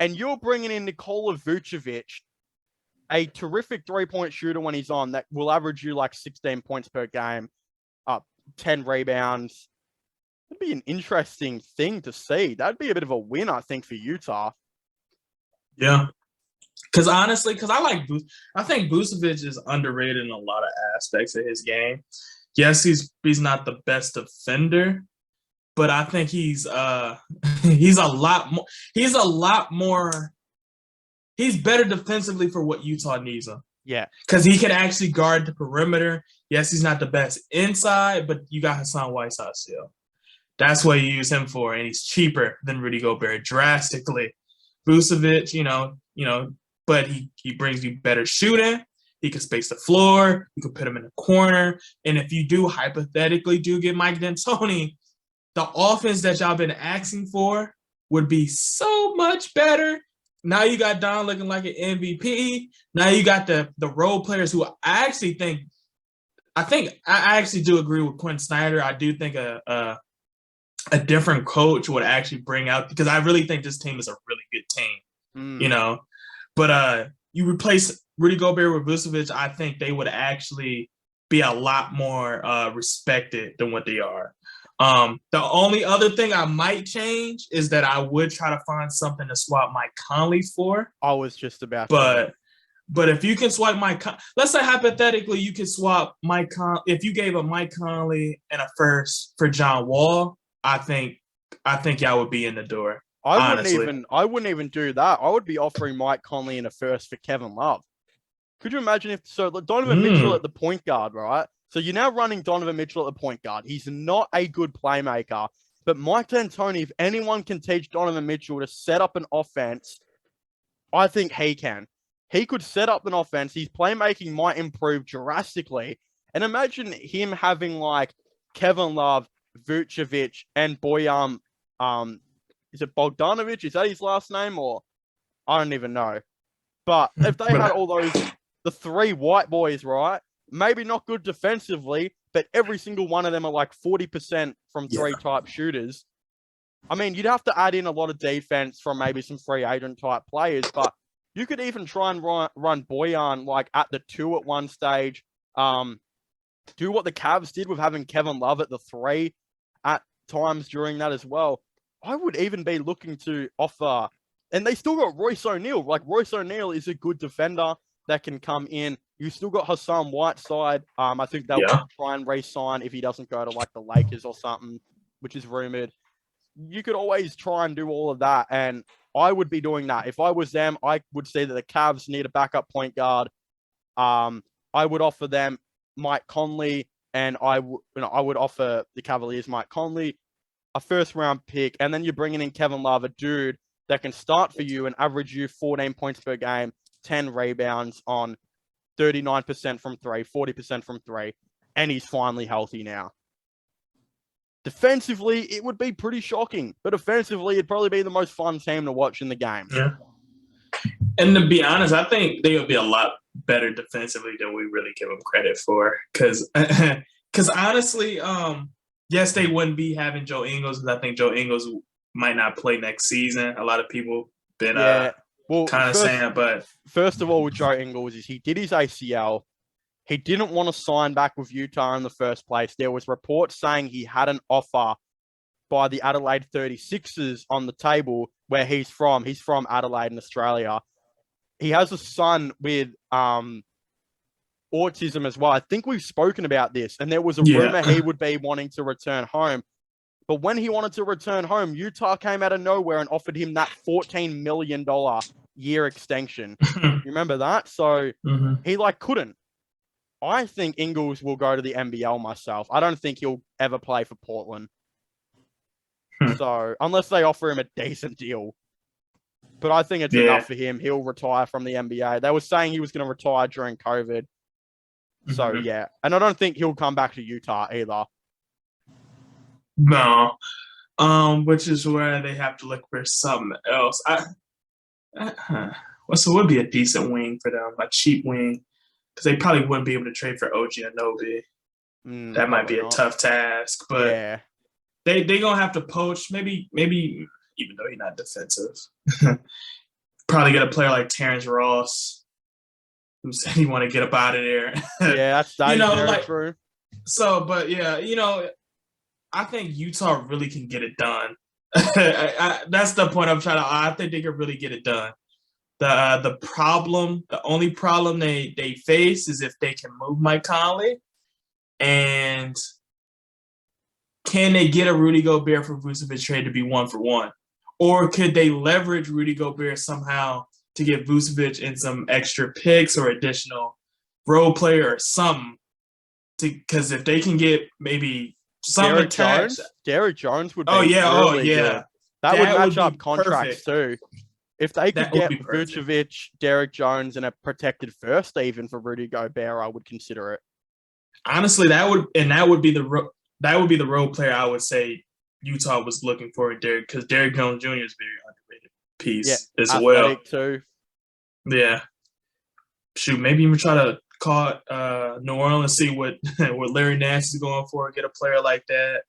and you're bringing in Nikola Vucevic, a terrific three-point shooter when he's on, that will average you like 16 points per game, 10 rebounds. That'd be an interesting thing to see. That'd be a bit of a win, I think, for Utah. Yeah. Because honestly, I think Vucevic is underrated in a lot of aspects of his game. Yes, he's not the best defender, but I think he's a lot more. He's better defensively for what Utah needs him. Yeah, because he can actually guard the perimeter. Yes, he's not the best inside, but you got Hassan Whiteside still. That's what you use him for, and he's cheaper than Rudy Gobert drastically. Vucevic, but he brings you better shooting. He can space the floor. You can put him in the corner. And if you do hypothetically get Mike D'Antoni, the offense that y'all been asking for would be so much better. Now you got Don looking like an MVP. Now you got the role players who I actually do agree with Quinn Snyder. I do think a different coach would actually bring out, because I really think this team is a really good team, But you replace Rudy Gobert with Vucevic, I think they would actually be a lot more respected than what they are. The only other thing I might change is that I would try to find something to swap Mike Conley for. I was just about to. But if you can swap let's say hypothetically you could swap Mike Conley. If you gave a Mike Conley and a first for John Wall, I think y'all would be in the door. I wouldn't even do that. I would be offering Mike Conley in a first for Kevin Love. Could you imagine Donovan Mitchell at the point guard, right? So you're now running Donovan Mitchell at the point guard. He's not a good playmaker, but Mike D'Antoni, if anyone can teach Donovan Mitchell to set up an offense, I think he can. he could set up an offense. His playmaking might improve drastically. And imagine him having like Kevin Love, Vucevic, and Bojan. Is it Bogdanovic? Is that his last name? Or I don't even know. But if they had all those, the three white boys, right? Maybe not good defensively, but every single one of them are like 40% from three type shooters. I mean, you'd have to add in a lot of defense from maybe some free agent type players, but you could even try and run Bojan like at the 2 at one stage. Do what the Cavs did with having Kevin Love at the 3 at times during that as well. I would even be looking to offer, and they still got Royce O'Neal. Like Royce O'Neal is a good defender that can come in. You still got Hassan Whiteside. I think they'll try and re-sign if he doesn't go to like the Lakers or something, which is rumored. You could always try and do all of that, and I would be doing that. If I was them, I would say that the Cavs need a backup point guard. I would offer them Mike Conley, and I would offer the Cavaliers Mike Conley, a first-round pick, and then you're bringing in Kevin Love, a dude that can start for you and average you 14 points per game, 10 rebounds on 39% from 3, 40% from 3, and he's finally healthy now. Defensively, it would be pretty shocking, but offensively, it'd probably be the most fun team to watch in the game. Yeah. And to be honest, I think they would be a lot better defensively than we really give them credit for. Because honestly, yes, they wouldn't be having Joe Ingles, because I think Joe Ingles might not play next season. A lot of people been kind of saying, but first of all, with Joe Ingles is he did his ACL. He didn't want to sign back with Utah in the first place. There was reports saying he had an offer by the Adelaide 36ers on the table where he's from. He's from Adelaide in Australia. He has a son with autism as well. I think we've spoken about this, and there was a rumor he would be wanting to return home. But when he wanted to return home, Utah came out of nowhere and offered him that $14 million year extension. You remember that? So he couldn't. I think Ingles will go to the NBL myself. I don't think he'll ever play for Portland. So unless they offer him a decent deal. But I think it's enough for him. He'll retire from the NBA. They were saying he was going to retire during COVID. So, yeah. And I don't think he'll come back to Utah either. No. Which is where they have to look for something else. So it would be a decent wing for them, a cheap wing, because they probably wouldn't be able to trade for OG Anunoby. That might be a tough task, but they gonna have to poach. Maybe even though he's not defensive, probably get a player like Terrence Ross, who said he want to get up out of there. That's very true. So, but I think Utah really can get it done. That's the point I'm trying to. I think they can really get it done. The only problem they face is if they can move Mike Conley, and can they get a Rudy Gobert for Vucevic trade to be 1-for-1, or could they leverage Rudy Gobert somehow to get Vucevic in some extra picks or additional role player or something? Because if they can get maybe some attached, Derrick Jones would be really good. That would match up contracts too. If they could get Vucevic, Derrick Jones, and a protected first even for Rudy Gobert, I would consider it. Honestly, that would be the role player I would say Utah was looking for, Derrick, because Derrick Jones Jr. is a very underrated piece as well. Too. Yeah. Shoot, maybe even try to call New Orleans, see what Larry Nance is going for, get a player like that.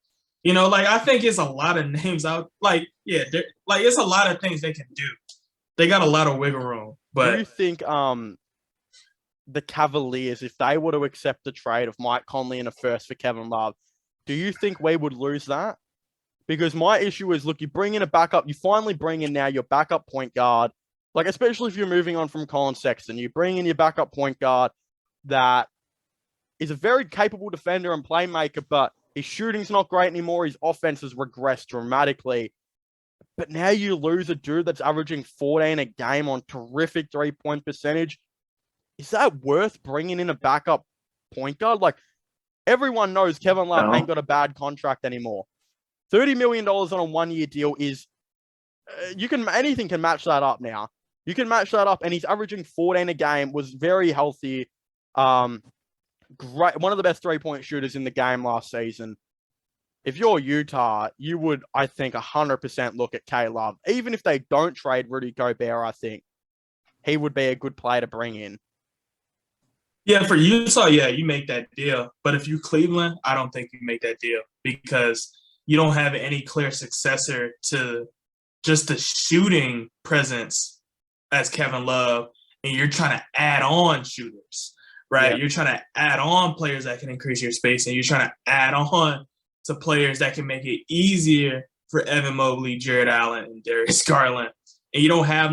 I think it's a lot of names out. It's a lot of things they can do. They got a lot of wiggle room. But do you think the Cavaliers, if they were to accept the trade of Mike Conley and a first for Kevin Love, do you think we would lose that? Because my issue is, look, you bring in a backup. You finally bring in now your backup point guard. Especially if you're moving on from Colin Sexton, you bring in your backup point guard that is a very capable defender and playmaker, but his shooting's not great anymore. His offense has regressed dramatically. But now you lose a dude that's averaging 14 a game on terrific three-point percentage. Is that worth bringing in a backup point guard? Everyone knows Kevin Love ain't got a bad contract anymore. $30 million on a one-year deal is anything can match that up now. You can match that up, and he's averaging 14 a game, was very healthy. Great, one of the best 3-point shooters in the game last season. If you're Utah, you would, I think, 100% look at K-Love. Even if they don't trade Rudy Gobert, I think he would be a good player to bring in. Yeah, for Utah, yeah, you make that deal. But if you Cleveland, I don't think you make that deal because you don't have any clear successor to just the shooting presence as Kevin Love, and you're trying to add on shooters, right? Yeah. You're trying to add on players that can increase your space, and you're trying to add on to players that can make it easier for Evan Mobley, Jared Allen, and Darius Garland. And you don't have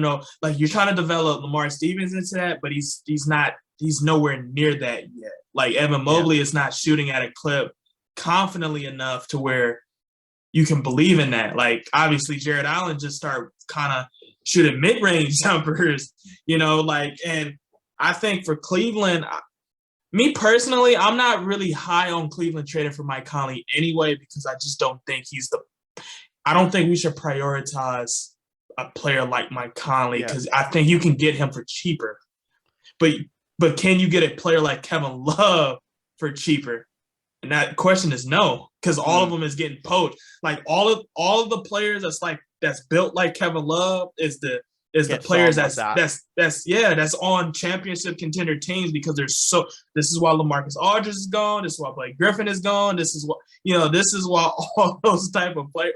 you're trying to develop Lamar Stevens into that, but he's nowhere near that yet. Like Evan Mobley is not shooting at a clip confidently enough to where you can believe in that. Like obviously Jared Allen just started kind of shooting mid-range jumpers, and I think for Cleveland, me personally, I'm not really high on Cleveland trading for Mike Conley anyway, because I just don't think I don't think we should prioritize a player like Mike Conley because I think you can get him for cheaper. But can you get a player like Kevin Love for cheaper? And that question is no, because all of them is getting poached. Like all of the players that's built like Kevin Love is the players that's on championship contender teams because this is why LaMarcus Aldridge is gone. This is why Blake Griffin is gone. This is why all those type of players,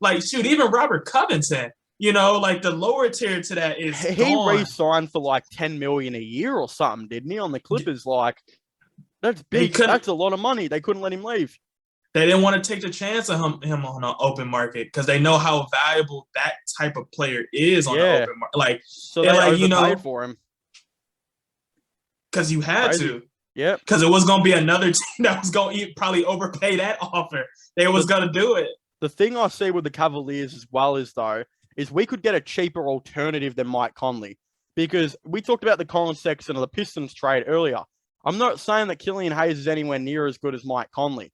like shoot, even Robert Covington, the lower tier to that is he gone. re-signed for like $10 million a year or something, didn't he? On the Clippers, that's big. That's a lot of money. They couldn't let him leave. They didn't want to take the chance of him on an open market because they know how valuable that type of player is on the open market. So they overpaid for him because you had to. Yeah, because it was going to be another team that was going to probably overpay that offer. They was going to do it. The thing I see with the Cavaliers as well is we could get a cheaper alternative than Mike Conley, because we talked about the Colin Sexton of the Pistons trade earlier. I'm not saying that Killian Hayes is anywhere near as good as Mike Conley.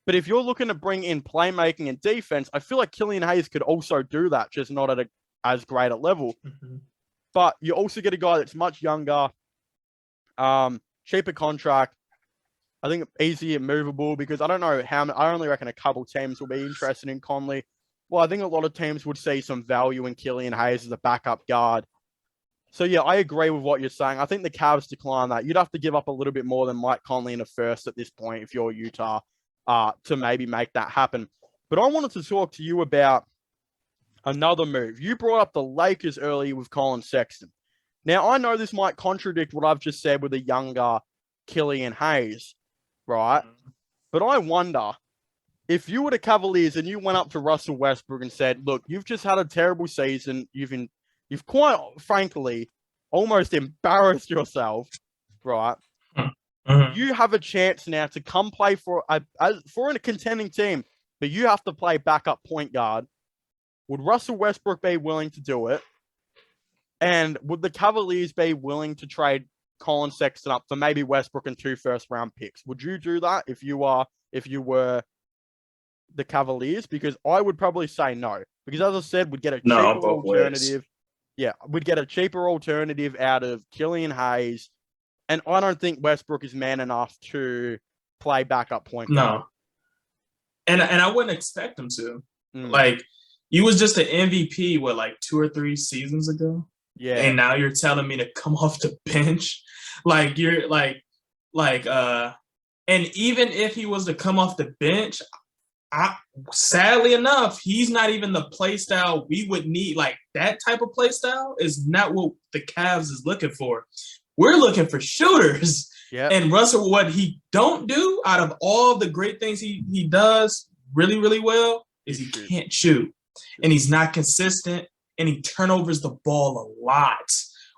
But if you're looking to bring in playmaking and defense, I feel like Killian Hayes could also do that, just not at as great a level. Mm-hmm. But you also get a guy that's much younger, cheaper contract. I think easier movable, because I don't know I only reckon a couple teams will be interested in Conley. Well, I think a lot of teams would see some value in Killian Hayes as a backup guard. So, yeah, I agree with what you're saying. I think the Cavs decline that. You'd have to give up a little bit more than Mike Conley in a first at this point if you're Utah to maybe make that happen. But I wanted to talk to you about another move. You brought up the Lakers earlier with Colin Sexton. Now, I know this might contradict what I've just said with a younger Killian Hayes, right? But I wonder, if you were the Cavaliers and you went up to Russell Westbrook and said, look, you've just had a terrible season. You've quite frankly almost embarrassed yourself, right? Mm-hmm. You have a chance now to come play for a contending team, but you have to play backup point guard. Would Russell Westbrook be willing to do it? And would the Cavaliers be willing to trade Colin Sexton up for maybe Westbrook and 2 first-round picks? Would you do that if you were the Cavaliers? Because I would probably say no. Because as I said, we'd get a cheaper alternative. Yeah, we'd get a cheaper alternative out of Killian Hayes. And I don't think Westbrook is man enough to play backup point guard. No. And I wouldn't expect him to. Like, you was just an MVP, 2 or 3 seasons ago? Yeah. And now you're telling me to come off the bench? And even if he was to come off the bench, sadly enough, he's not even the play style we would need. Like, that type of play style is not what the Cavs is looking for. We're looking for shooters. Yep. And Russell, what he don't do out of all the great things he does really, really well is he can't shoot. And he's not consistent, and he turnovers the ball a lot,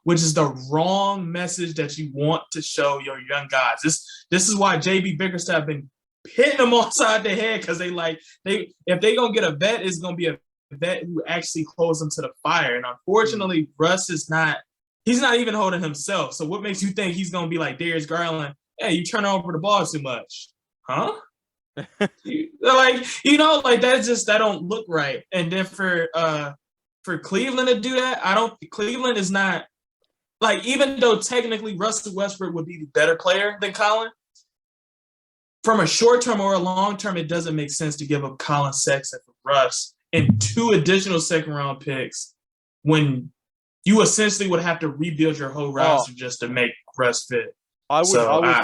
which is the wrong message that you want to show your young guys. This is why JB Bickerstaff been hitting them upside the head, because if they gonna get a vet, it's gonna be a vet who actually holds them to the fire. And unfortunately, Russ is not. He's not even holding himself. So what makes you think he's gonna be like Darius Garland? Hey, you turn over the ball too much, huh? That don't look right. And then for for Cleveland to do that, Cleveland is not like, even though technically Russell Westbrook would be the better player than Colin, from a short term or a long term, it doesn't make sense to give up Colin Sexton for Russ and 2 additional second round picks when you essentially would have to rebuild your whole roster just to make Russ fit. I was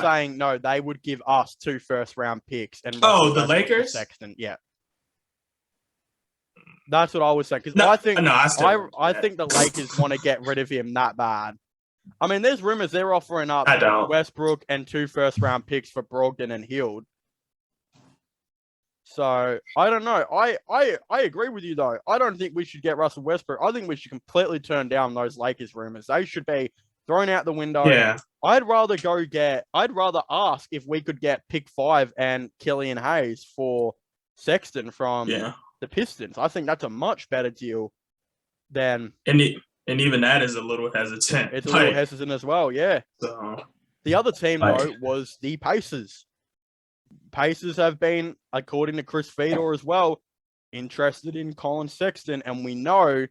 saying no, they would give us 2 first-round picks and the Lakers, Sexton, yeah. That's what I was saying, because I think the Lakers want to get rid of him that bad. I mean, there's rumors they're offering up Westbrook and 2 first-round picks for Brogdon and Hield. So I don't know. I agree with you though. I don't think we should get Russell Westbrook. I think we should completely turn down those Lakers rumors. They should be thrown out the window. Yeah. I'd rather ask if we could get pick 5 and Killian Hayes for Sexton from the Pistons. I think that's a much better deal than. And even that is a little hesitant. It's a little hesitant as well, yeah. So, the other team, though, was the Pacers. Pacers have been, according to Chris Fedor as well, interested in Colin Sexton, and we know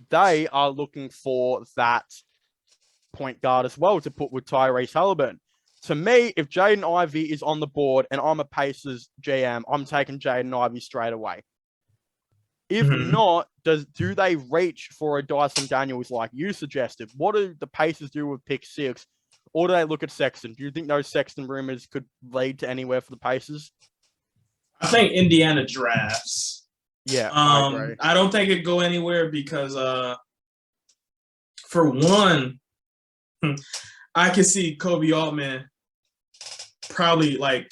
they are looking for that point guard as well to put with Tyrese Halliburton. To me, if Jaden Ivey is on the board and I'm a Pacers GM, I'm taking Jaden Ivey straight away. If not, do they reach for a Dyson Daniels like you suggested? What do the Pacers do with pick 6? Or do they look at Sexton? Do you think those Sexton rumors could lead to anywhere for the Pacers? I think Indiana drafts. Yeah, I agree. I don't think it'd go anywhere because, for one, I can see Kobe Altman probably, like,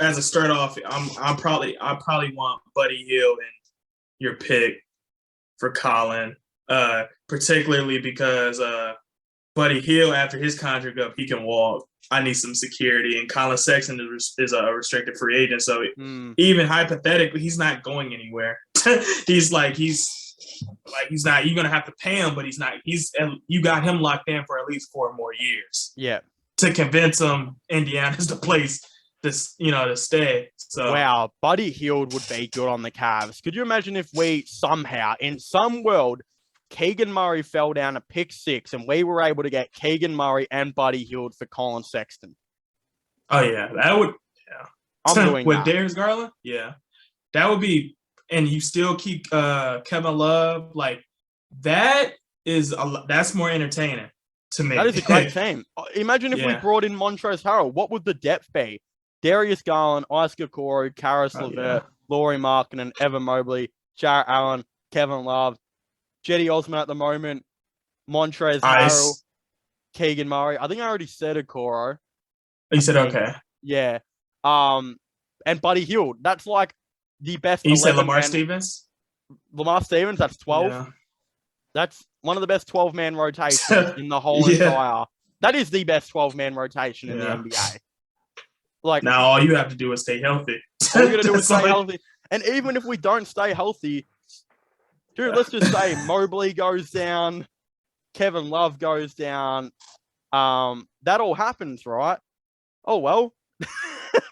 as a start off. I probably want Buddy Hield and your pick for Colin, particularly because Buddy Hield, after his contract up, he can walk. I need some security, and Colin Sexton is a restricted free agent, so even hypothetically, he's not going anywhere. he's not. You're gonna have to pay him, but he's not. You got him locked in for at least 4 more years. Yeah, to convince him Indiana's the place to stay. So wow, Buddy Hield would be good on the Cavs. Could you imagine if we somehow, in some world, Keegan Murray fell down to pick 6 and we were able to get Keegan Murray and Buddy Hield for Colin Sexton? Oh yeah, that would. Yeah, I'm doing with that. Darius Garland. Yeah, that would be. And you still keep Kevin Love, like that that's more entertaining to me. That is a great team. Imagine if we brought in Montrezl Harrell. What would the depth be? Darius Garland, Isaac Okoro, Karis LeVert, Lauri Markkanen, Evan Mobley, Jarrett Allen, Kevin Love, Jetty Osman at the moment, Montrezl Harrell, Keegan Murray. I think I already said Okoro. You said okay. Yeah. And Buddy Hield. That's like the best. You said Lamar Stevens? Lamar Stevens, that's 12. Yeah. That's one of the best 12-man rotations in the whole entire. That is the best 12-man rotation in the NBA. Like, now all you have to do is stay healthy. All you got to do is stay healthy. And even if we don't stay healthy, dude, let's just say Mobley goes down, Kevin Love goes down. That all happens, right? Oh, well.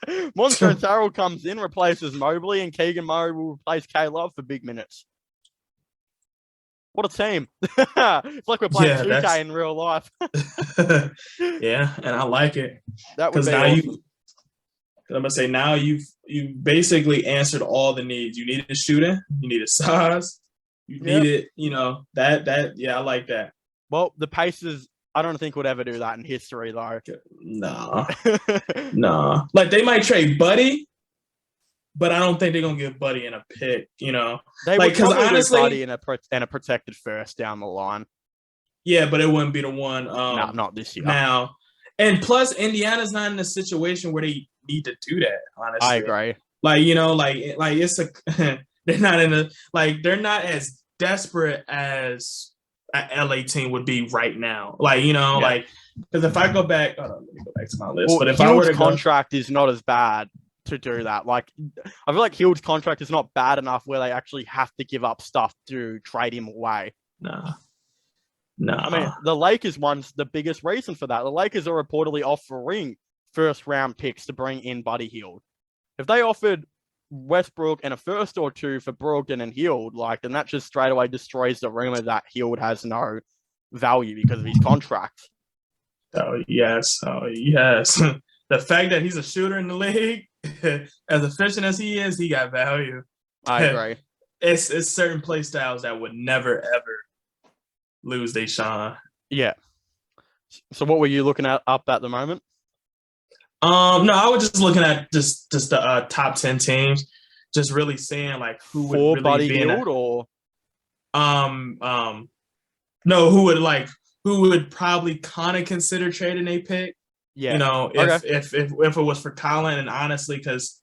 Montrezl Harrell comes in, replaces Mobley, and Keegan Murray will replace K-Love for big minutes. What a team. It's like we're playing 2K in real life. Yeah, and I like it. That would be now awesome. I'm going to say now you've basically answered all the needs. You needed shooting. You needed size. You needed, I like that. Well, the Pacers, I don't think would ever do that in history, though. No. No. Like, they might trade Buddy, but I don't think they're going to give Buddy in a pick, They would probably honestly, do Buddy in a protected first down the line. Yeah, but it wouldn't be the one. No, not this year. Now, and plus, Indiana's not in a situation where they need to do that, honestly. I agree. Like it's they're not they're not as desperate as an LA team would be right now. Because if I go back, let me go back to my list. But if I were to contract is not as bad to do that. Like, I feel like Hield's contract is not bad enough where they actually have to give up stuff to trade him away. No. I mean, the Lakers one's the biggest reason for that. The Lakers are reportedly offering first-round picks to bring in Buddy Hield. If they offered Westbrook and a first or two for Brogdon and Hield, like, and that just straight away destroys the rumor that Hield has no value because of his contract. Oh yes. The fact that he's a shooter in the league, as efficient as he is, he got value. I agree. It's certain play styles that would never ever lose their shine. Yeah. So what were you looking at up at the moment? No, I was just looking at just the top 10 teams, just really seeing like who would really Buddy be Hield or no, who would probably kind of consider trading a pick. Yeah. You know, if it was for Colin, and honestly, because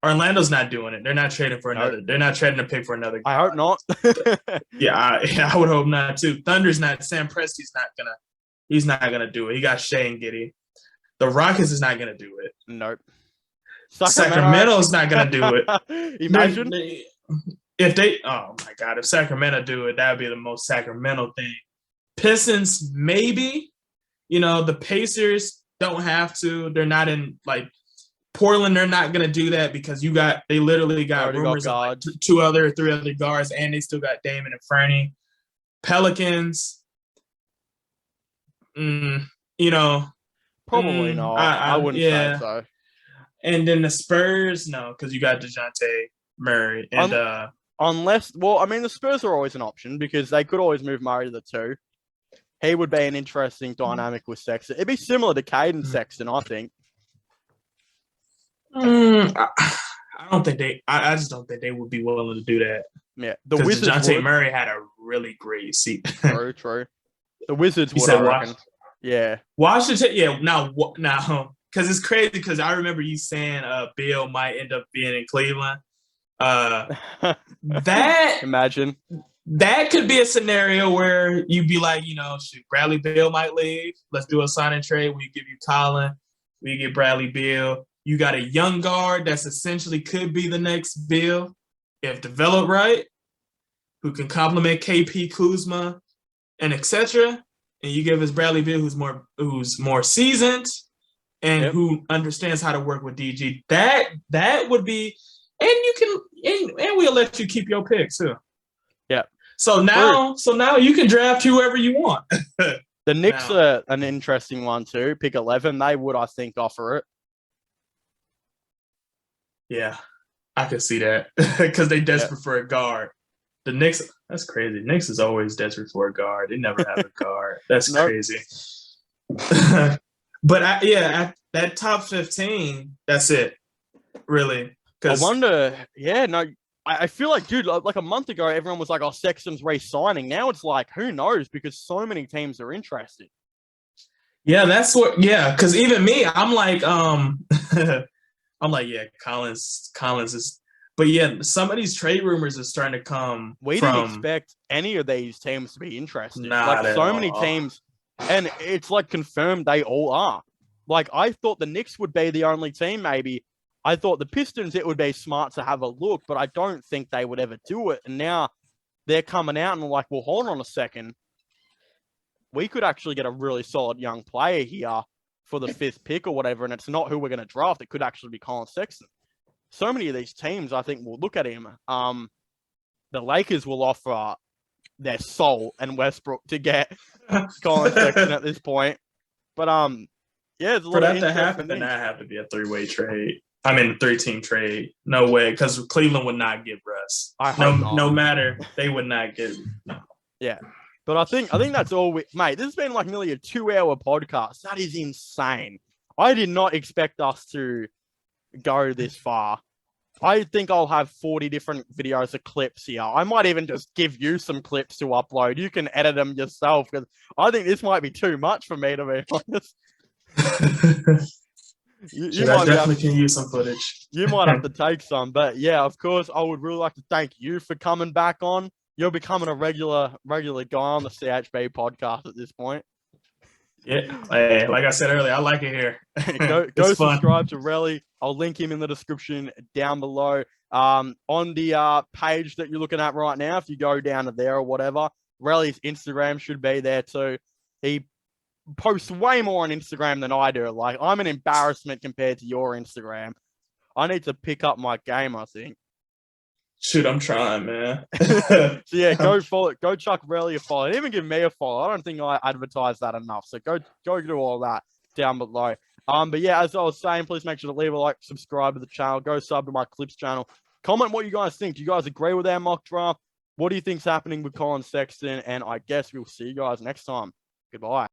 Orlando's not doing it. They're not trading for another. They're not trading a pick for another guy. I hope not. I would hope not too. Thunder's not. Sam Presti's not gonna. He's not gonna do it. He got Shea and Giddey. The Rockets is not gonna do it. Nope. Sacramento's not gonna do it. Imagine if they. Oh my God! If Sacramento do it, that would be the most Sacramento thing. Pistons maybe. You know, the Pacers don't have to. They're not in like Portland. They're not gonna do that because they literally got rumors of like 3 other guards, and they still got Damon and Fernie. Pelicans. You know. Probably not. I wouldn't say so. And then the Spurs, no, because you got DeJounte Murray. And unless, well, I mean, the Spurs are always an option because they could always move Murray to the 2. He would be an interesting dynamic with Sexton. It'd be similar to Caden Sexton, I think. I don't think they. I just don't think they would be willing to do that. Yeah, the Wizards. DeJounte Murray had a really great season. True. The Wizards would, I reckon. Yeah. Washington, yeah. Now, because it's crazy because I remember you saying Bill might end up being in Cleveland. That imagine that could be a scenario where you'd be like, you know, shoot, Bradley Beal might leave. Let's do a sign and trade. We give you Colin. We get Bradley Beal. You got a young guard that's essentially could be the next Beal if developed right, who can complement KP, Kuzma, and etc. And you give us Bradley Beal, who's more seasoned and who understands how to work with DG. That would be, and you can, and we'll let you keep your pick too. Yeah. So now you can draft whoever you want. The Knicks are an interesting one too. Pick 11. They would, I think, offer it. Yeah, I could see that because they desperate for a guard. The Knicks, that's crazy. Knicks is always desperate for a guard. They never have a guard. That's crazy. But at that top 15, that's it. Really. I wonder. Yeah, no. I feel like, dude, like a month ago, everyone was like, "Oh, Sexton's re-signing." Now it's like, who knows? Because so many teams are interested. Yeah, that's what. Yeah, because even me, I'm like, yeah, Collins is. But yeah, some of these trade rumors are starting to come. We didn't expect any of these teams to be interested. Not like so many teams, and it's like confirmed they all are. Like I thought the Knicks would be the only team, maybe. I thought the Pistons, it would be smart to have a look, but I don't think they would ever do it. And now they're coming out and like, well, hold on a second. We could actually get a really solid young player here for the 5th pick or whatever, and it's not who we're going to draft. It could actually be Colin Sexton. So many of these teams, I think, will look at him. The Lakers will offer their soul and Westbrook to get Colin Sexton at this point. But yeah, there's a lot for that to happen, then that have to be a 3-way trade. I mean, a 3-team trade. No way, because Cleveland would not give Russ. No matter, they would not give. No. Yeah, but I think that's all. Mate, this has been like nearly a 2-hour podcast. That is insane. I did not expect us to go this far. I think I'll have 40 different videos of clips here. I might even just give you some clips to upload. You can edit them yourself because I think this might be too much for me, to be honest. You might definitely can use some footage. You might have to take some, but yeah, of course, I would really like to thank you for coming back on. You're becoming a regular guy on the CHB podcast at this point. Yeah, hey, like I said earlier, I like it here. go subscribe to Relly. I'll link him in the description down below. On the page that you're looking at right now, if you go down to there or whatever, Relly's Instagram should be there too. He posts way more on Instagram than I do. Like, I'm an embarrassment compared to your Instagram. I need to pick up my game, I think. Shoot, I'm trying, man. So yeah, go follow, go chuck Relly a follow, and even give me a follow. I don't think I advertise that enough. So go do all that down below. But yeah, as I was saying, please make sure to leave a like, subscribe to the channel, go sub to my Clips channel. Comment what you guys think. Do you guys agree with our mock draft? What do you think's happening with Colin Sexton? And I guess we'll see you guys next time. Goodbye.